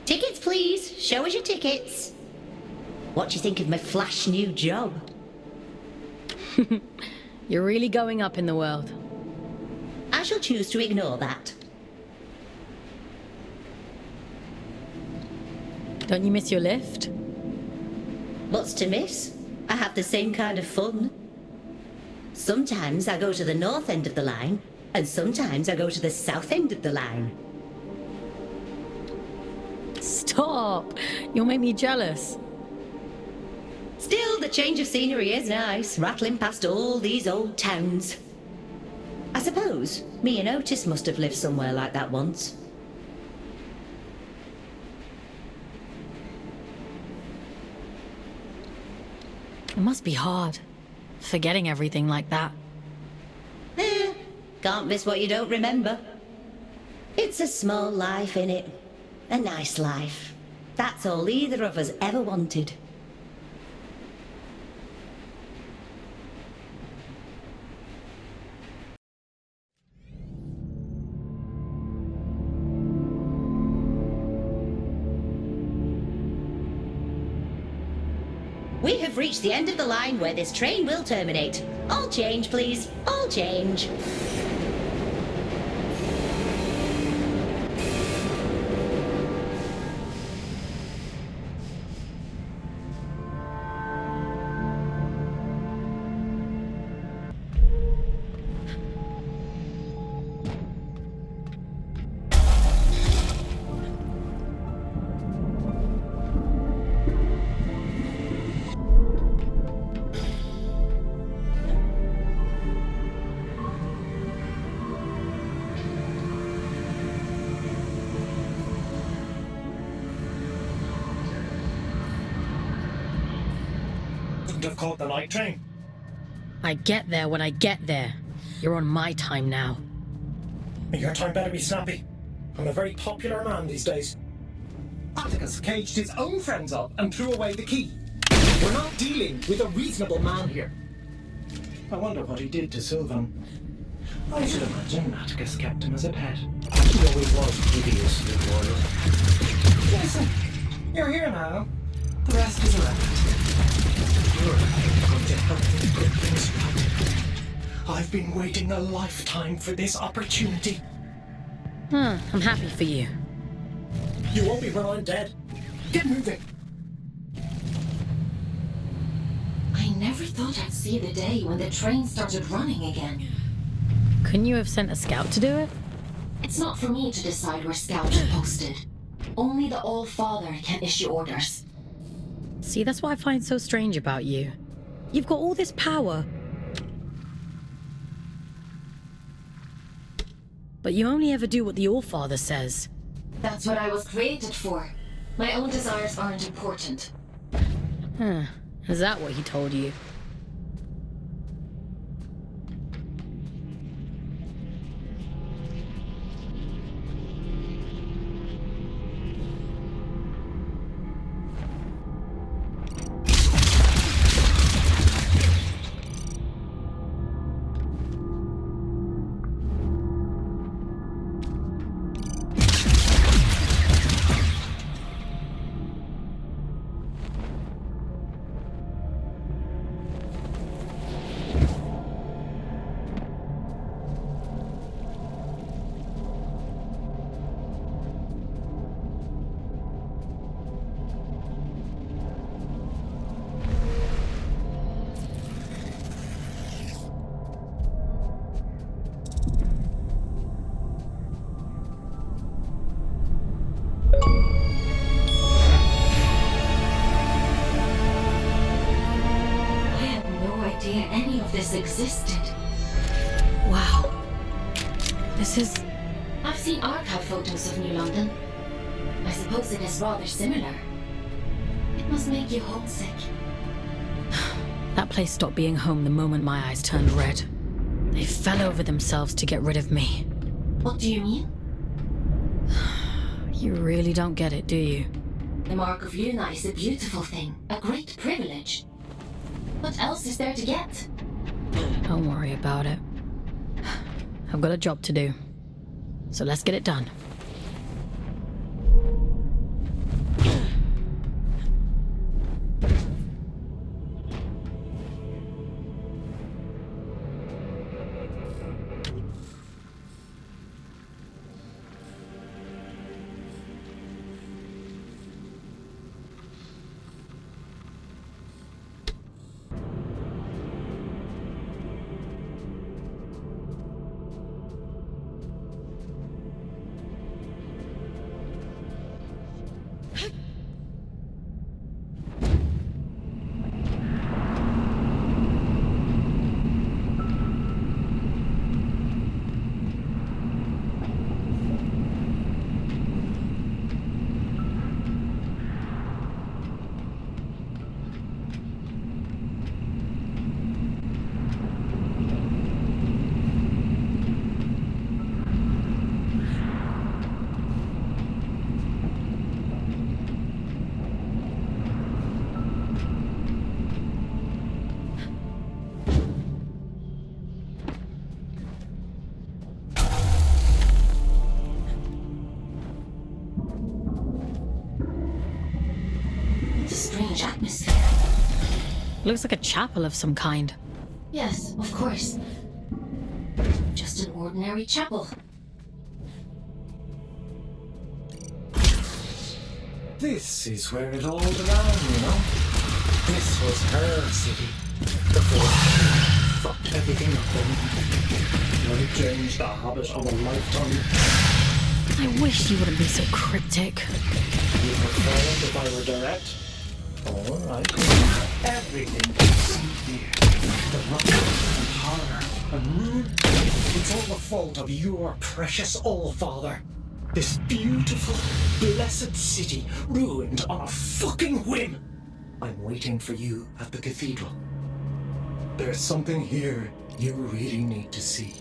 Tickets, please. Show us your tickets. What do you think of my flash new job? You're really going up in the world. I shall choose to ignore that. Don't you miss your lift? What's to miss? I have the same kind of fun. Sometimes I go to the north end of the line, and sometimes I go to the south end of the line. Stop! You'll make me jealous. Still, the change of scenery is nice, rattling past all these old towns. I suppose me and Otis must have lived somewhere like that once. It must be hard, forgetting everything like that. Can't miss what you don't remember. It's a small life, innit? A nice life. That's all either of us ever wanted. We have reached the end of the line where this train will terminate. All change, please. All change. Have caught the night train. I get there when I get there. You're on my time now. Your time better be snappy. I'm a very popular man these days. Atticus caged his own friends up and threw away the key. We're not dealing with a reasonable man here. I wonder what he did to Sylvan. I should imagine Atticus kept him as a pet. Though it was hideously royal. Listen, you're here now. The rest is irrelevant. You're going to help me put things right. I've been waiting a lifetime for this opportunity. I'm happy for you. You won't be when I'm dead. Get moving. I never thought I'd see the day when the train started running again. Couldn't you have sent a scout to do it? It's not for me to decide where scouts are posted. Only the All-Father can issue orders. See, that's what I find so strange about you. You've got all this power. But you only ever do what the All-Father says. That's what I was created for. My own desires aren't important. Is that what he told you? Existed. Wow. This is... I've seen archive photos of New London. I suppose it is rather similar. It must make you homesick. That place stopped being home the moment my eyes turned red. They fell over themselves to get rid of me. What do you mean? You really don't get it, do you? The Mark of Luna is a beautiful thing, a great privilege. What else is there to get? Don't worry about it. I've got a job to do. So let's get it done. Strange atmosphere. Looks like a chapel of some kind. Yes, of course. Just an ordinary chapel. This is where it all began, you know? This was her city. Before she fucked everything up then. I changed the habit of a lifetime. I wish you wouldn't be so cryptic. You prefer it if I were direct? Alright. Everything you see here, the rubble and horror and ruin, it's all the fault of your precious All-Father. This beautiful, blessed city ruined on a fucking whim. I'm waiting for you at the cathedral. There's something here you really need to see.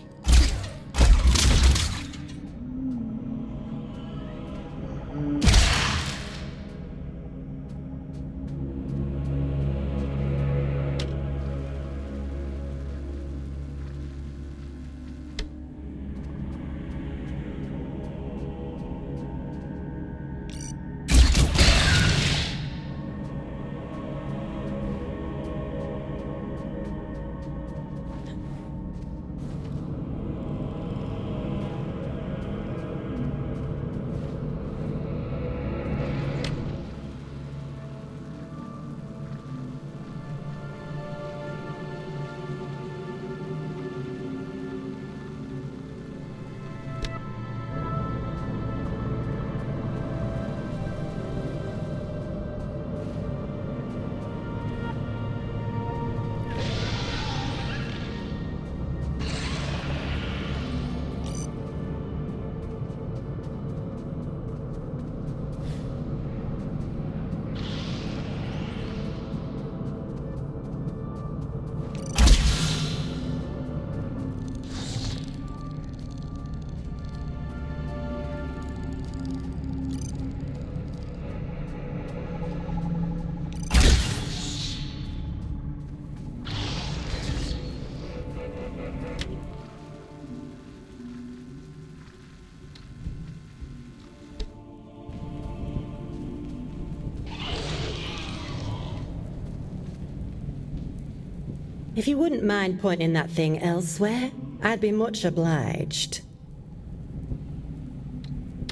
If you wouldn't mind pointing that thing elsewhere, I'd be much obliged.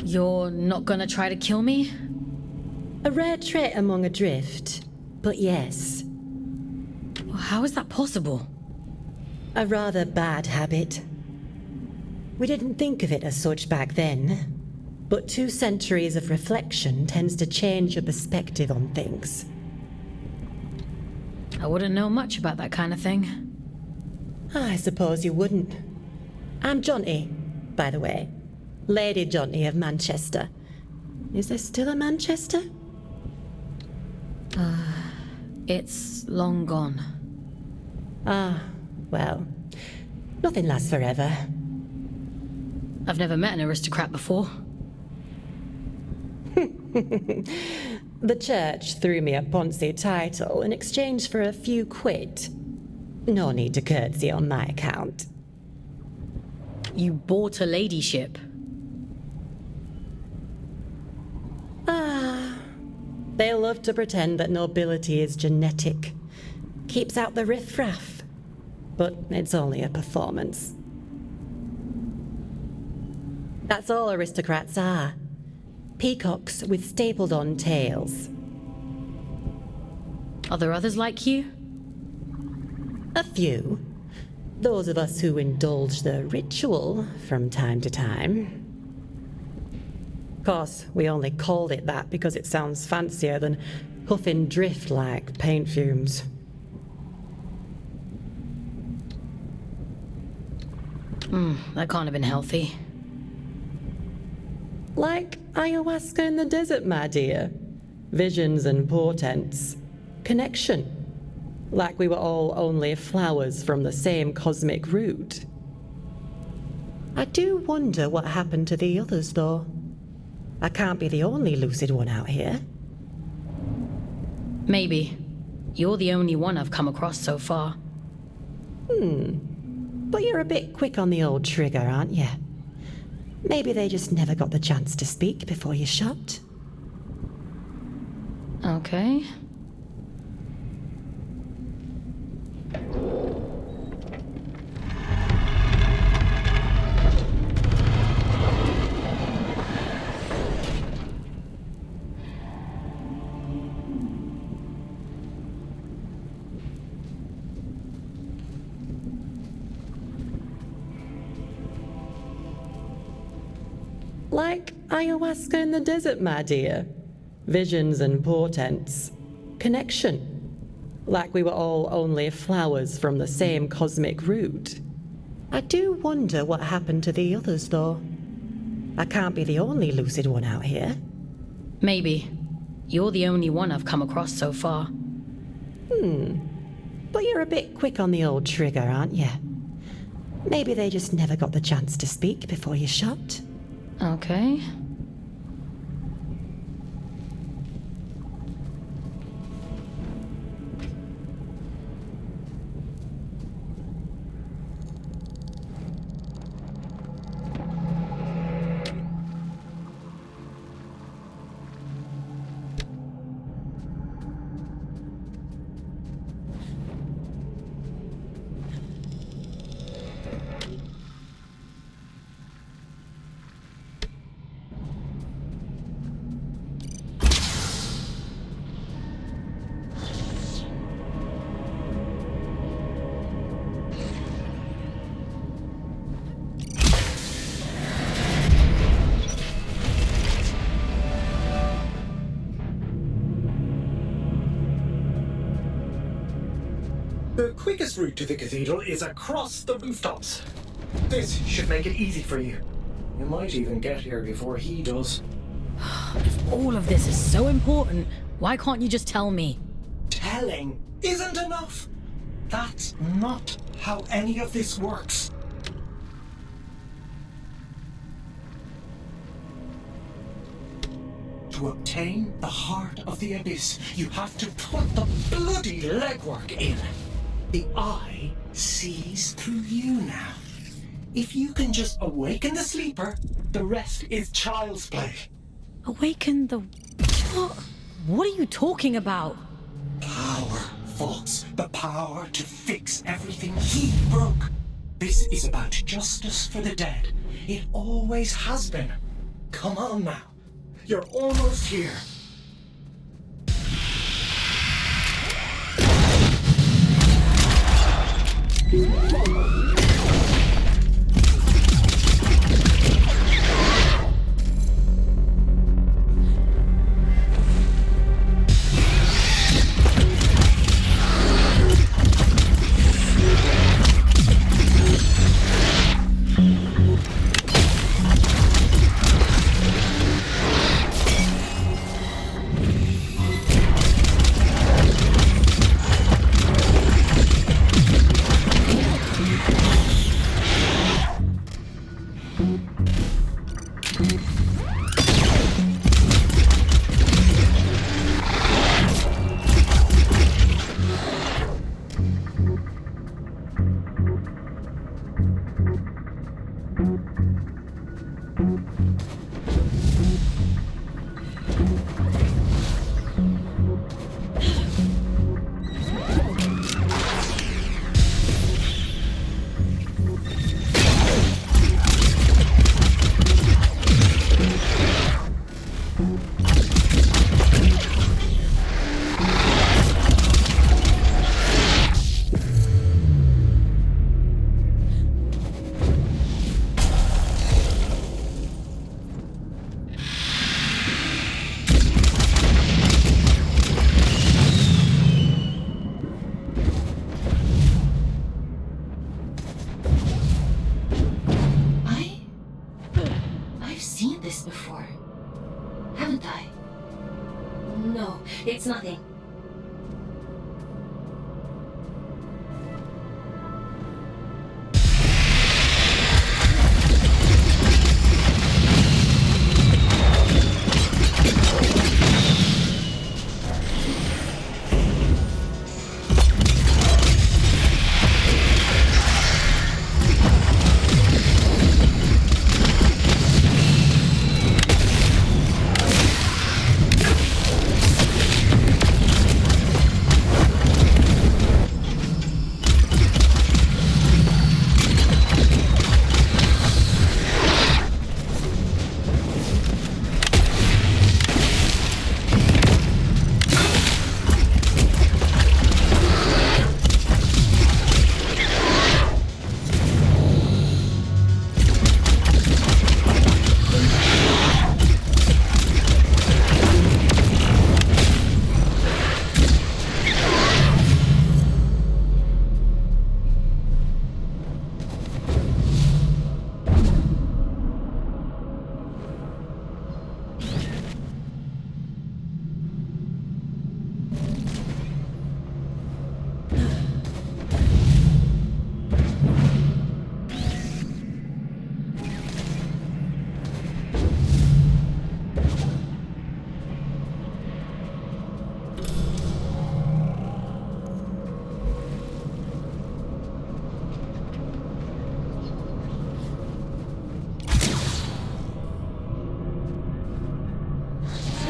You're not gonna try to kill me? A rare trait among a drift, but yes. How is that possible? A rather bad habit. We didn't think of it as such back then, but 2 centuries of reflection tends to change your perspective on things. I wouldn't know much about that kind of thing. I suppose you wouldn't. I'm Jonty, by the way. Lady Jonty of Manchester. Is there still a Manchester? It's long gone. Ah, well, nothing lasts forever. I've never met an aristocrat before. The church threw me a Ponzi title in exchange for a few quid. No need to curtsy on my account. You bought a ladyship. They love to pretend that nobility is genetic. Keeps out the riffraff. But it's only a performance. That's all aristocrats are. Peacocks with stapled-on tails. Are there others like you? A few. Those of us who indulge the ritual from time to time. Of course, we only called it that because it sounds fancier than huffing drift like paint fumes. That can't have been healthy. Like ayahuasca in the desert, my dear. Visions and portents. Connection. Like we were all only flowers from the same cosmic root. I do wonder what happened to the others, though. I can't be the only lucid one out here. Maybe. You're the only one I've come across so far. But you're a bit quick on the old trigger, aren't you? Maybe they just never got the chance to speak before you shot. Okay. Like ayahuasca in the desert, my dear. Visions and portents. Connection. Like we were all only flowers from the same cosmic root. I do wonder what happened to the others, though. I can't be the only lucid one out here. Maybe. You're the only one I've come across so far. But you're a bit quick on the old trigger, aren't you? Maybe they just never got the chance to speak before you shot. Okay. The quickest route to the cathedral is across the rooftops. This should make it easy for you. You might even get here before he does. If all of this is so important, why can't you just tell me? Telling isn't enough. That's not how any of this works. To obtain the heart of the abyss, you have to put the bloody legwork in. The eye sees through you now. If you can just awaken the sleeper, the rest is child's play. Awaken the... What are you talking about? Power faults, the power to fix everything he broke. This is about justice for the dead. It always has been. Come on now. You're almost here. It's nothing.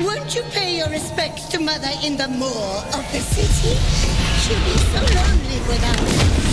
Won't you pay your respects to Mother in the moor of the city? She'll be so lonely without us.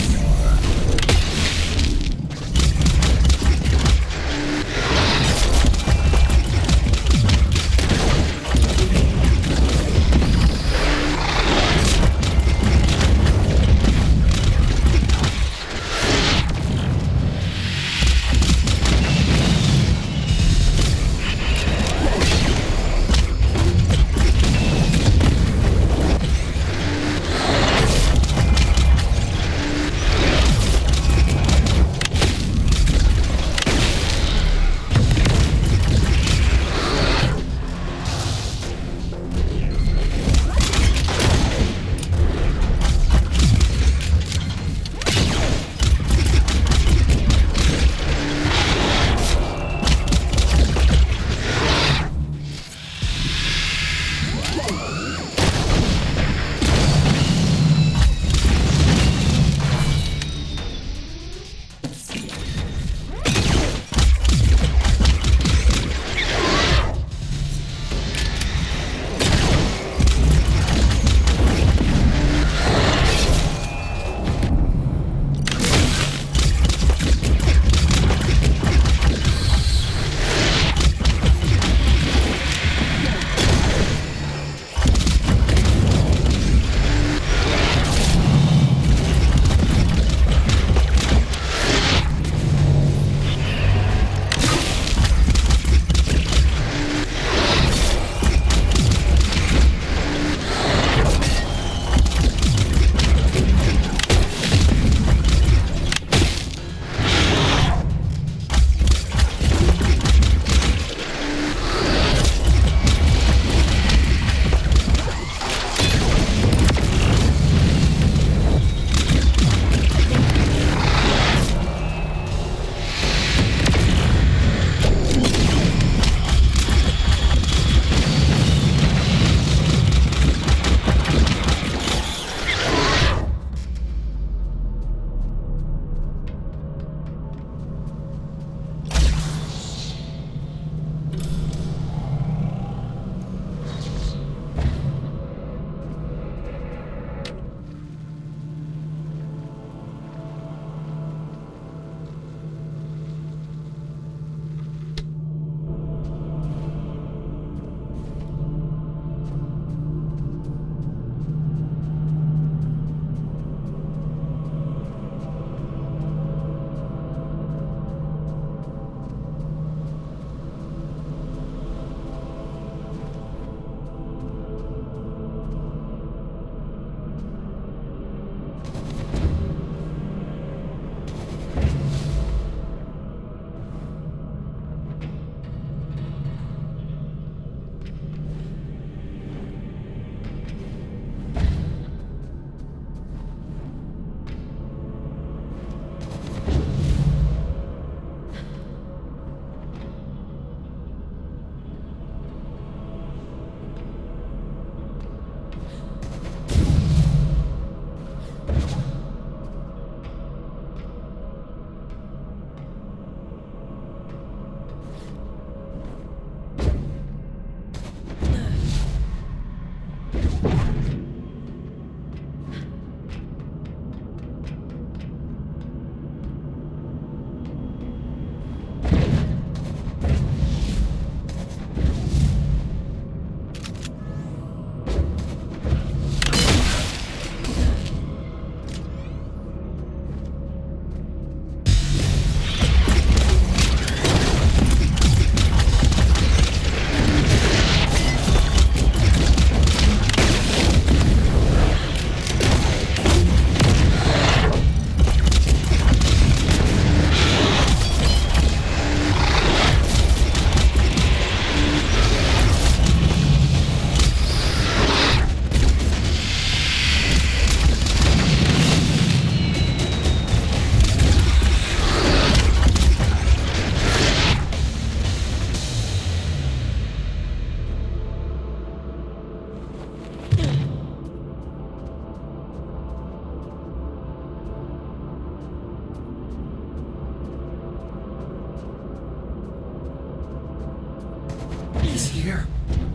He's here.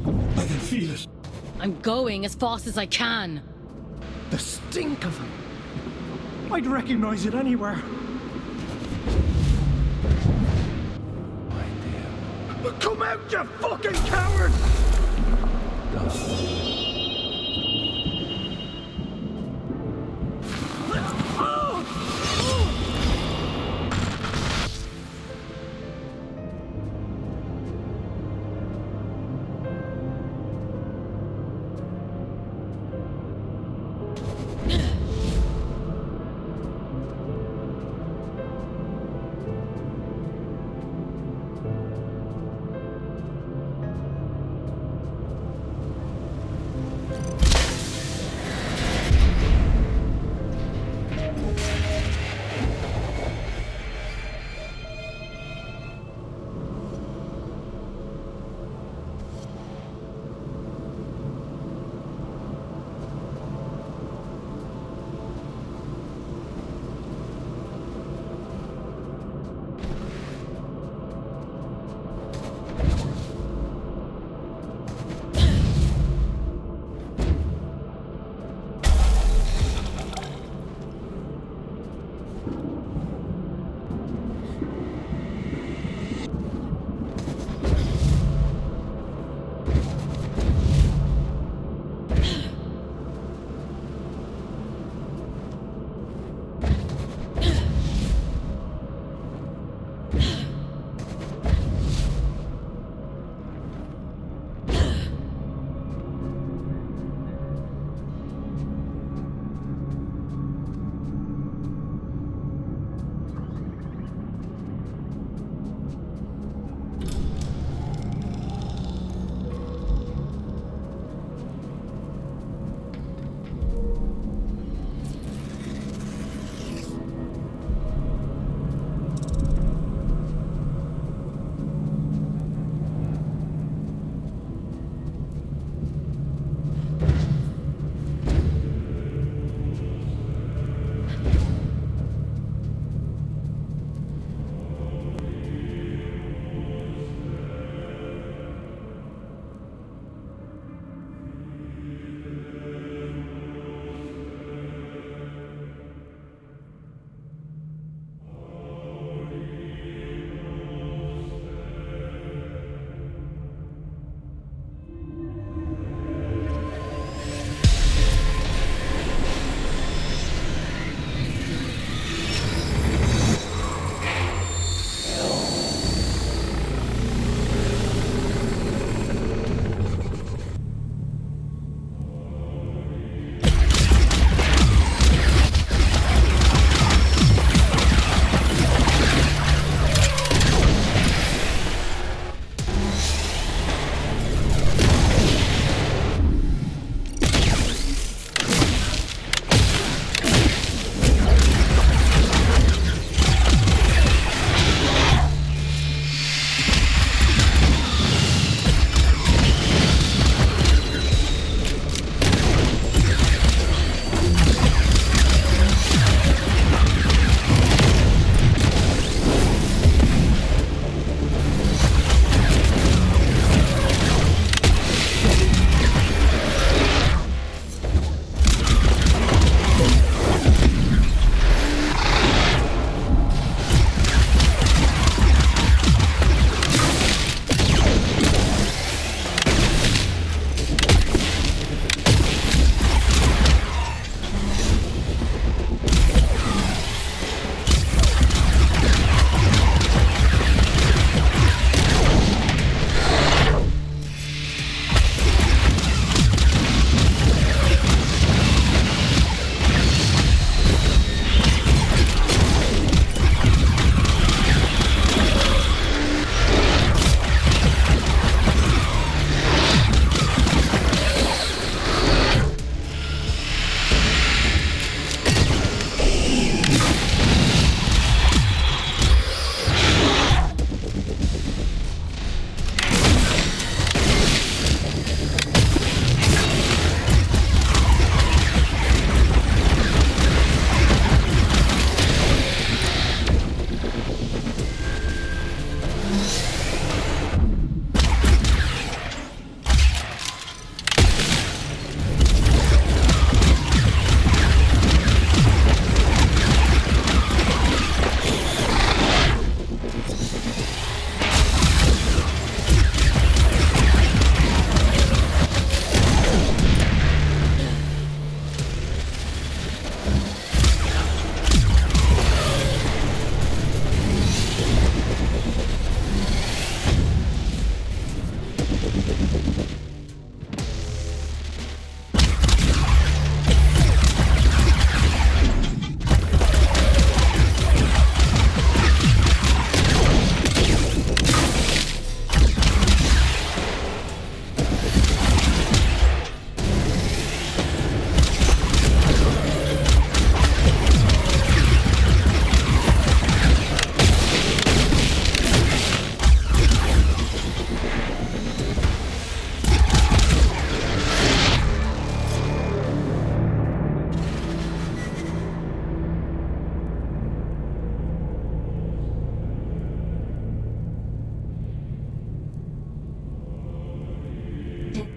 I can feel it. I'm going as fast as I can. The stink of him. I'd recognize it anywhere. Come out, you fucking coward!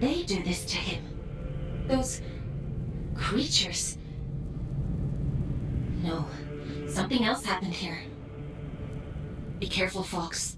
did they do this to him? Those creatures. No, something else happened here. Be careful, Fox.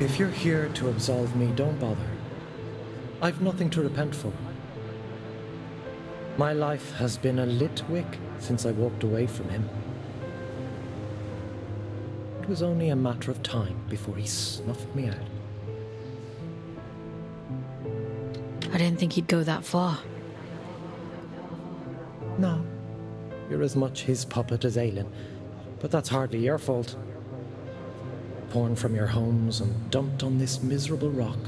If you're here to absolve me, don't bother. I've nothing to repent for. My life has been a lit wick since I walked away from him. It was only a matter of time before he snuffed me out. I didn't think he'd go that far. No. You're as much his puppet as Aelin, but that's hardly your fault. Torn from your homes and dumped on this miserable rock,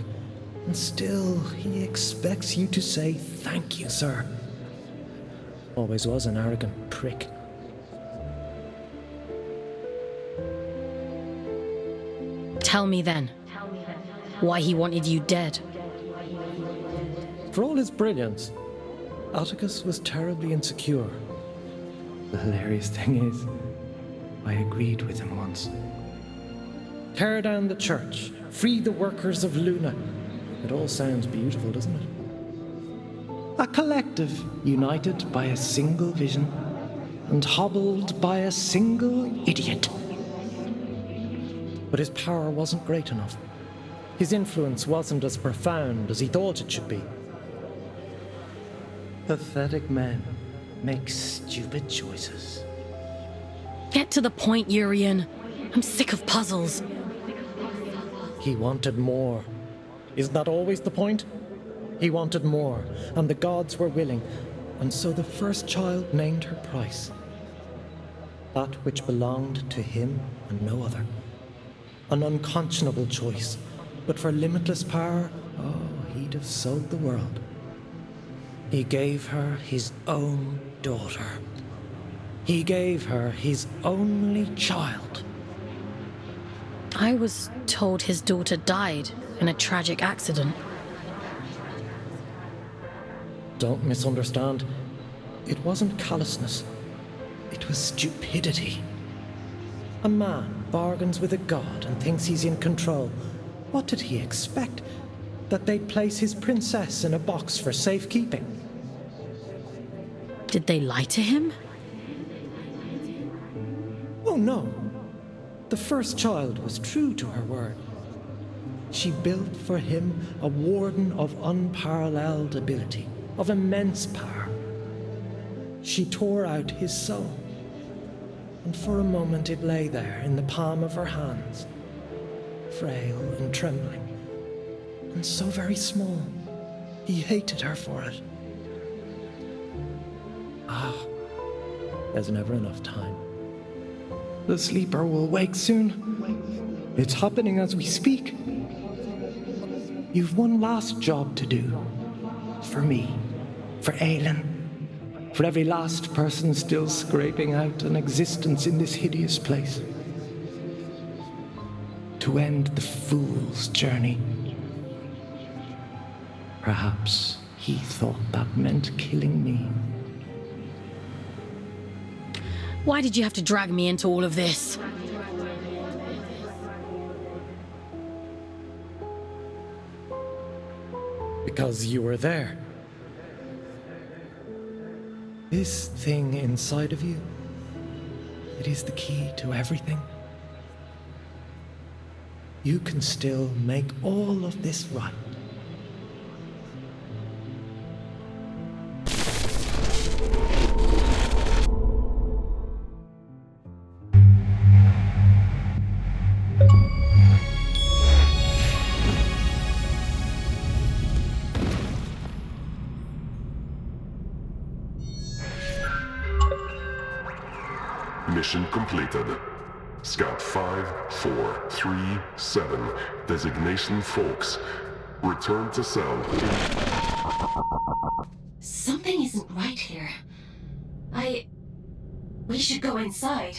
and still he expects you to say thank you, sir. Always was an arrogant prick. Tell me then, why he wanted you dead. For all his brilliance, Atticus was terribly insecure. The hilarious thing is, I agreed with him once. Tear down the church, free the workers of Luna. It all sounds beautiful, doesn't it? A collective united by a single vision and hobbled by a single idiot. But his power wasn't great enough. His influence wasn't as profound as he thought it should be. Pathetic men make stupid choices. Get to the point, Urian. I'm sick of puzzles. He wanted more. Isn't that always the point? He wanted more, and the gods were willing, and so the first child named her price. That which belonged to him and no other. An unconscionable choice, but for limitless power, oh, he'd have sold the world. He gave her his own daughter. He gave her his only child. I was told his daughter died in a tragic accident. Don't misunderstand. It wasn't callousness. It was stupidity. A man bargains with a god and thinks he's in control. What did he expect? That they'd place his princess in a box for safekeeping? Did they lie to him? Oh, no. The first child was true to her word. She built for him a warden of unparalleled ability, of immense power. She tore out his soul, and for a moment it lay there in the palm of her hands, frail and trembling, and so very small. He hated her for it. Ah, there's never enough time. The sleeper will wake soon. It's happening as we speak. You've one last job to do. For me. For Aelin. For every last person still scraping out an existence in this hideous place. To end the fool's journey. Perhaps he thought that meant killing me. Why did you have to drag me into all of this? Because you were there. This thing inside of you, it is the key to everything. You can still make all of this right. Mission completed. Scout 5437, designation Folks. Return to cell. Something isn't right here. We should go inside.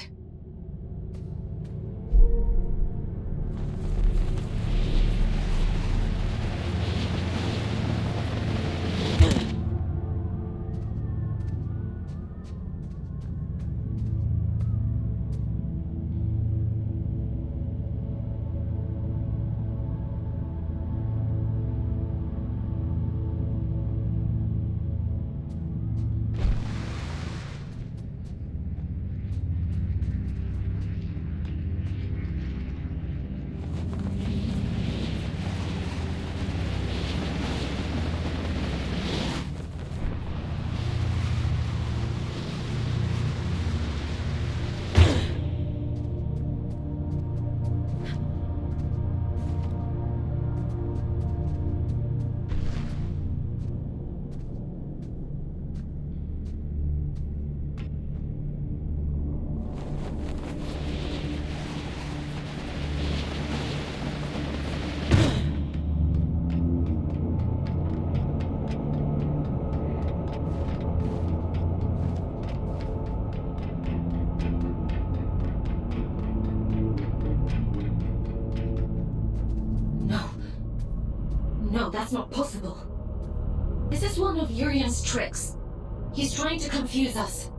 No, that's not possible. This is one of Urian's tricks. He's trying to confuse us.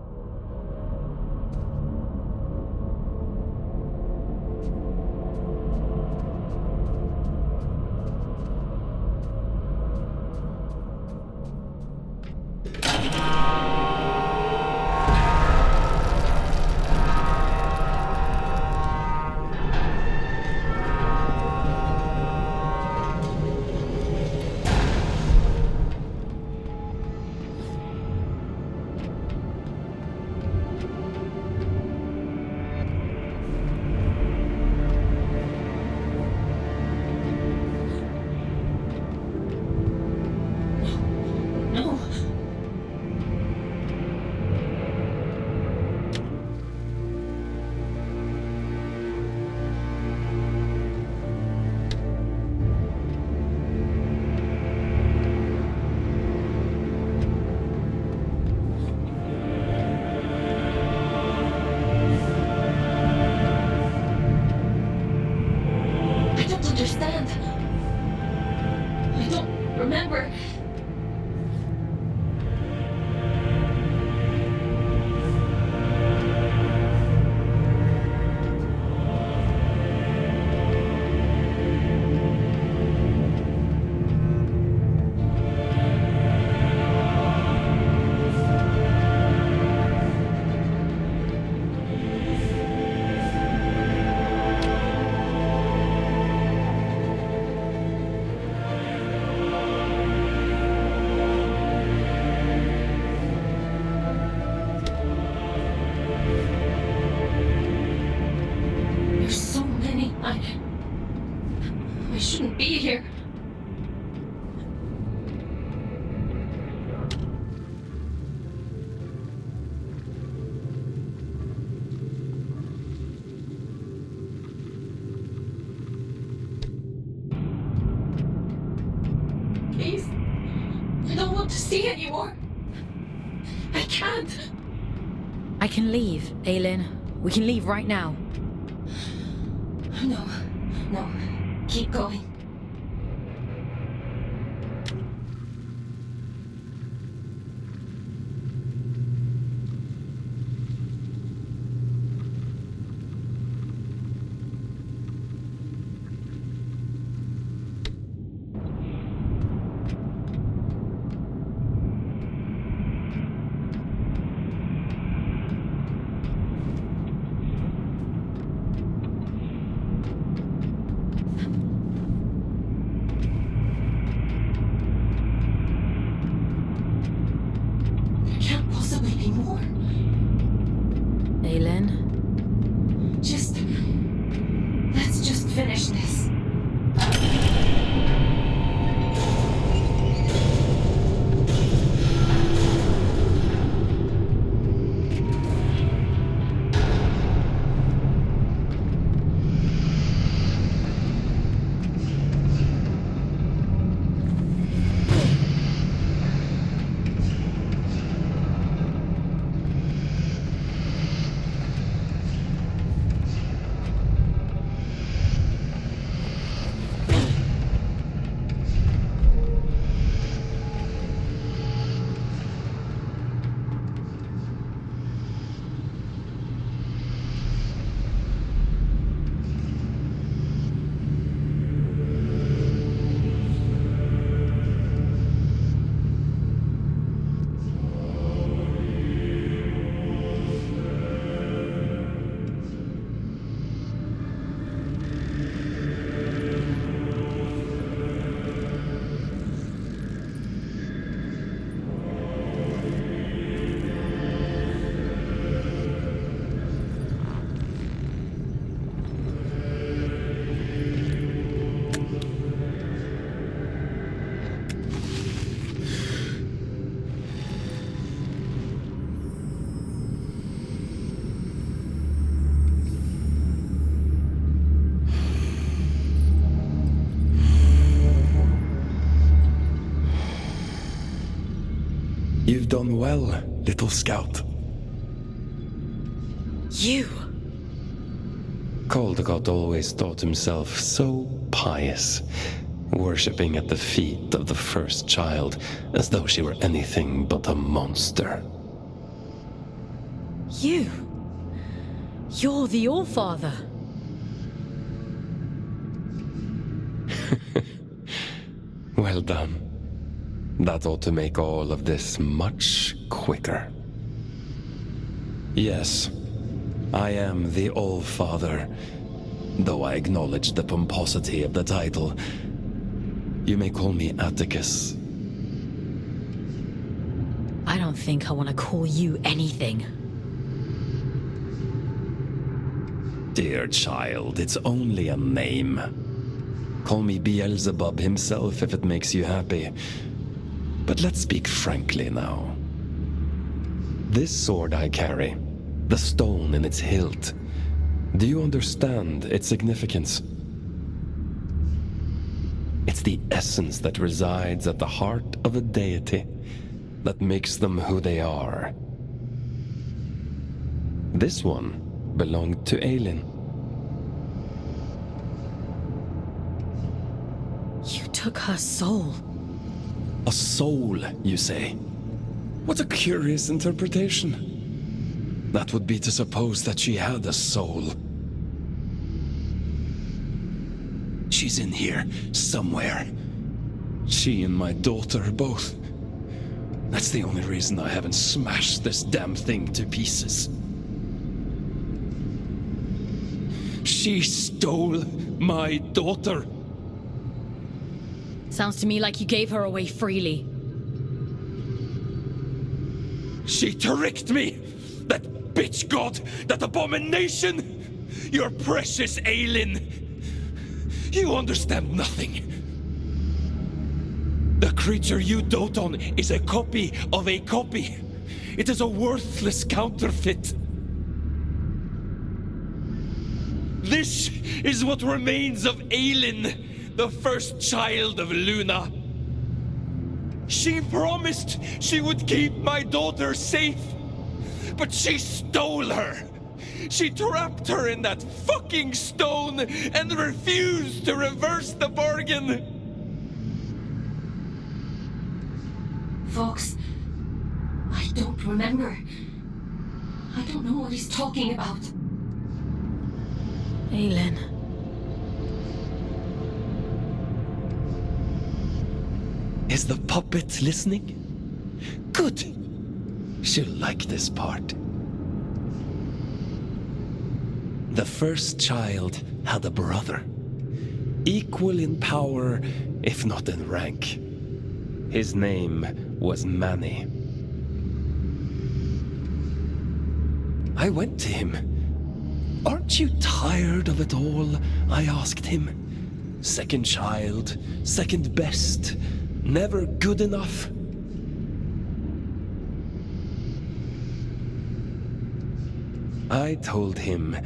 I shouldn't be here. see anymore. I can't. I can leave, Aylin. We can leave right now. No. Keep going. Let's just finish this. You've done well, little scout. You! Caldecott always thought himself so pious, worshipping at the feet of the first child as though she were anything but a monster. You! You're the Allfather! Well done. That ought to make all of this much quicker. Yes, I am the Allfather, though I acknowledge the pomposity of the title. You may call me Atticus. I don't think I want to call you anything. Dear child, it's only a name. Call me Beelzebub himself if it makes you happy. But let's speak frankly now. This sword I carry, the stone in its hilt, do you understand its significance? It's the essence that resides at the heart of a deity that makes them who they are. This one belonged to Aylin. You took her soul. A soul, you say? What a curious interpretation. That would be to suppose that she had a soul. She's in here, somewhere. She and my daughter both. That's the only reason I haven't smashed this damn thing to pieces. She stole my daughter. Sounds to me like you gave her away freely. She tricked me! That bitch god! That abomination! Your precious Aylin! You understand nothing. The creature you dote on is a copy of a copy. It is a worthless counterfeit. This is what remains of Aylin, the first child of Luna. She promised she would keep my daughter safe, but she stole her. She trapped her in that fucking stone and refused to reverse the bargain. Fox, I don't remember. I don't know what he's talking about. Aelin. Is the puppet listening? Good. She'll like this part. The first child had a brother, equal in power, if not in rank. His name was Manny. I went to him. Aren't you tired of it all? I asked him. Second child, second best, never good enough. I told him,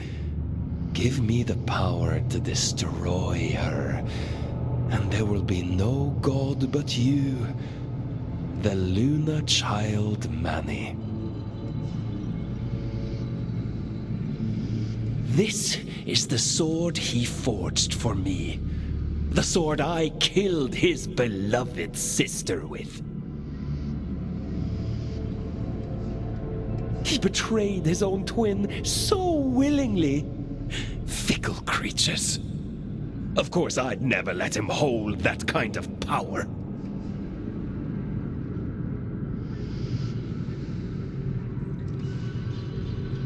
give me the power to destroy her, and there will be no god but you, the Luna child Manny. This is the sword he forged for me. The sword I killed his beloved sister with. He betrayed his own twin so willingly. Fickle creatures. Of course, I'd never let him hold that kind of power.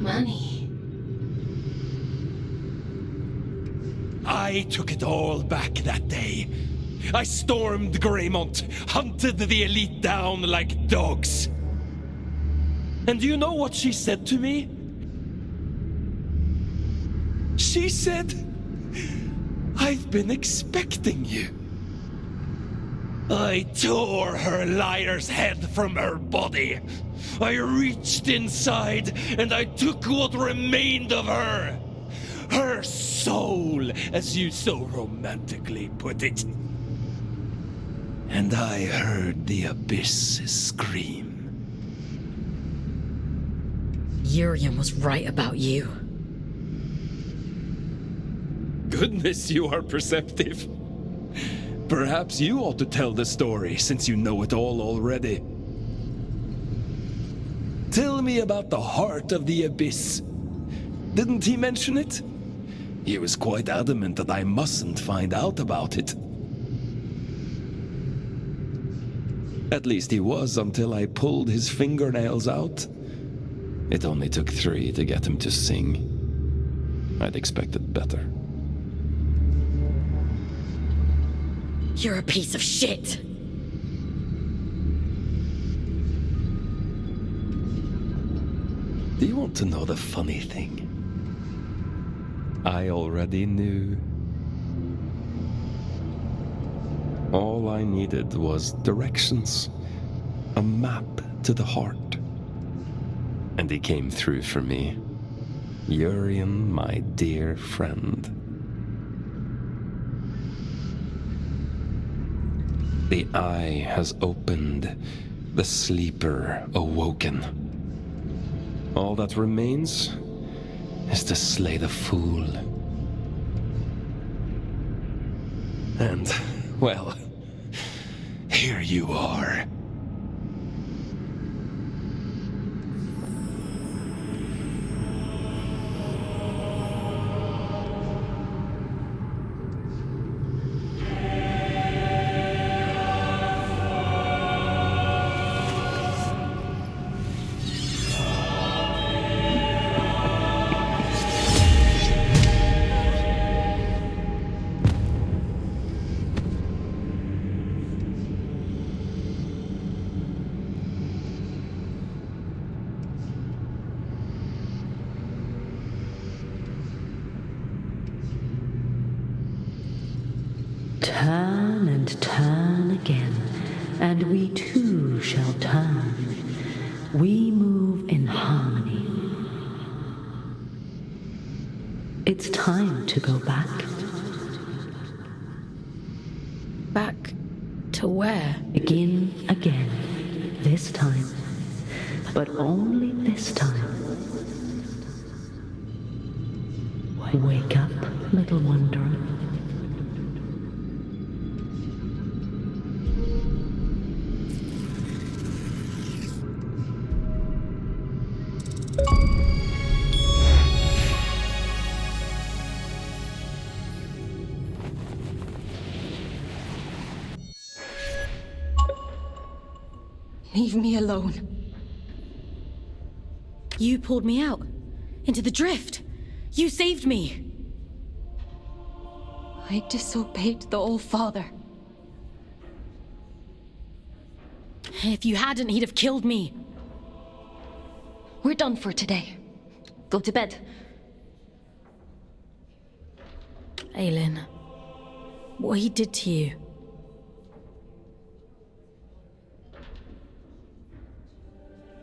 Manny. I took it all back that day. I stormed Greymont, hunted the elite down like dogs. And do you know what she said to me? She said, I've been expecting you. I tore her liar's head from her body. I reached inside and I took what remained of her. Her soul, as you so romantically put it. And I heard the abyss scream. Urian was right about you. Goodness, you are perceptive. Perhaps you ought to tell the story, since you know it all already. Tell me about the heart of the abyss. Didn't he mention it? He was quite adamant that I mustn't find out about it. At least he was until I pulled his fingernails out. It only took 3 to get him to sing. I'd expected better. You're a piece of shit! Do you want to know the funny thing? I already knew. All I needed was directions, a map to the heart. And he came through for me. Urian, my dear friend. The eye has opened, the sleeper awoken. All that remains is to slay the fool. And, well, here you are. Turn and turn again, and we too shall turn. We move in harmony. It's time to go back. Back to where? Begin again. This time. But only this time. Wake up, little wanderer. Leave me alone. You pulled me out. Into the drift. You saved me. I disobeyed the All-Father. If you hadn't, he'd have killed me. We're done for today. Go to bed. Aelin, what he did to you.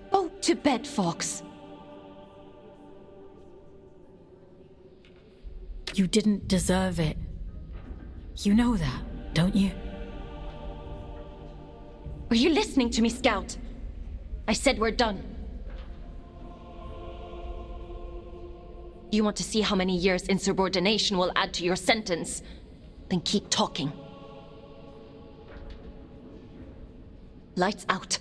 Go to bed, Fox. You didn't deserve it. You know that, don't you? Were you listening to me, Scout? I said we're done. You want to see how many years insubordination will add to your sentence? Then keep talking. Lights out.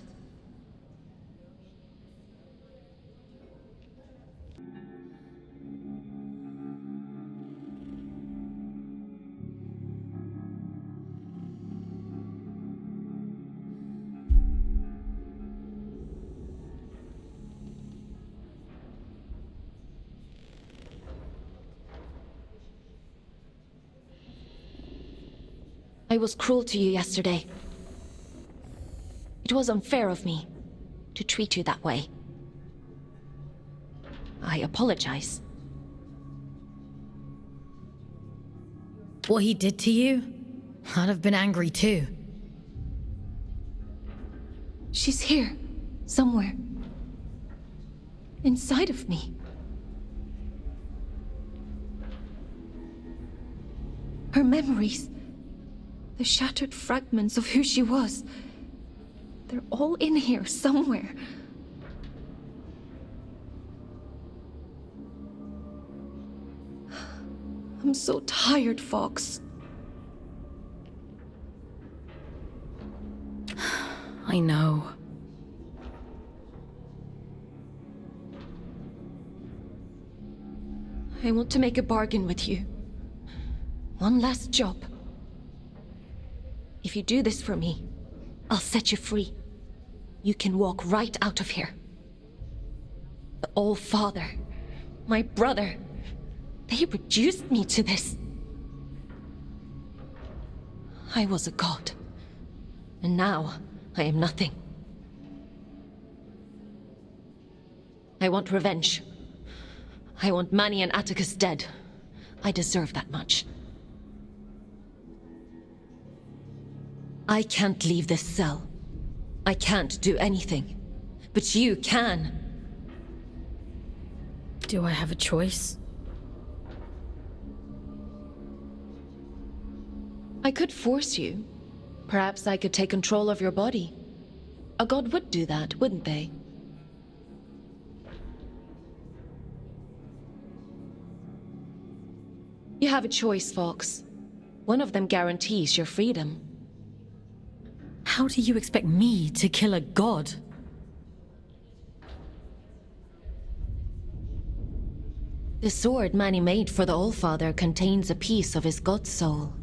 I was cruel to you yesterday. It was unfair of me to treat you that way. I apologize. What he did to you? I'd have been angry too. She's here, somewhere. Inside of me. Her memories. The shattered fragments of who she was. They're all in here somewhere. I'm so tired, Fox. I know. I want to make a bargain with you. One last job. If you do this for me, I'll set you free. You can walk right out of here. The All-Father, my brother, they reduced me to this. I was a god, and now I am nothing. I want revenge. I want Manny and Atticus dead. I deserve that much. I can't leave this cell. I can't do anything. But you can. Do I have a choice? I could force you. Perhaps I could take control of your body. A god would do that, wouldn't they? You have a choice, Fox. One of them guarantees your freedom. How do you expect me to kill a god? The sword Manny made for the Allfather contains a piece of his god soul.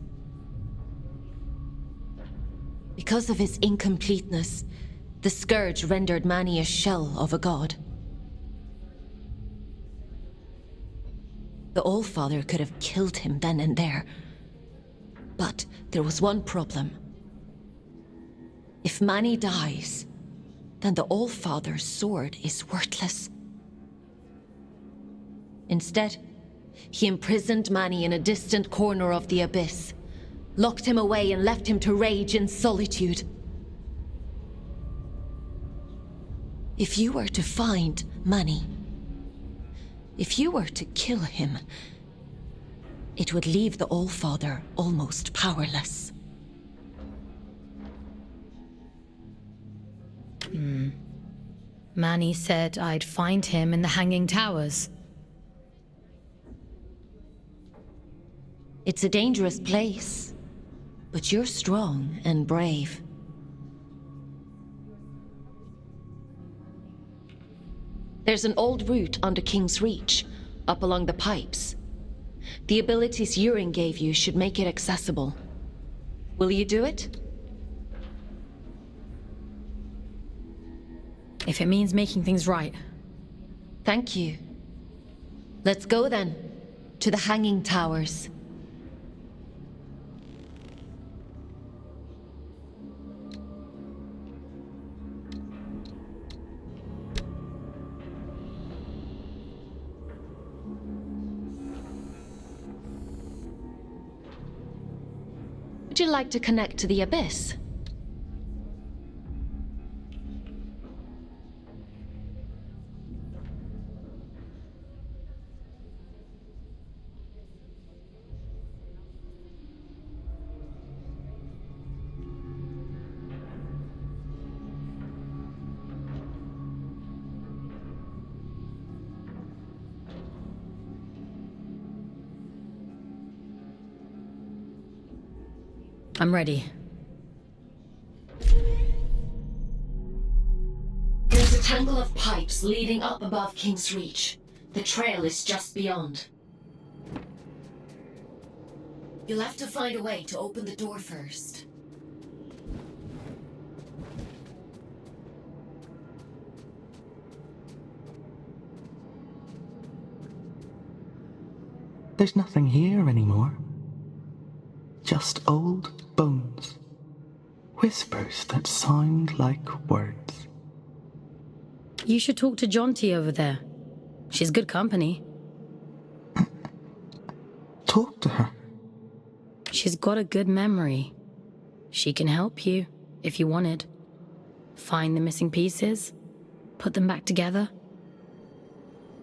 Because of his incompleteness, the Scourge rendered Manny a shell of a god. The Allfather could have killed him then and there. But there was one problem. If Manny dies, then the Allfather's sword is worthless. Instead, he imprisoned Manny in a distant corner of the Abyss, locked him away and left him to rage in solitude. If you were to find Manny, if you were to kill him, it would leave the Allfather almost powerless. Manny said I'd find him in the Hanging Towers. It's a dangerous place, but you're strong and brave. There's an old route under King's Reach, up along the pipes. The abilities Yurin gave you should make it accessible. Will you do it? If it means making things right. Thank you. Let's go then, to the Hanging Towers. Would you like to connect to the Abyss? I'm ready. There's a tangle of pipes leading up above King's Reach. The trail is just beyond. You'll have to find a way to open the door first. There's nothing here anymore. Just old bones. Whispers that sound like words. You should talk to Jonty over there. She's good company. Talk to her. She's got a good memory. She can help you, if you wanted. Find the missing pieces, put them back together.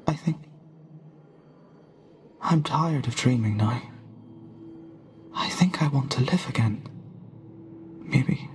I think I'm tired of dreaming now. I think I want to live again. Maybe.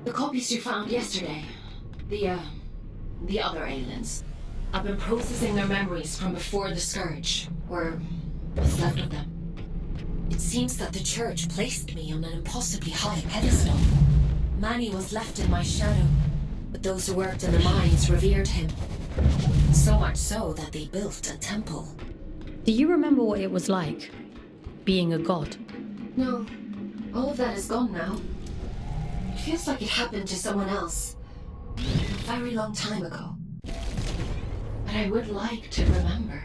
The copies you found yesterday. The other aliens. I've been processing their memories from before the Scourge, or what's left of them. It seems that the Church placed me on an impossibly high pedestal. Manny was left in my shadow, but those who worked in the mines revered him. So much so that they built a temple. Do you remember what it was like, being a god? No, all of that is gone now. It feels like it happened to someone else, a very long time ago. But I would like to remember.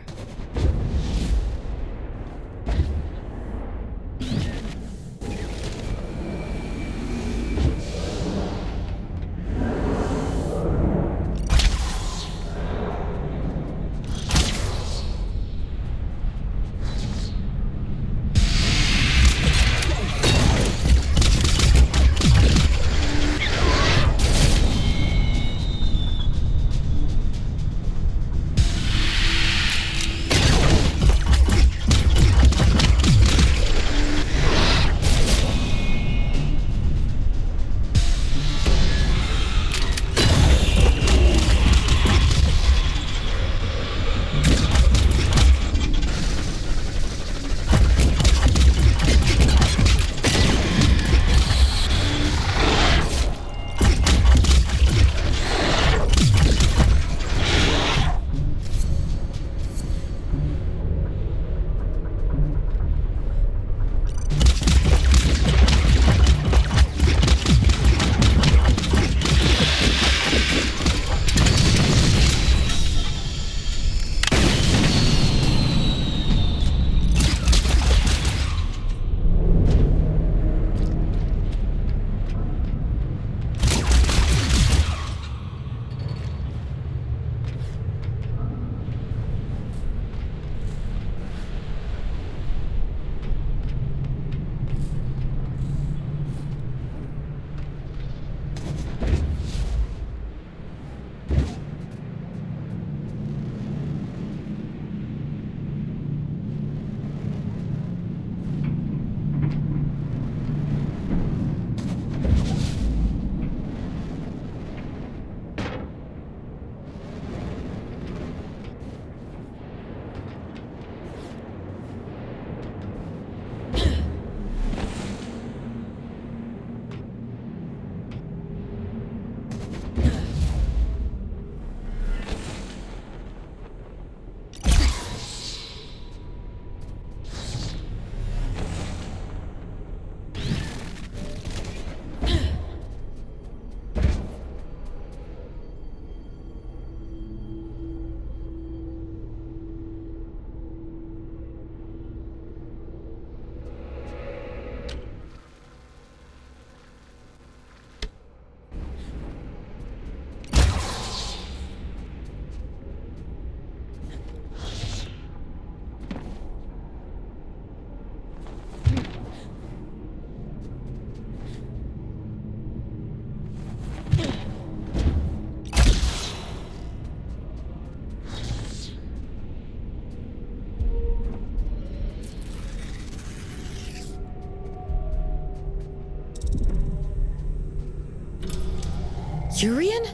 Urian?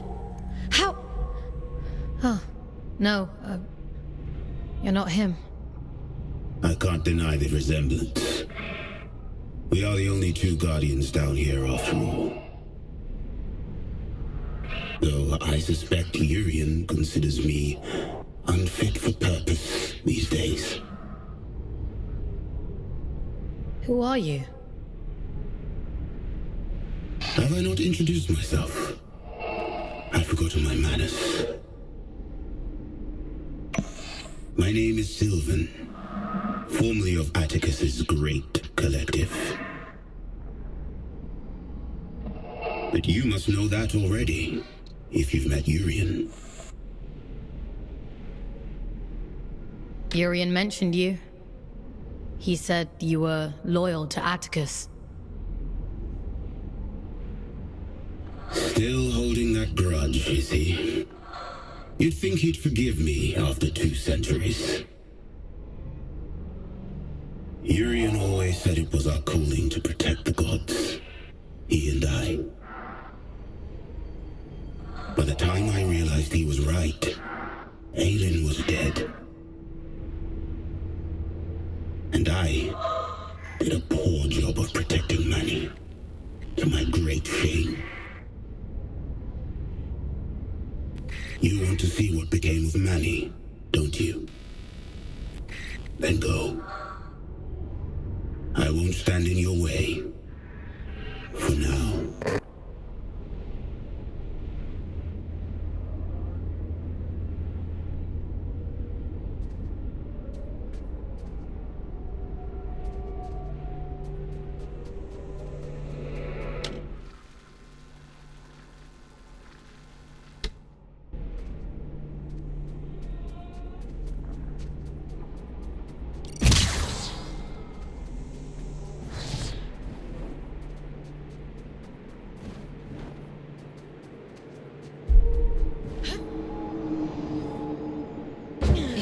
How? Oh, no, you're not him. I can't deny the resemblance. We are the only two Guardians down here after all. Though I suspect Urian considers me unfit for purpose these days. Who are you? Have I not introduced myself? I've forgotten my manners. My name is Sylvan, formerly of Atticus's Great Collective. But you must know that already, if you've met Urian. Urian mentioned you. He said you were loyal to Atticus. Still holding that grudge, is he? You'd think he'd forgive me after 2 centuries. Urian always said it was our calling to protect the gods. He and I. time I realized he was right. Aelin was dead. And I did a poor job of protecting Manny, to my great shame. You want to see what became of Manny, don't you? Then go. I won't stand in your way. For now.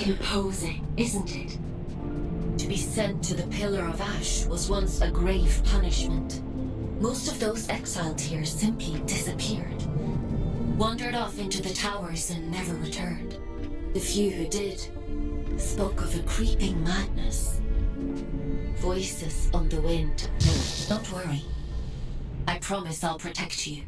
Imposing, isn't it? To be sent to the Pillar of Ash was once a grave punishment. Most of those exiled here simply disappeared. Wandered off into the towers and never returned. The few who did spoke of a creeping madness. Voices on the wind. Don't worry. I promise I'll protect you.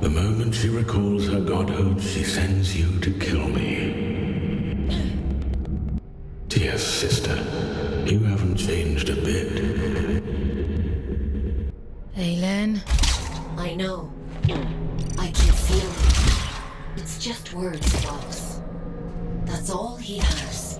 The moment she recalls her godhood, she sends you to kill me. Dear sister, you haven't changed a bit. Aelin? I know. I can feel it. It's just words, Fox. That's all he has.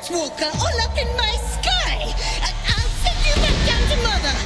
Earth Walker all up in my sky! I'll send you back down to Mother!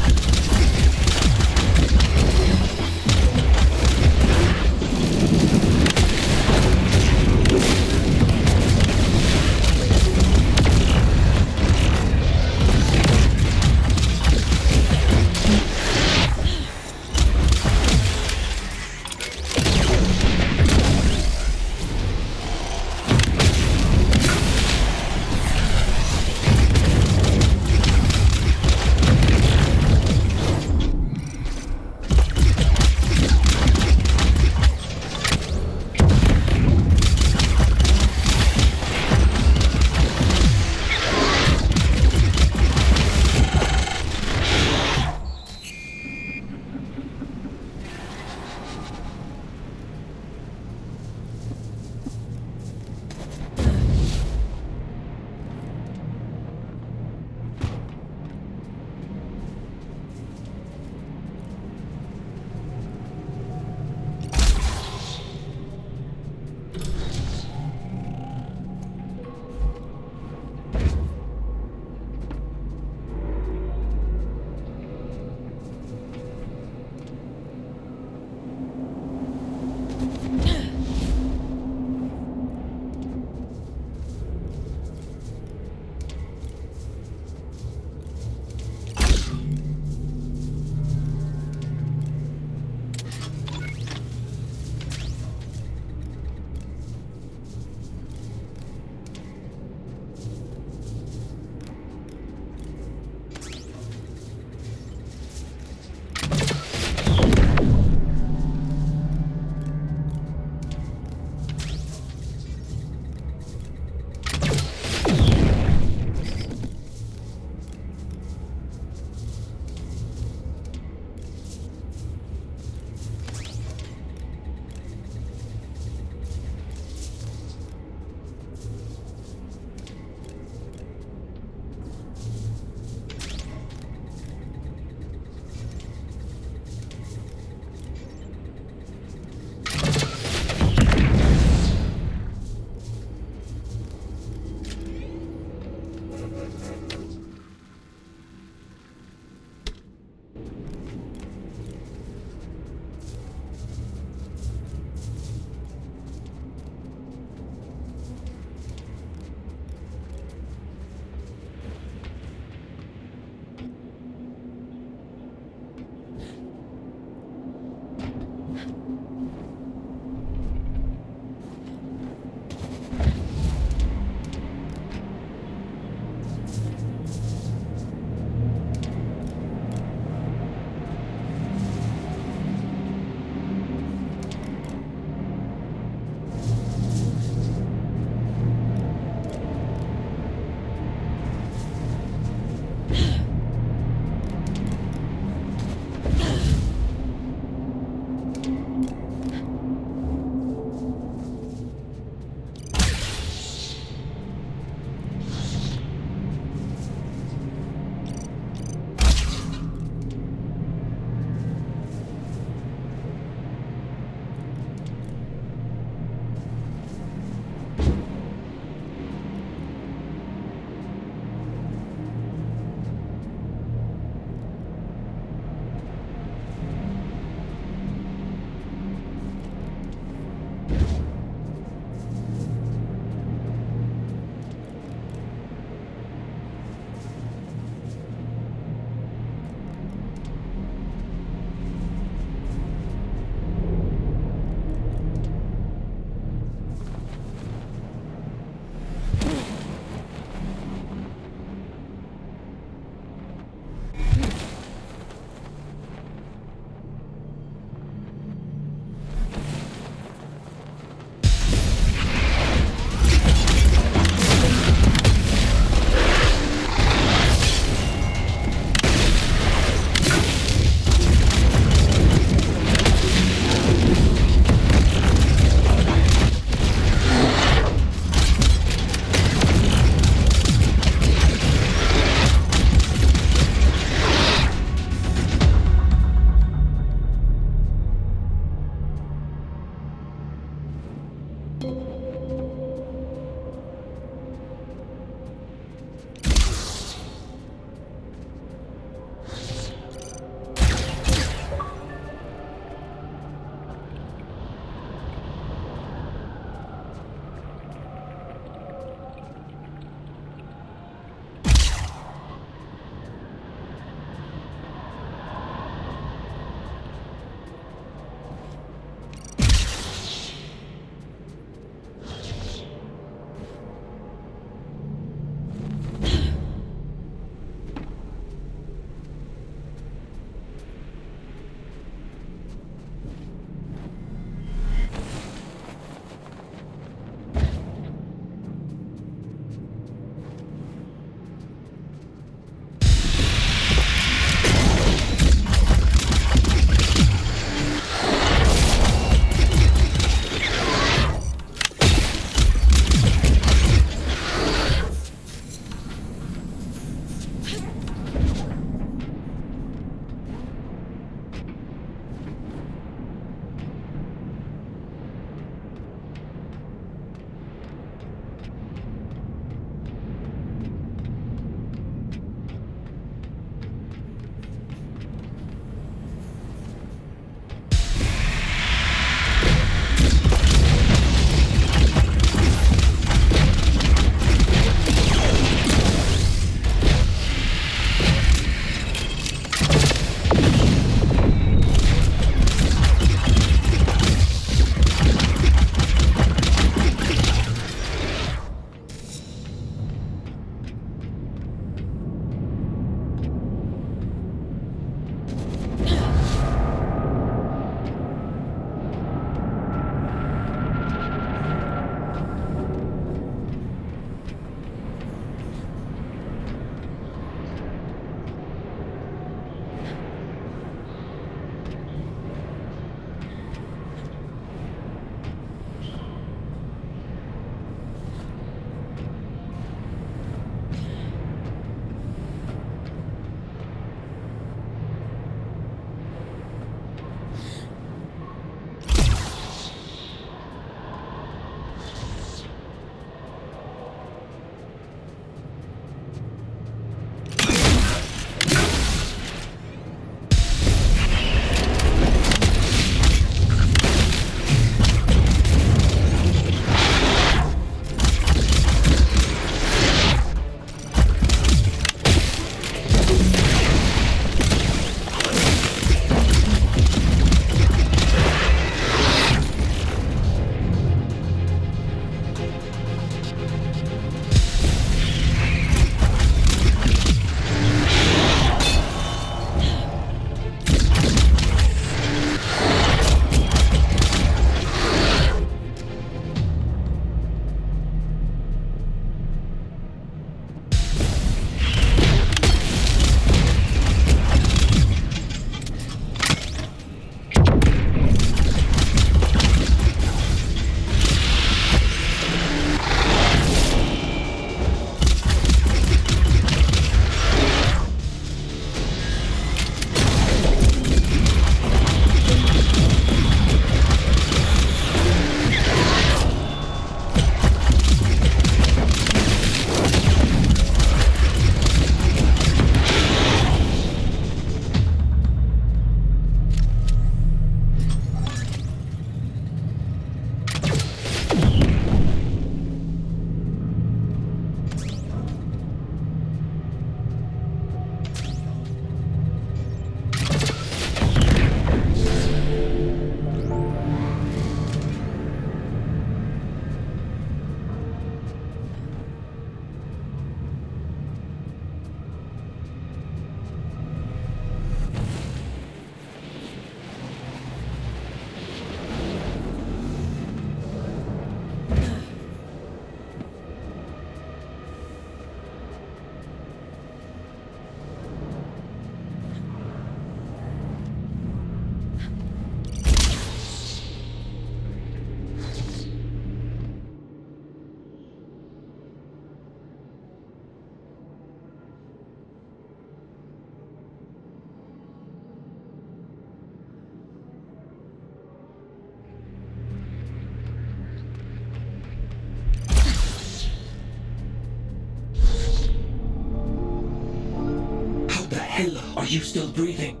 the hell are you still breathing?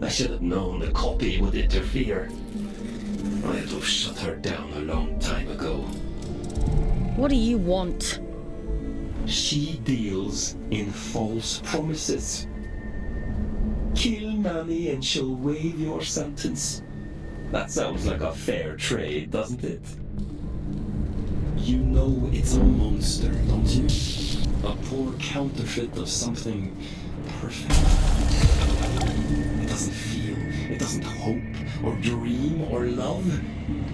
I should have known the copy would interfere. I'd have shut her down a long time ago. What do you want? She deals in false promises. Kill Manny and she'll waive your sentence. That sounds like a fair trade, doesn't it? You know it's a monster, don't you? A poor counterfeit of something perfect. It doesn't feel, it doesn't hope, or dream, or love.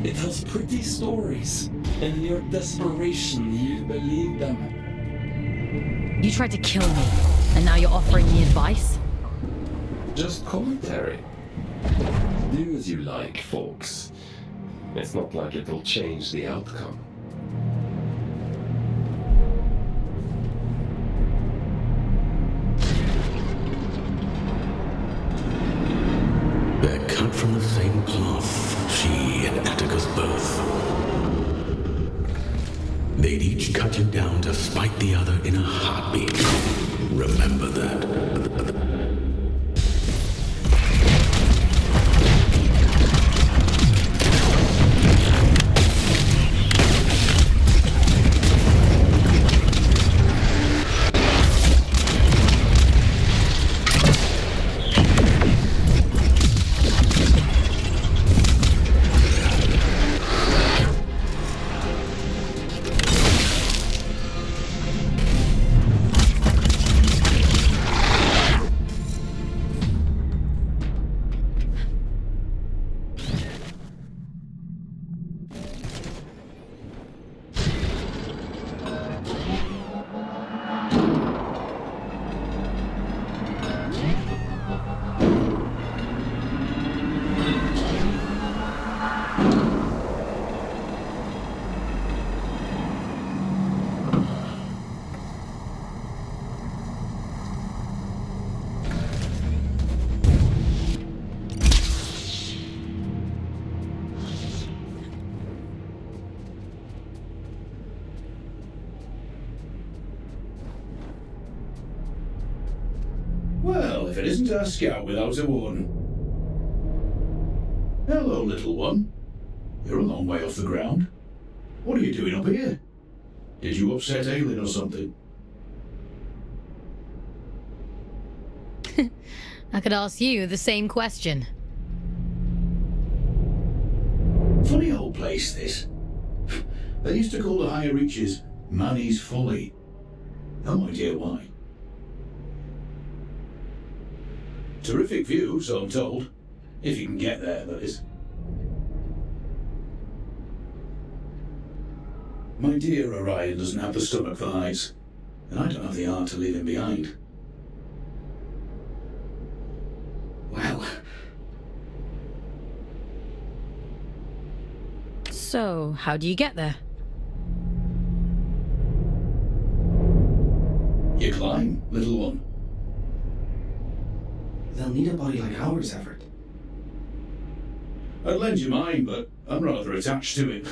It tells pretty stories, and in your desperation, you believe them. You tried to kill me, and now you're offering me advice? Just commentary. Do as you like, folks. It's not like it'll change the outcome. They're cut from the same cloth, she and Atticus both. They'd each cut you down to spite the other in a heartbeat. Remember that. Well, if it isn't our scout without a warning. Hello, little one. You're a long way off the ground. What are you doing up here? Did you upset Aelin or something? I could ask you the same question. Funny old place, this. They used to call the higher reaches Manny's Folly. No idea why. Terrific view, so I'm told. If you can get there, that is. My dear Orion doesn't have the stomach for heights, and I don't have the heart to leave him behind. Well. So, how do you get there? You climb, little one. They'll need a body like ours, Everett. I'd lend you mine, but I'm rather attached to it.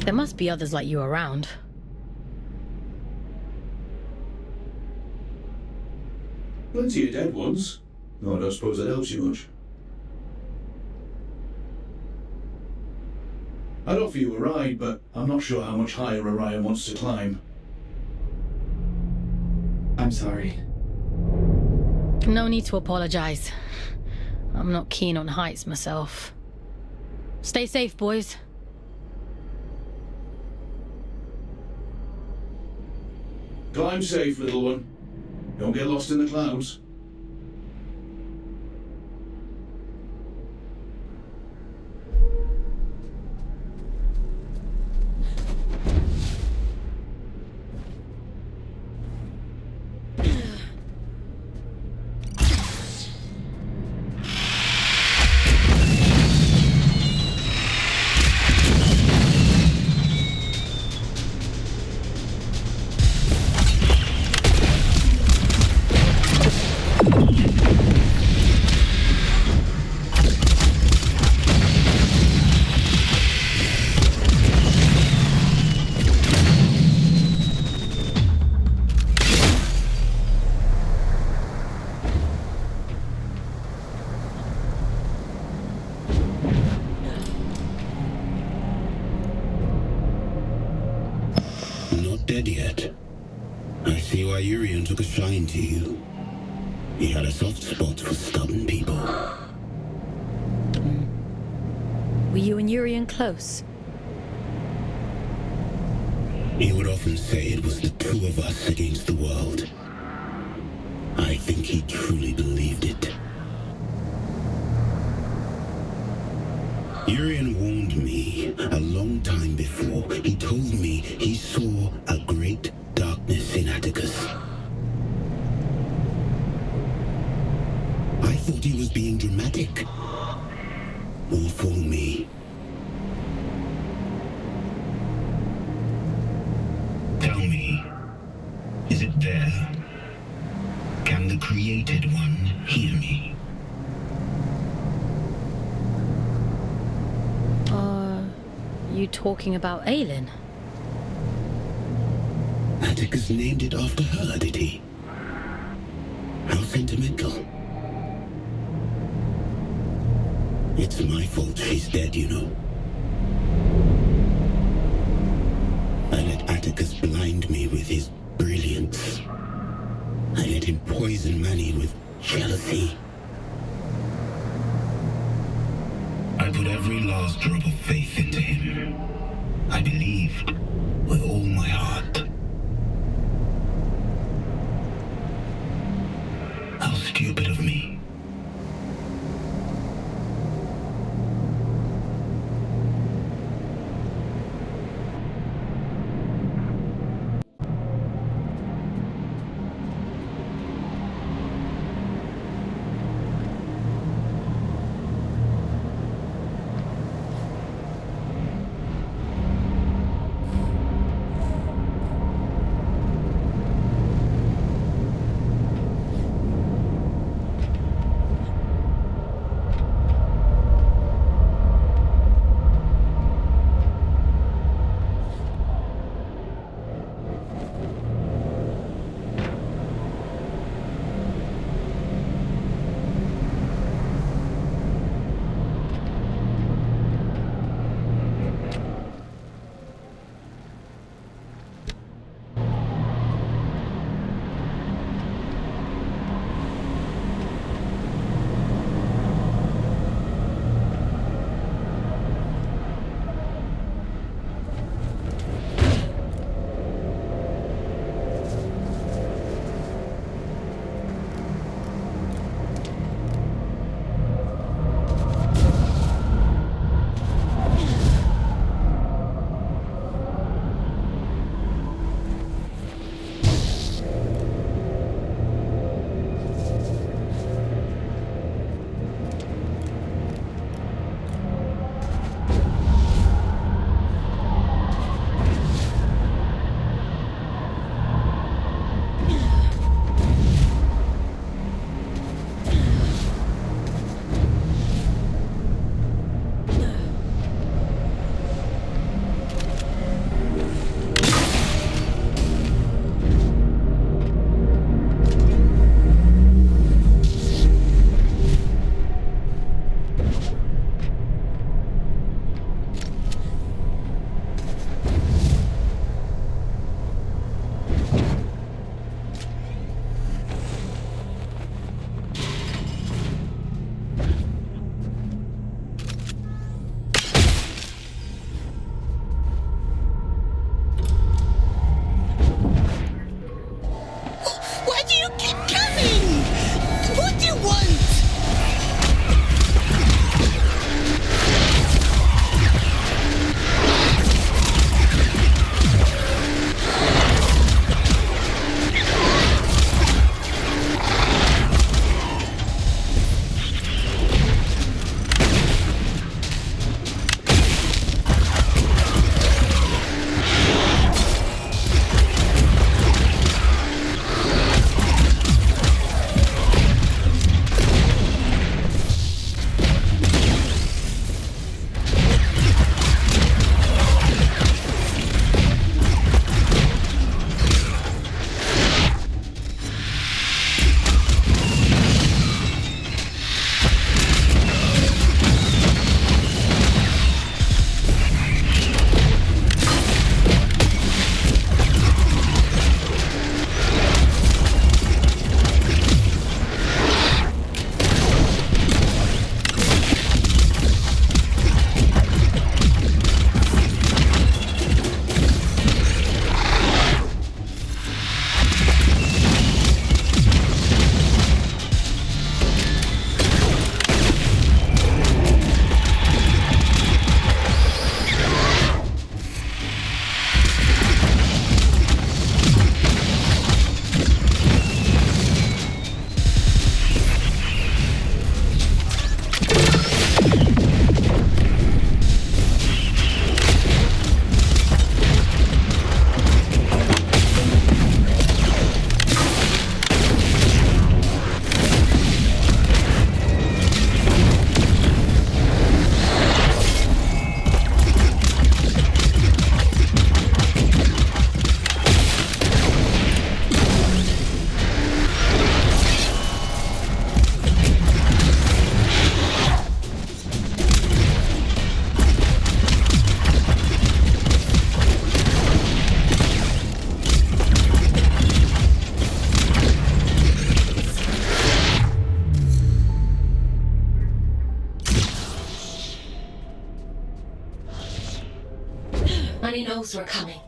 There must be others like you around. Plenty of dead ones. No, I don't suppose that helps you much. I'd offer you a ride, but I'm not sure how much higher Orion wants to climb. I'm sorry. No need to apologize. I'm not keen on heights myself. Stay safe, boys. Climb safe, little one. Don't get lost in the clouds. not dead yet. I see why Urian took a shine to you. He had a soft spot for stubborn people. Were you and Urian close? He would often say it was the two of us against the world. I think he truly believed it. Urian warned me a long time before. He told me he saw a great darkness in Atticus. I thought he was being dramatic. All for me. Tell me, is it there? Can the Created One hear me? Are you talking about Aelin? Atticus named it after her, did he? How sentimental. It's my fault she's dead, you know. I let Atticus blind me with his brilliance. I let him poison Manny with jealousy. I put every last drop of faith into him. I believed with all my heart. How stupid of me. he knows we're coming.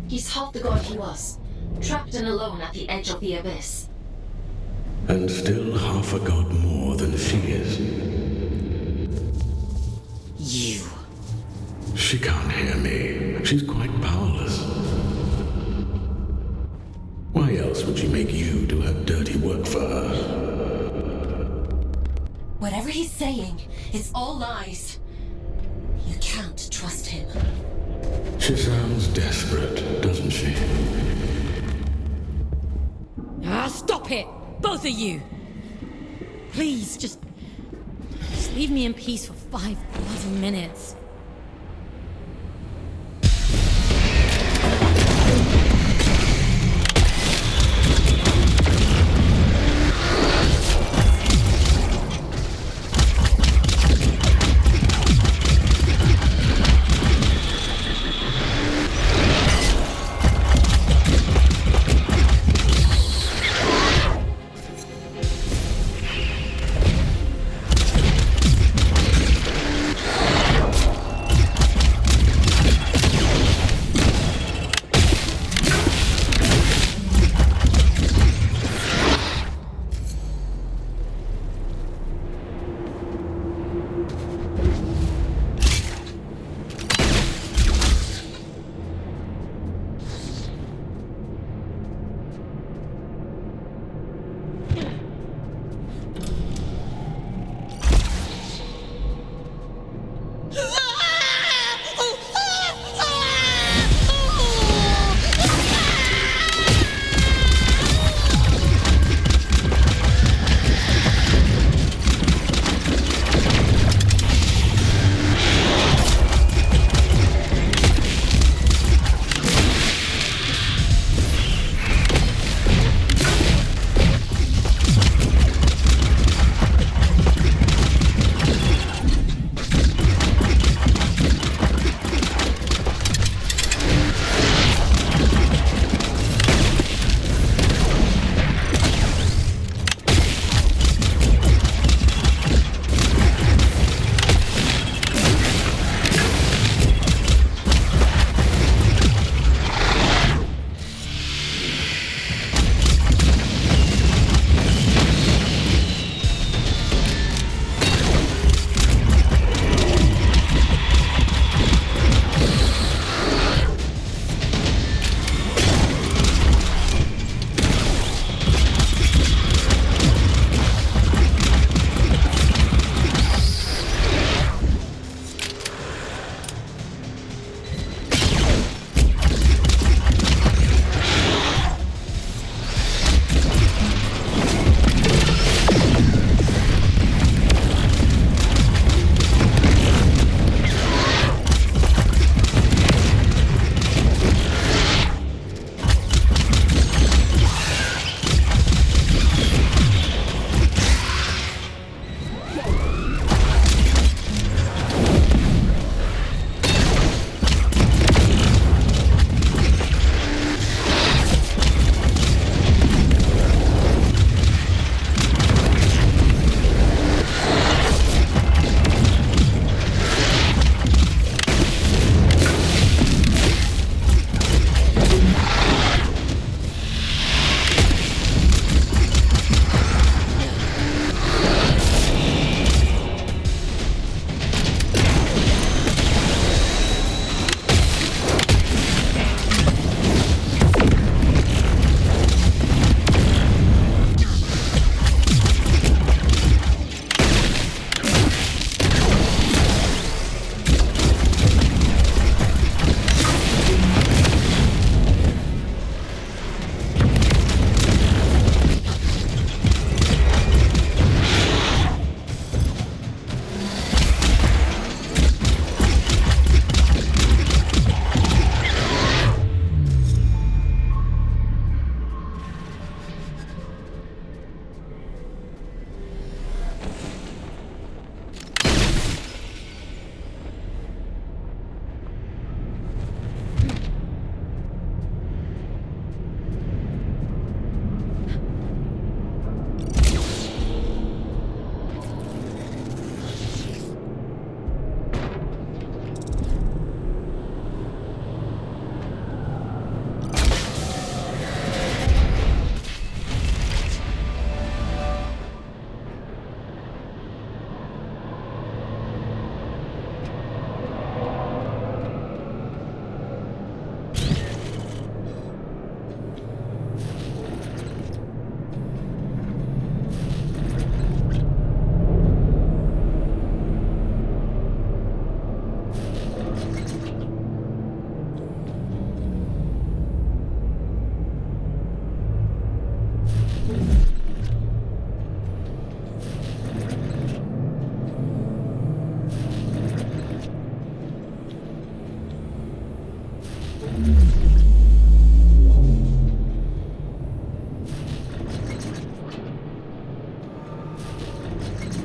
He's half the god he was, trapped and alone at the edge of the abyss. And still half a god more than she is. You. She can't hear me. She's quite powerless. Why else would she make you do her dirty work for her? Whatever he's saying, it's all lies. You can't trust him. She sounds desperate, doesn't she? Ah, stop it! Both of you! Please, just leave me in peace for 5 bloody minutes.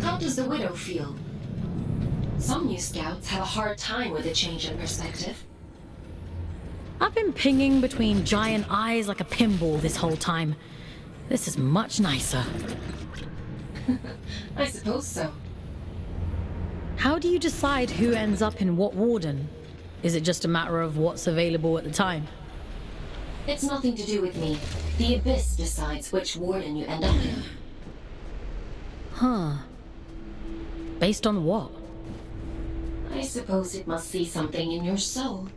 How does the Widow feel? Some new scouts have a hard time with a change in perspective. I've been pinging between giant eyes like a pinball this whole time. This is much nicer. I suppose so. How do you decide who ends up in what warden? Is it just a matter of what's available at the time? It's nothing to do with me. The Abyss decides which warden you end up in. Huh. Based on what? I suppose it must see something in your soul.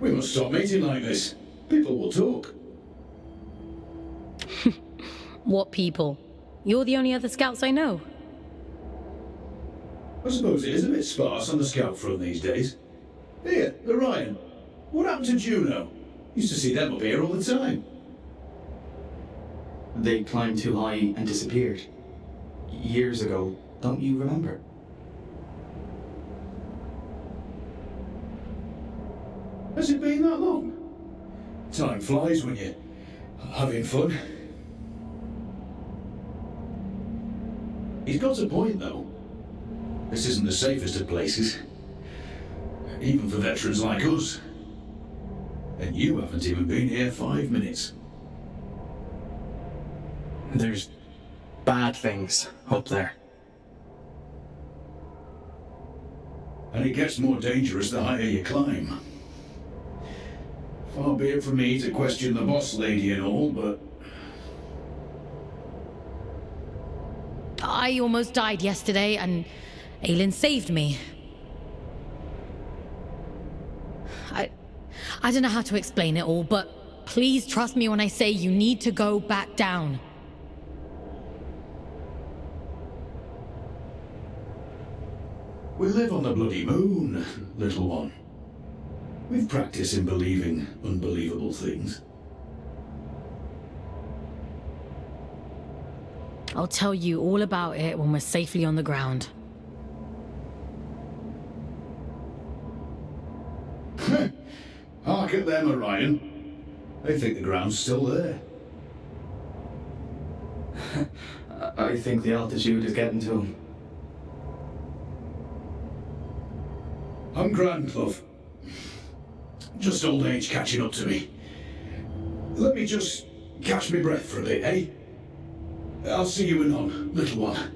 We must stop meeting like this. People will talk. What people? You're the only other scouts I know. I suppose it is a bit sparse on the scout front these days. Here, Orion. What happened to Juno? Used to see them up here all the time. They climbed too high and disappeared. Years ago, don't you remember? Has it been that long? Time flies when you're having fun. He's got a point, though. This isn't the safest of places. Even for veterans like us. And you haven't even been here 5 minutes. There's bad things up there. And it gets more dangerous the higher you climb. Far be it from me to question the boss lady and all, but... I almost died yesterday, and Aelin saved me. I don't know how to explain it all, but please trust me when I say you need to go back down. We live on the bloody moon, little one. We've practiced in believing unbelievable things. I'll tell you all about it when we're safely on the ground. Hark at them, Orion. They think the ground's still there. I think the altitude is getting to them. I'm grand, love. Just old age catching up to me. Let me just catch my breath for a bit, eh? I'll see you anon, little one.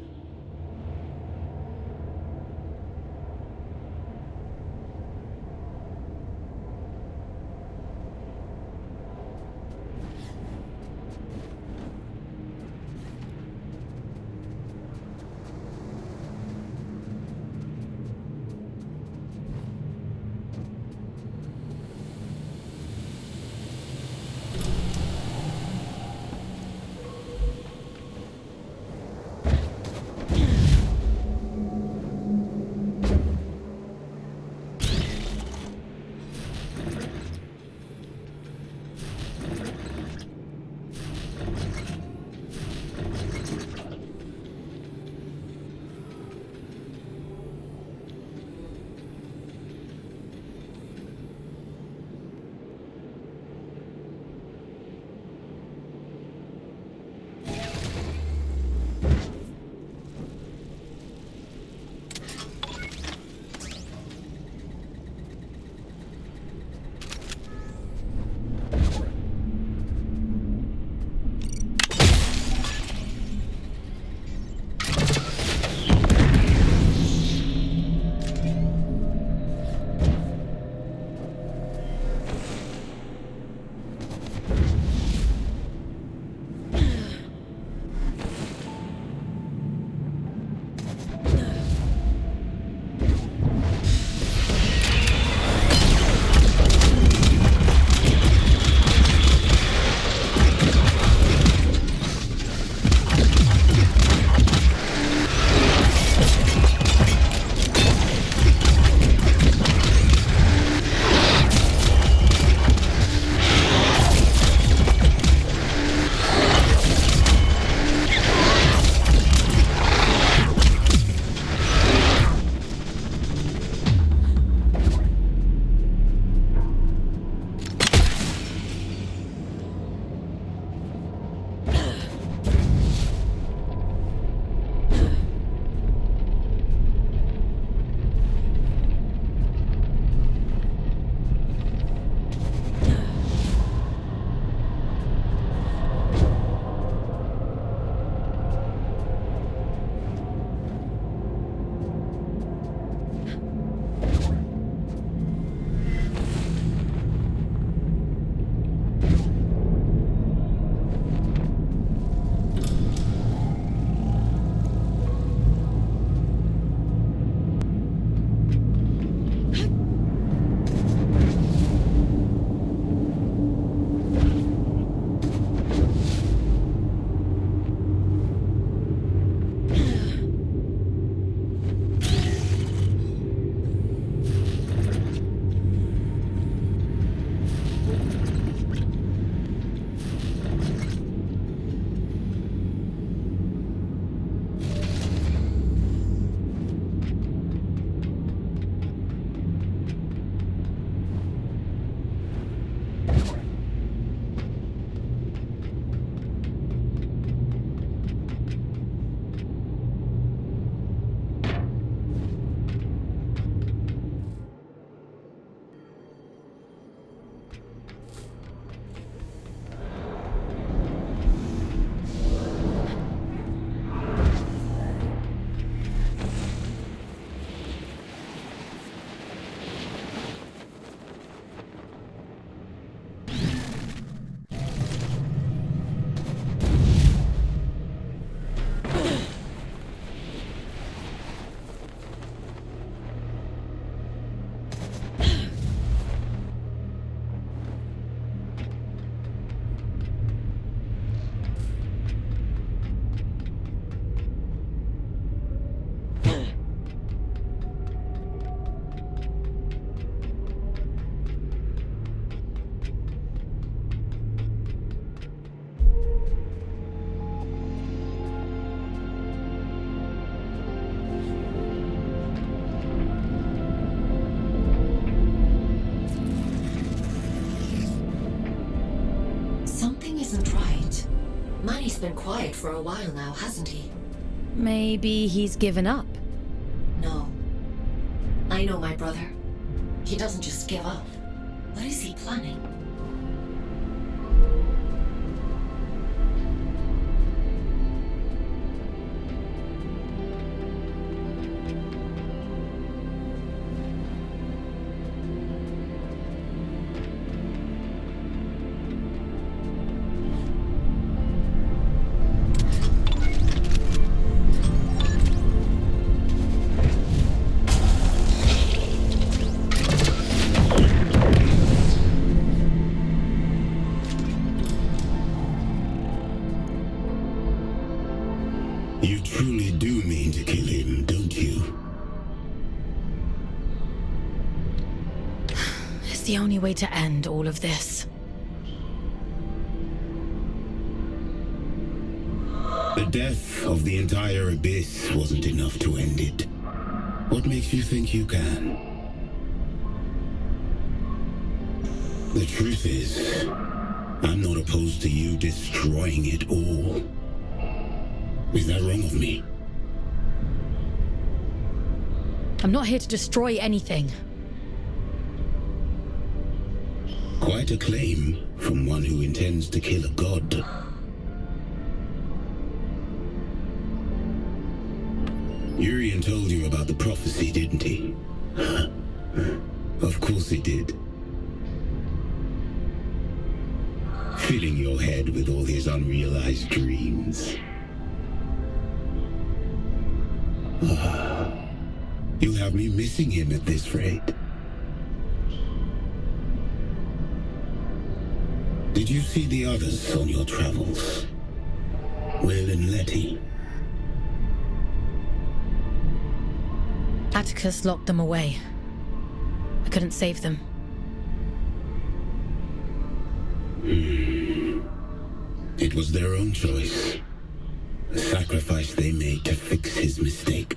Manny's been quiet for a while now, hasn't he? Maybe he's given up. No. I know my brother. He doesn't just give up. What is he planning? You truly do mean to kill him, don't you? It's the only way to end all of this. The death of the entire Abyss wasn't enough to end it. What makes you think you can? The truth is, I'm not opposed to you destroying it all. Is that wrong of me? I'm not here to destroy anything. Quite a claim from one who intends to kill a god. Urian told you about the prophecy, didn't he? Of course he did. Filling your head with all his unrealized dreams. You have me missing him at this rate. Did you see the others on your travels? Will and Letty? Atticus locked them away. I couldn't save them. It was their own choice. A sacrifice they made to fix his mistake.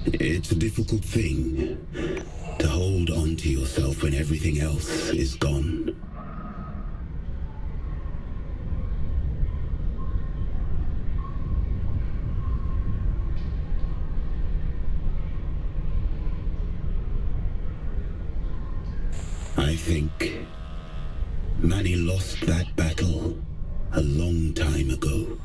It's a difficult thing to hold on to yourself when everything else is gone. I think Manny lost that battle a long time ago.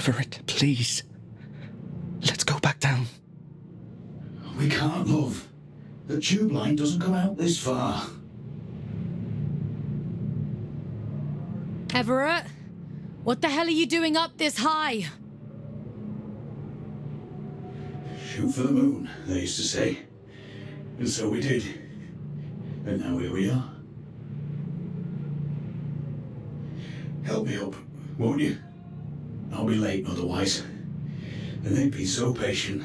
Everett, please. Let's go back down. We can't, love. The tube line doesn't come out this far. Everett, what the hell are you doing up this high? Shoot for the moon, they used to say. And so we did. And now here we are. Help me up, won't you? I'll be late otherwise. And they'd be so patient.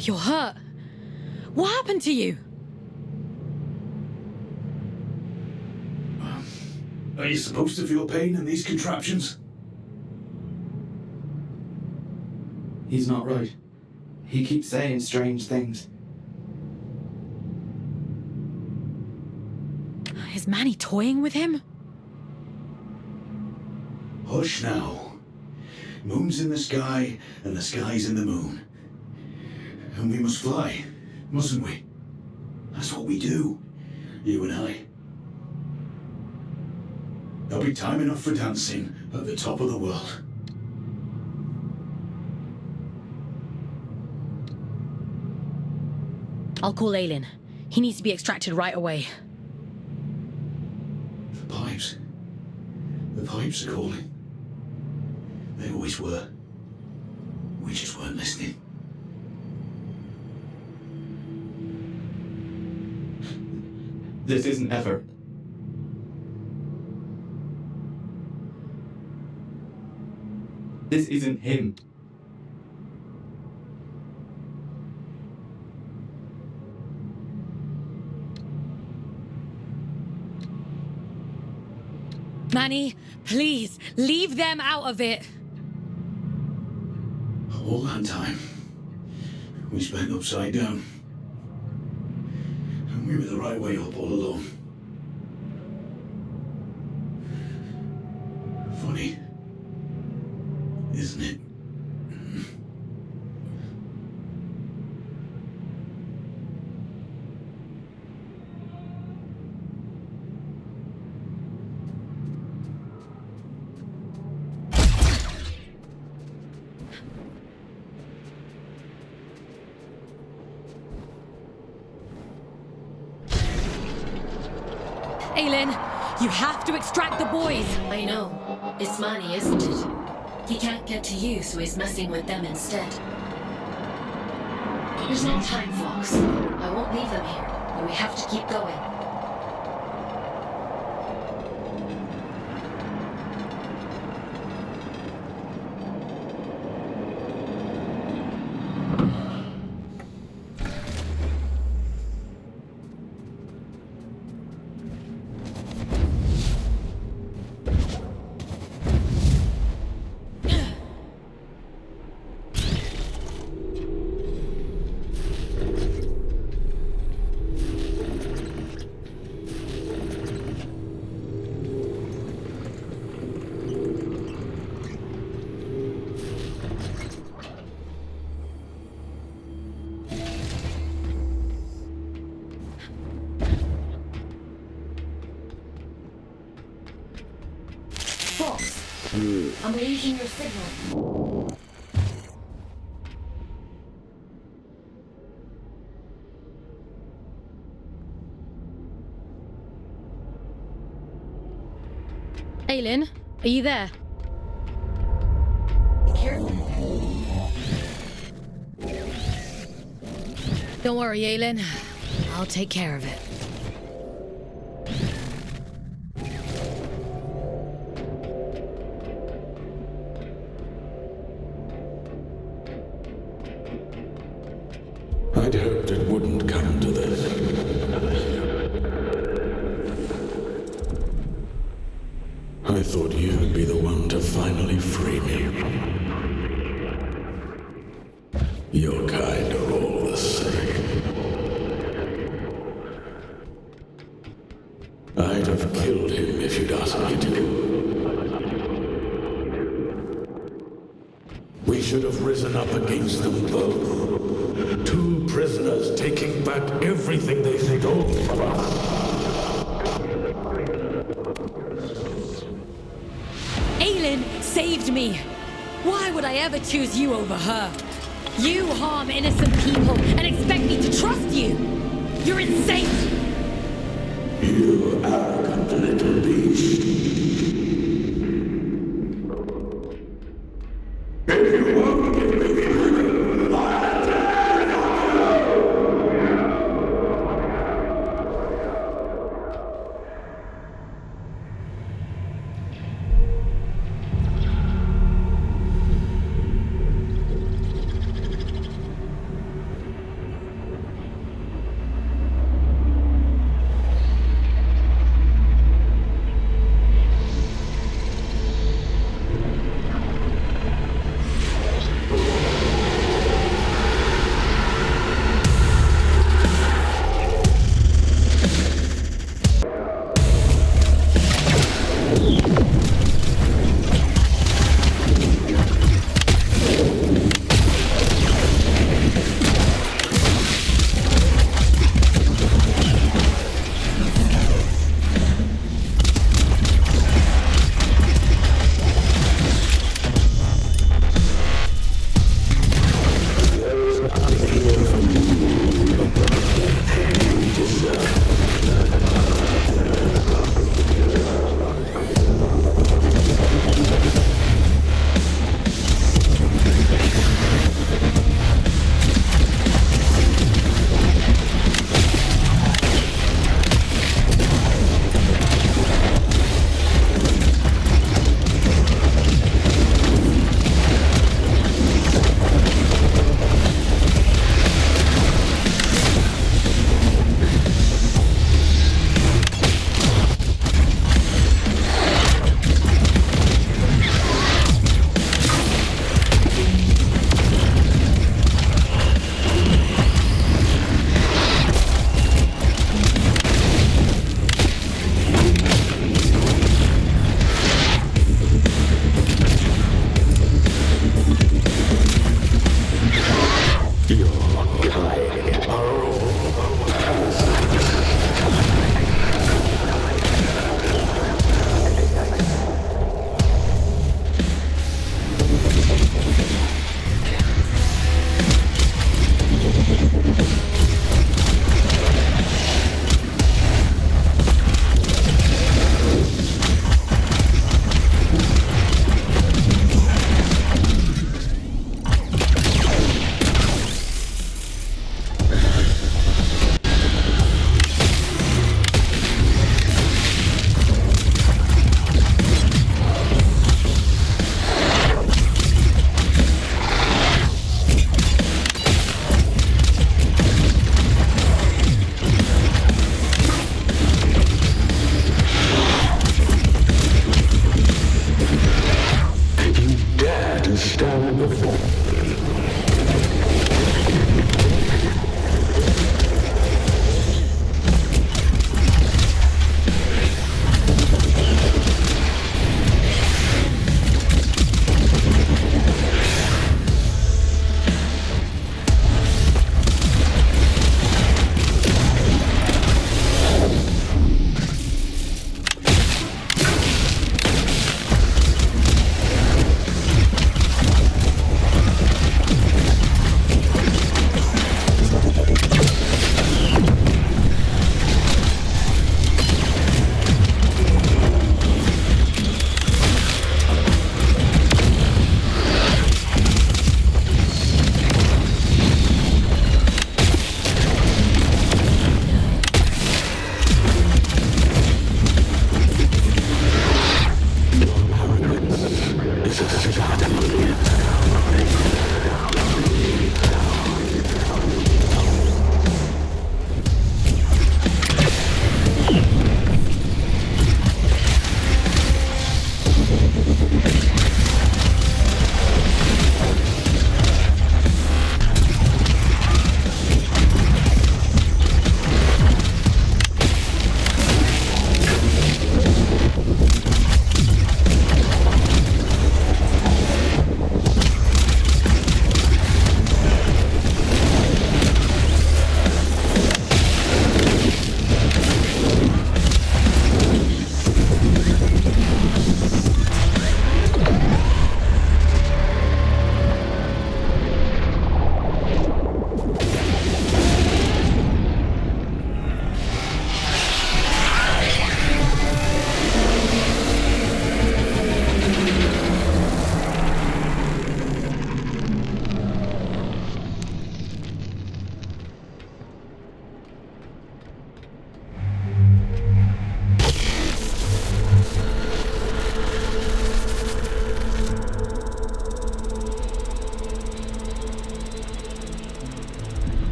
You're hurt. What happened to you? Are you supposed to feel pain in these contraptions? He's not right. He keeps saying strange things. Is Manny toying with him? Hush now. Moon's in the sky, and the sky's in the moon. And we must fly, mustn't we? That's what we do, you and I. There'll be time enough for dancing at the top of the world. I'll call Aylin. He needs to be extracted right away. The pipes. The pipes are calling. They always were. We just weren't listening. This isn't Everett. This isn't him. Manny, please, leave them out of it. All that time, we spent upside down. And we were the right way up all along. Funny, isn't it? Aylin, you have to extract the boys. I know. It's Manny, isn't it? He can't get to you, so he's messing with them instead. There's no time, Fox. I won't leave them here, but we have to keep going. I'm losing your signal. Aylin, are you there? Be careful. Don't worry, Aylin. I'll take care of it. I'd hoped it wouldn't come to this. I thought you'd be the one to finally free me. Your kind are all the same. I'd have killed him if you'd asked me to. We should have risen up against them both. Two prisoners taking back everything they stole from us. Aylin saved me. Why would I ever choose you over her? You harm innocent people and expect me to trust you. You're insane. You arrogant little beast. If you won't give me freedom, I'll terrify you!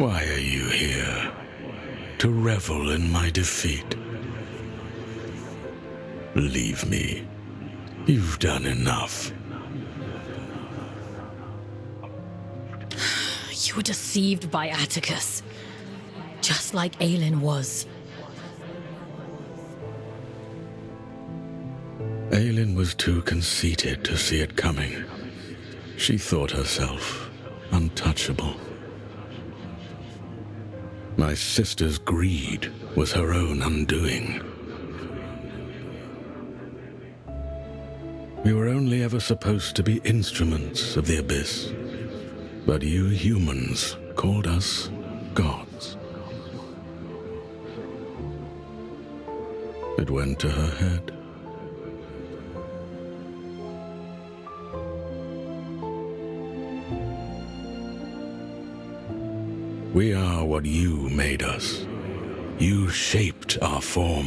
Why are you here? To revel in my defeat? Leave me. You've done enough. You were deceived by Atticus, just like Aelin was. Aelin was too conceited to see it coming. She thought herself untouchable. My sister's greed was her own undoing. We were only ever supposed to be instruments of the Abyss, but you humans called us gods. It went to her head. We are what you made us. You shaped our form.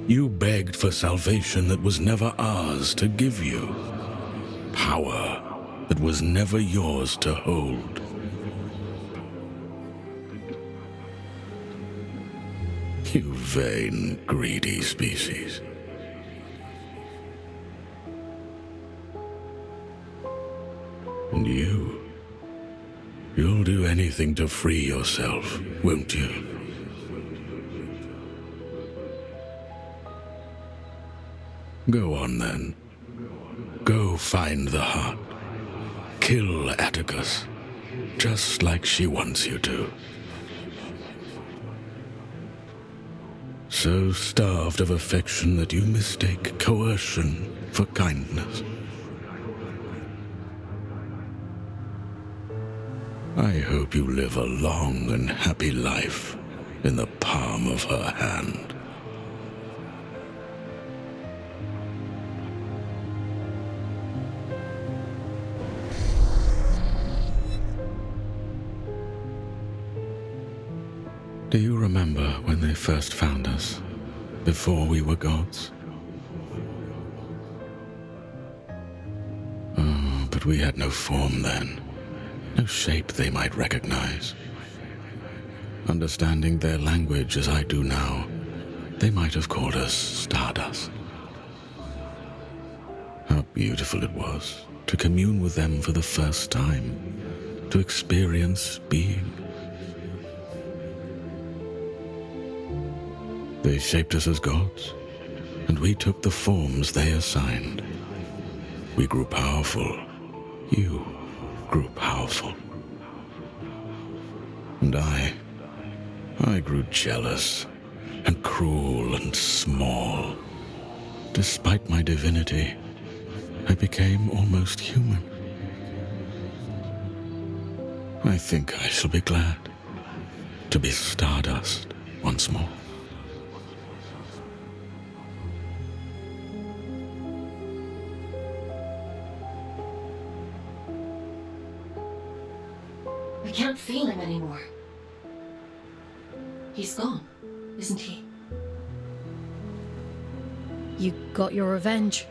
You begged for salvation that was never ours to give you. Power that was never yours to hold. You vain, greedy species. And you'll do anything to free yourself, won't you? Go on then. Go find the heart. Kill Atticus, just like she wants you to. So starved of affection that you mistake coercion for kindness. I hope you live a long and happy life in the palm of her hand. Do you remember when they first found us, before we were gods? Oh, but we had no form then. No shape they might recognize. Understanding their language as I do now, they might have called us Stardust. How beautiful it was to commune with them for the first time, to experience being. They shaped us as gods, and we took the forms they assigned. We grew powerful. You grew powerful. And I grew jealous and cruel and small. Despite my divinity, I became almost human. I think I shall be glad to be Stardust once more. I can't feel him anymore. He's gone, isn't he? You got your revenge.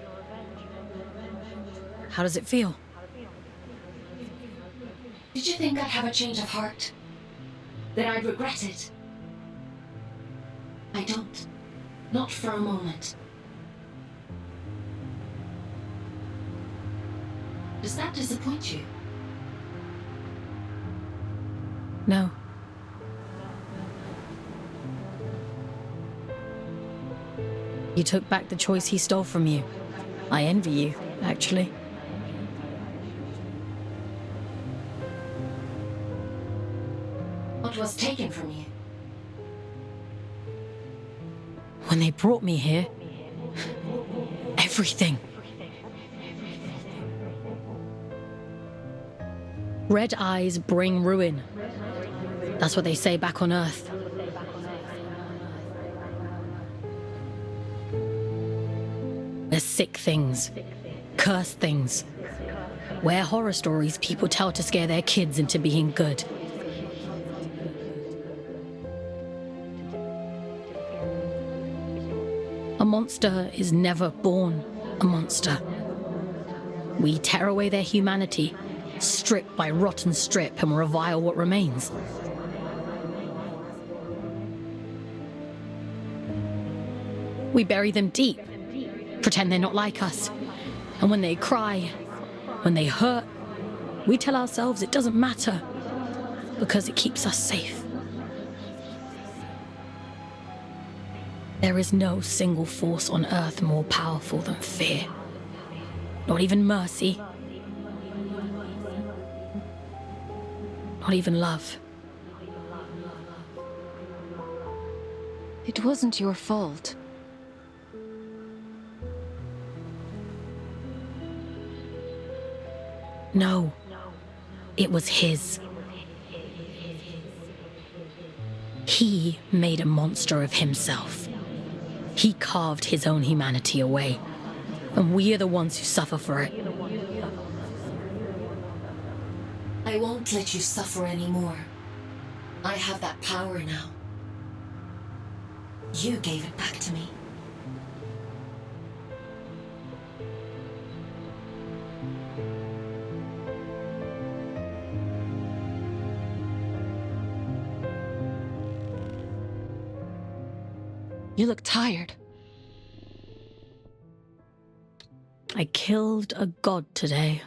How does it feel? Did you think I'd have a change of heart? That I'd regret it? I don't. Not for a moment. Does that disappoint you? No. You took back the choice he stole from you. I envy you, actually. What was taken from you? When they brought me here, everything. Red eyes bring ruin. That's what they say back on Earth. They're sick things, cursed things. We're horror stories people tell to scare their kids into being good. A monster is never born a monster. We tear away their humanity, strip by rotten strip, and revile what remains. We bury them deep, pretend they're not like us. And when they cry, when they hurt, we tell ourselves it doesn't matter, because it keeps us safe. There is no single force on Earth more powerful than fear. Not even mercy. Not even love. It wasn't your fault. No, it was his. He made a monster of himself. He carved his own humanity away, and we are the ones who suffer for it. I won't let you suffer anymore. I have that power now. You gave it back to me. You look tired. I killed a god today.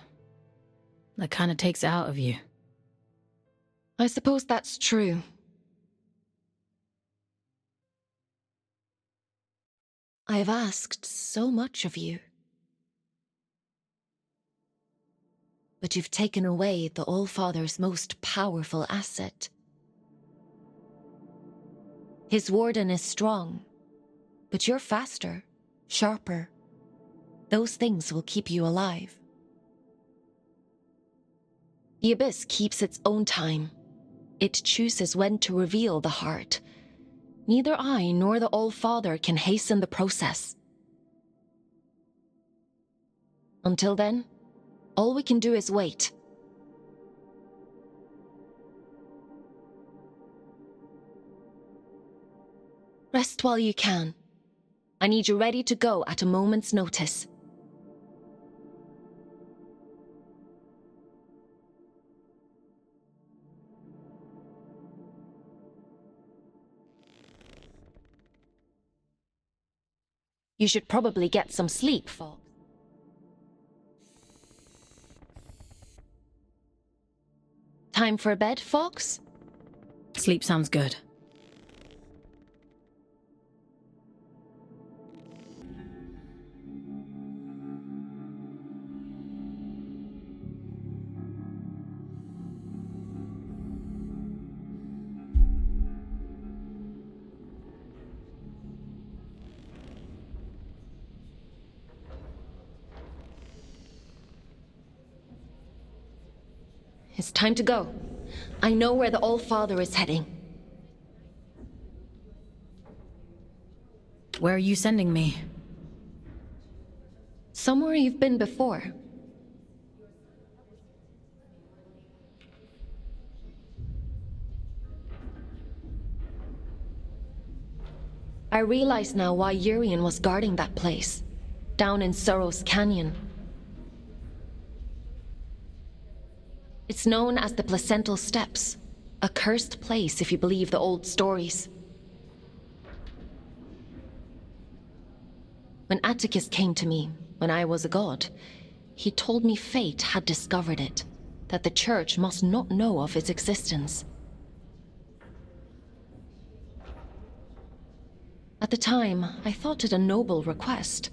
That kind of takes it out of you. I suppose that's true. I have asked so much of you. But you've taken away the All-Father's most powerful asset. His warden is strong, but you're faster, sharper. Those things will keep you alive. The Abyss keeps its own time. It chooses when to reveal the heart. Neither I nor the All-Father can hasten the process. Until then, all we can do is wait. Rest while you can. I need you ready to go at a moment's notice. You should probably get some sleep, Fox. Time for bed, Fox? Sleep sounds good. It's time to go. I know where the All-Father is heading. Where are you sending me? Somewhere you've been before. I realize now why Urian was guarding that place, down in Sorrow's Canyon. It's known as the Placental Steppes, a cursed place if you believe the old stories. When Atticus came to me, when I was a god, he told me fate had discovered it, that the Church must not know of its existence. At the time, I thought it a noble request.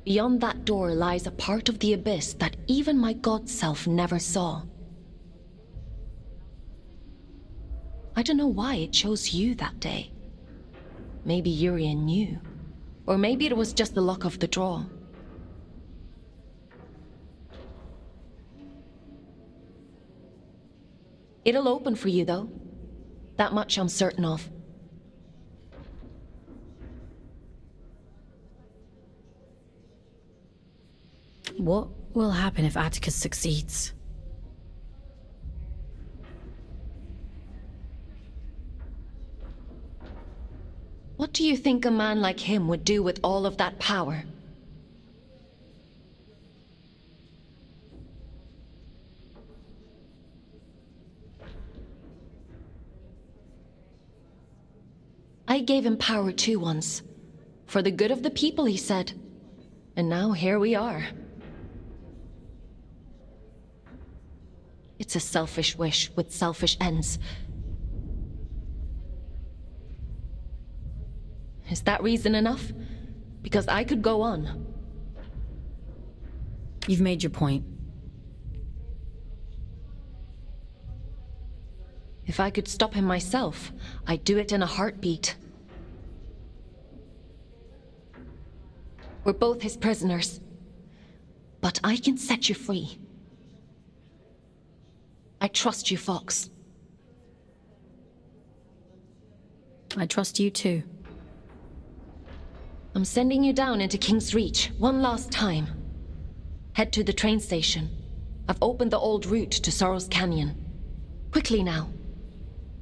Beyond that door lies a part of the Abyss that even my god self never saw. I don't know why it chose you that day. Maybe Urian knew. Or maybe it was just the luck of the draw. It'll open for you, though. That much I'm certain of. What will happen if Atticus succeeds? What do you think a man like him would do with all of that power? I gave him power too once. For the good of the people, he said. And now here we are. It's a selfish wish with selfish ends. Is that reason enough? Because I could go on. You've made your point. If I could stop him myself, I'd do it in a heartbeat. We're both his prisoners. But I can set you free. I trust you, Fox. I trust you too. I'm sending you down into King's Reach one last time. Head to the train station. I've opened the old route to Sorrow's Canyon. Quickly now.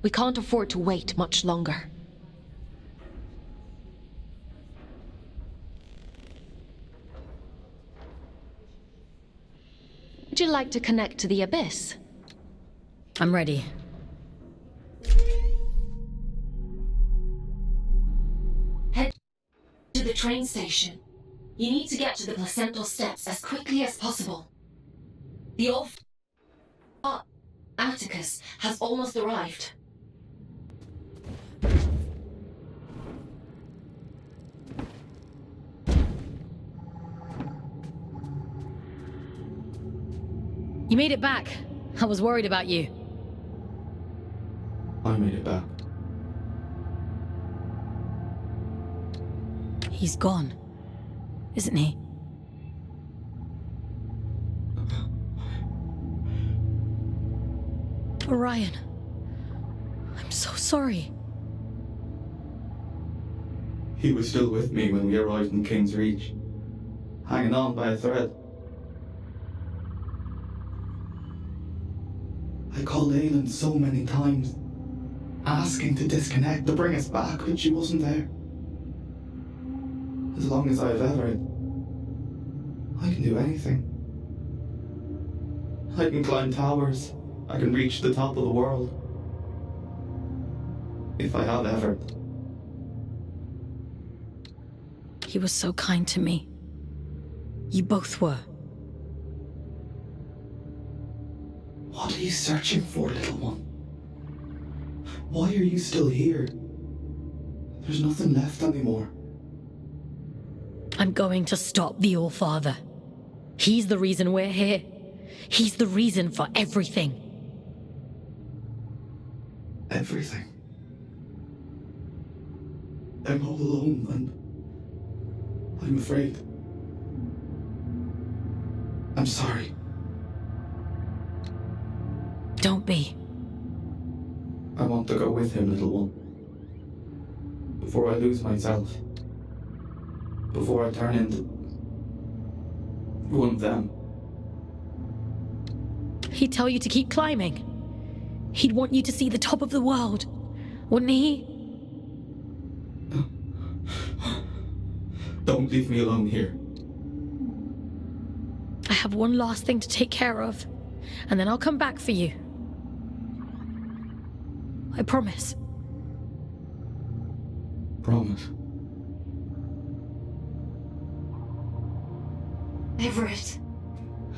We can't afford to wait much longer. Would you like to connect to the Abyss? I'm ready. Head to the train station. You need to get to the placental steps as quickly as possible. The old Atticus has almost arrived. You made it back. I was worried about you. I made it back. He's gone, isn't he? Orion, I'm so sorry. He was still with me when we arrived in King's Reach, hanging on by a thread. I called Aylin so many times, asking to disconnect, to bring us back, but she wasn't there. As long as I've ever, I can do anything. I can climb towers. I can reach the top of the world. If I have ever. He was so kind to me. You both were. What are you searching for, little one? Why are you still here? There's nothing left anymore. I'm going to stop the All-Father. He's the reason we're here. He's the reason for everything. Everything. I'm all alone and I'm afraid. I'm sorry. Don't be. I want to go with him, little one. Before I lose myself. Before I turn into one of them. He'd tell you to keep climbing. He'd want you to see the top of the world, wouldn't he? Don't leave me alone here. I have one last thing to take care of, and then I'll come back for you. I promise. Promise. Everett,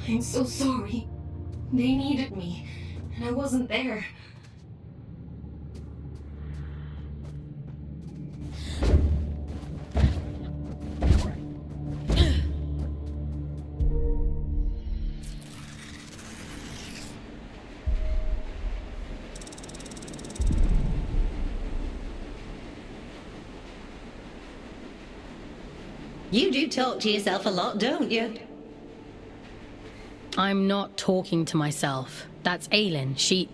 I'm so sorry. They needed me, and I wasn't there. You do talk to yourself a lot, don't you? I'm not talking to myself. That's Aylin.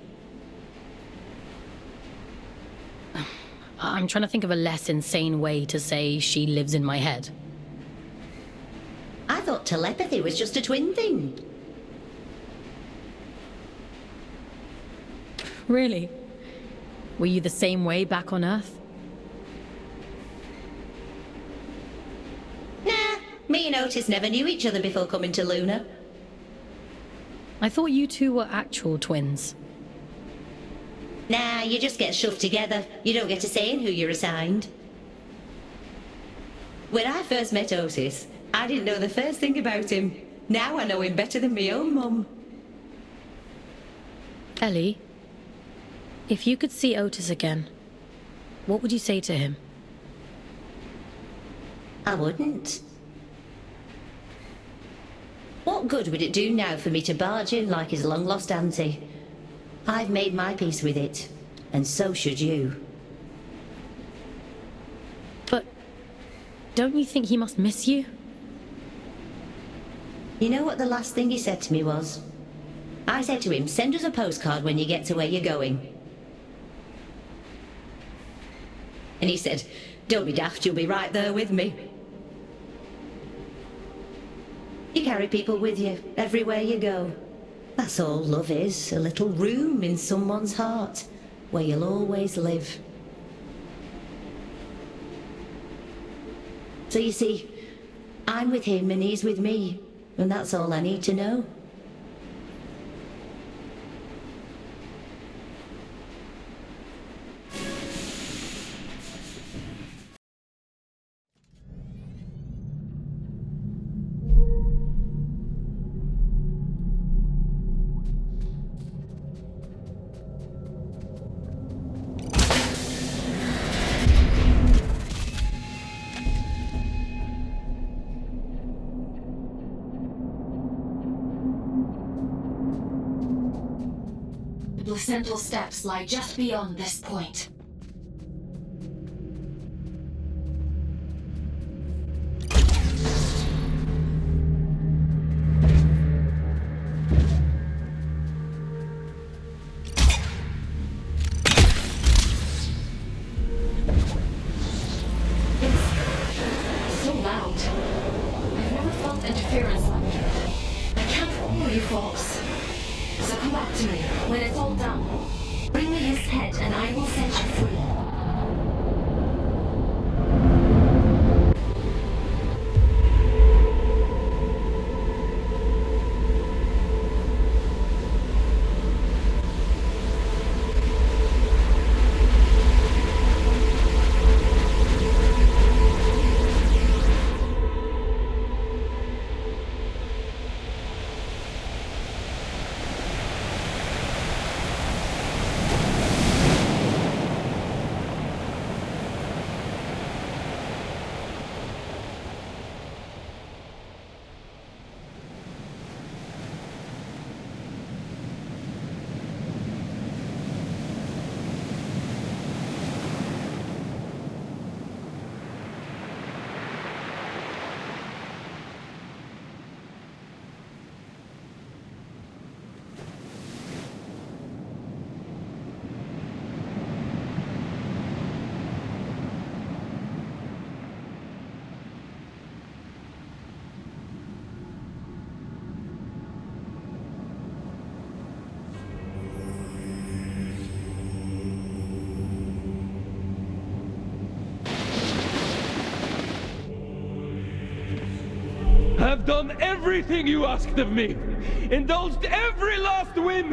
I'm trying to think of a less insane way to say she lives in my head. I thought telepathy was just a twin thing. Really? Were you the same way back on Earth? Otis never knew each other before coming to Luna. I thought you two were actual twins. Nah, you just get shoved together. You don't get a say in who you're assigned. When I first met Otis, I didn't know the first thing about him. Now I know him better than my own mum. Ellie, if you could see Otis again, what would you say to him? I wouldn't. What good would it do now for me to barge in like his long-lost auntie? I've made my peace with it, and so should you. But don't you think he must miss you? You know what the last thing he said to me was? I said to him, send us a postcard when you get to where you're going. And he said, don't be daft, you'll be right there with me. You carry people with you, everywhere you go. That's all love is, a little room in someone's heart, where you'll always live. So you see, I'm with him and he's with me, and that's all I need to know. The placental steps lie just beyond this point. It's so loud. I've never felt interference like that. I can't follow you folks. So come back to me when it's all done. Bring me his head and I will set you free. I've done everything you asked of me! Indulged every last whim!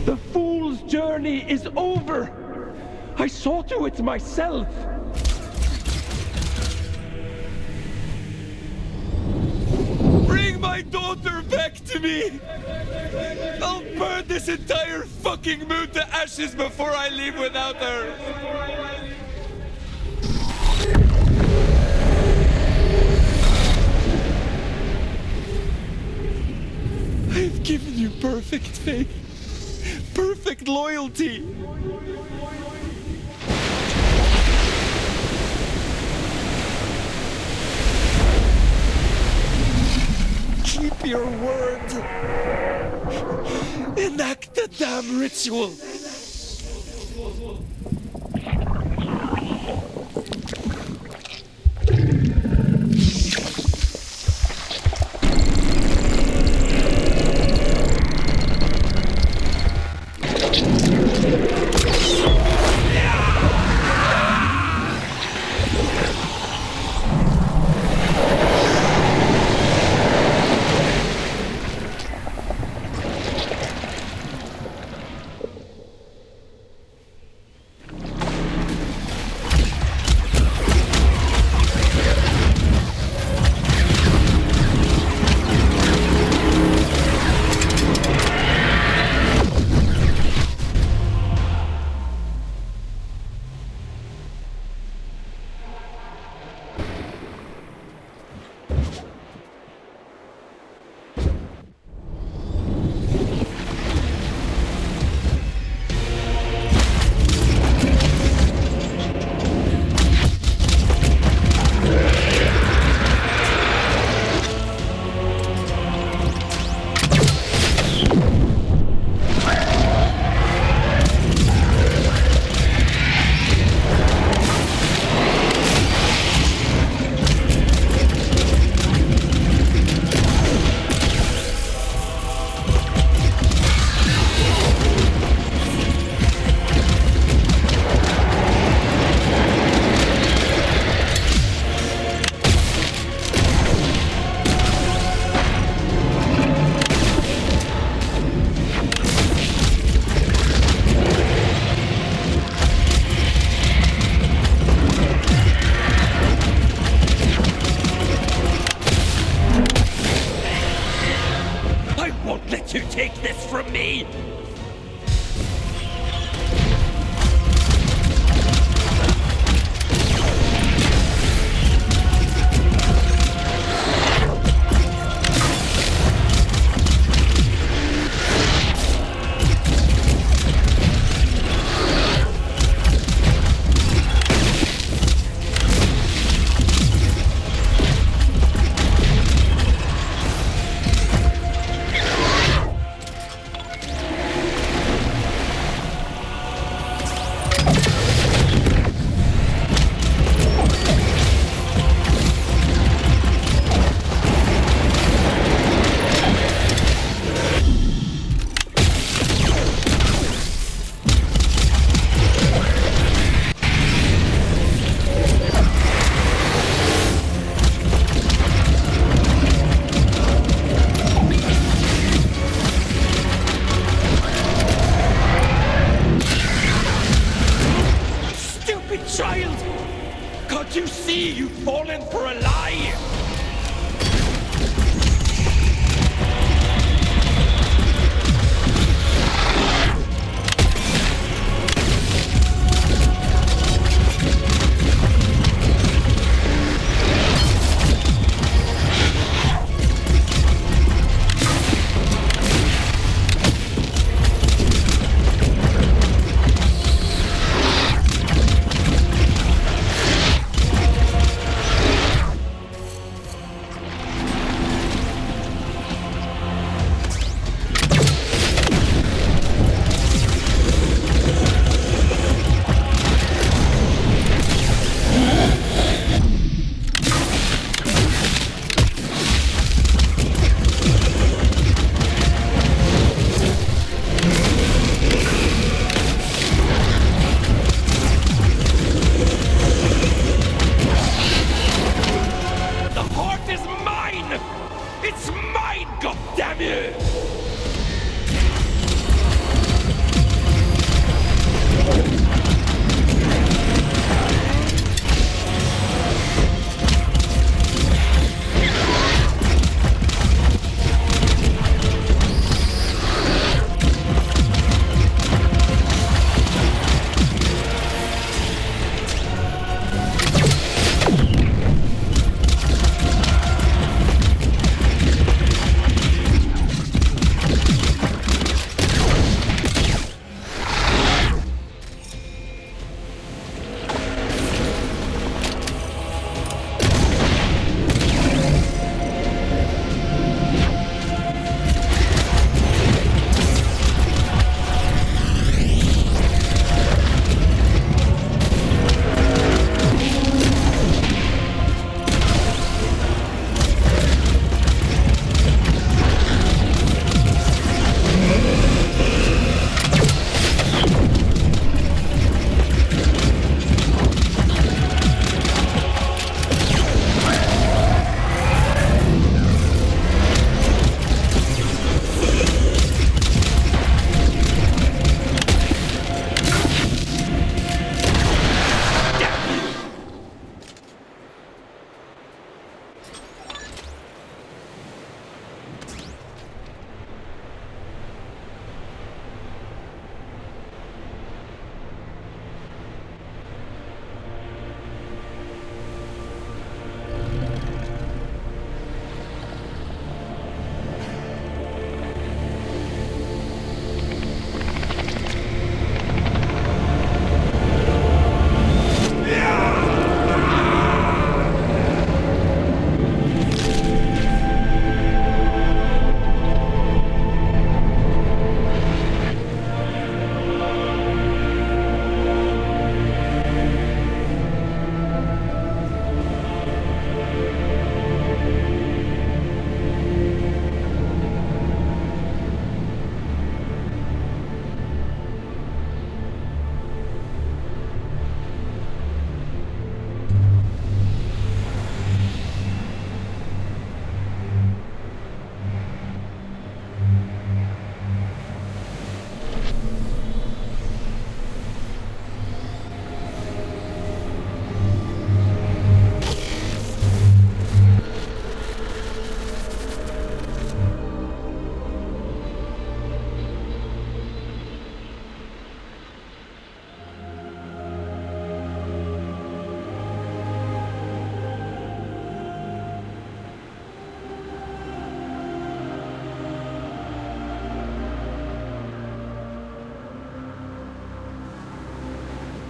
The fool's journey is over! I saw to it myself! Bring my daughter back to me! I'll burn this entire fucking moon to ashes before I leave without her! I've given you perfect faith, perfect loyalty. Keep your word. Enact the damn ritual. You take this from me! Child! Can't you see you've fallen for a lie?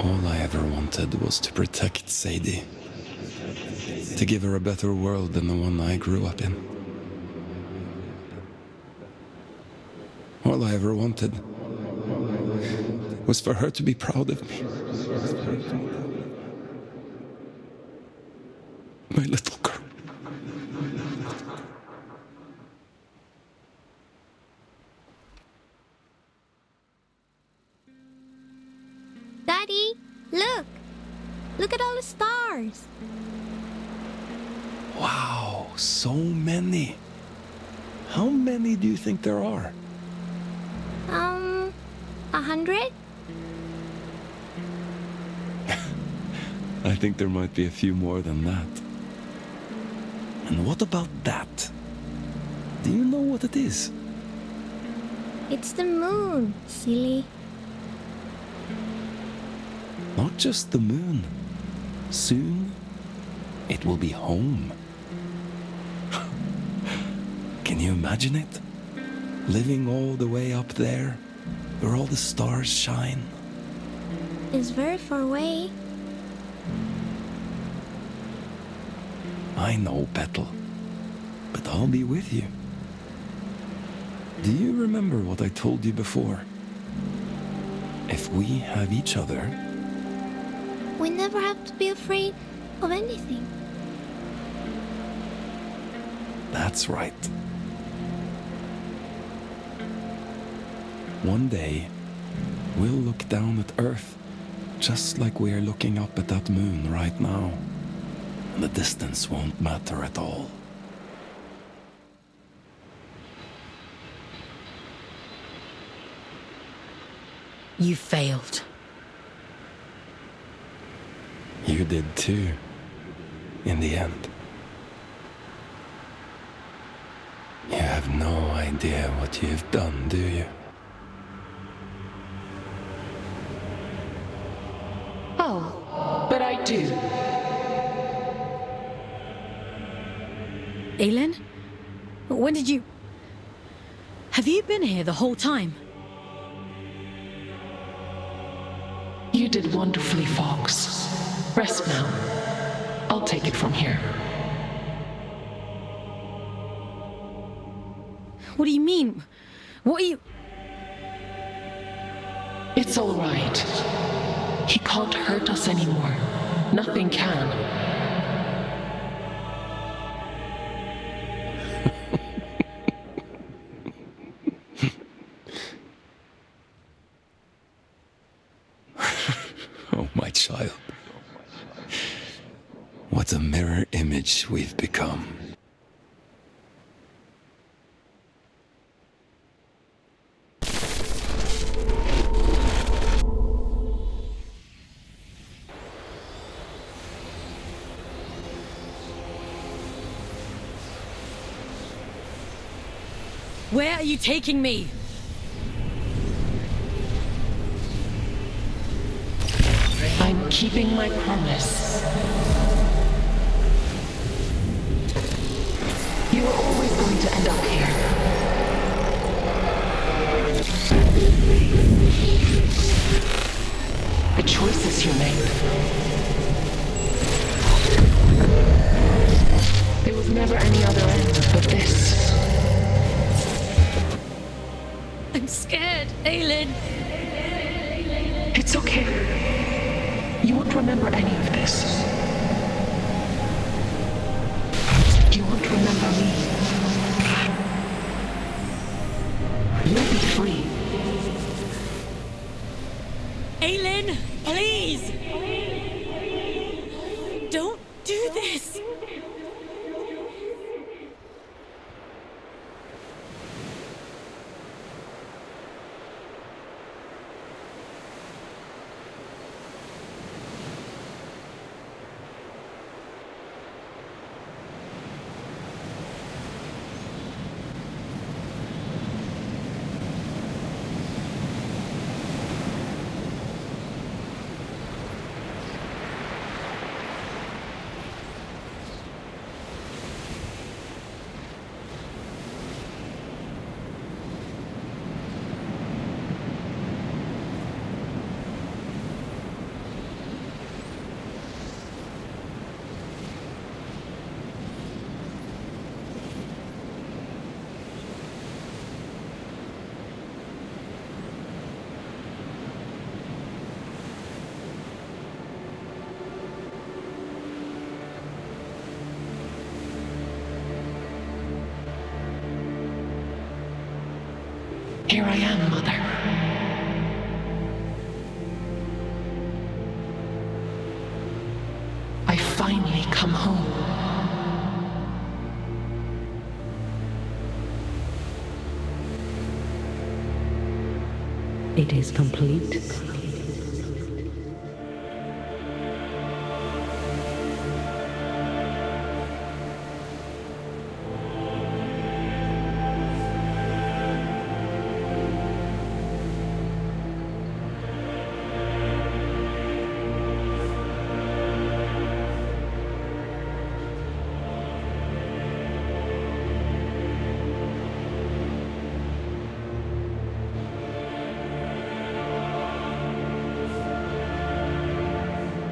All I ever wanted was to protect Sadie. To give her a better world than the one I grew up in. All I ever wanted was for her to be proud of me. My little girl. Daddy, look! Look at all the stars! Wow, so many. How many do you think there are? 100? I think there might be a few more than that. And what about that? Do you know what it is? It's the moon, silly. Not just the moon. Soon, it will be home. Can you imagine it? Living all the way up there, where all the stars shine. It's very far away. I know, Petal. But I'll be with you. Do you remember what I told you before? If we have each other... We never have to be afraid of anything. That's right. One day, we'll look down at Earth, just like we are looking up at that moon right now. And the distance won't matter at all. You failed. You did too, in the end. You have no idea what you've done, do you? Oh, but I do. Aylin? When did you... Have you been here the whole time? You did wonderfully, Fox. Rest now. I'll take it from here. What do you mean? What are you... It's all right. He can't hurt us anymore. Nothing can. Oh, my child. What a mirror image we've become. Where are you taking me? I'm keeping my promise. You were always going to end up here. The choices you made. There was never any other end but this. I'm scared, Aylin. It's okay. You won't remember any of this. You won't remember me. You'll be free. Aylin, please! Don't do this! Here I am, Mother. I finally come home. It is complete.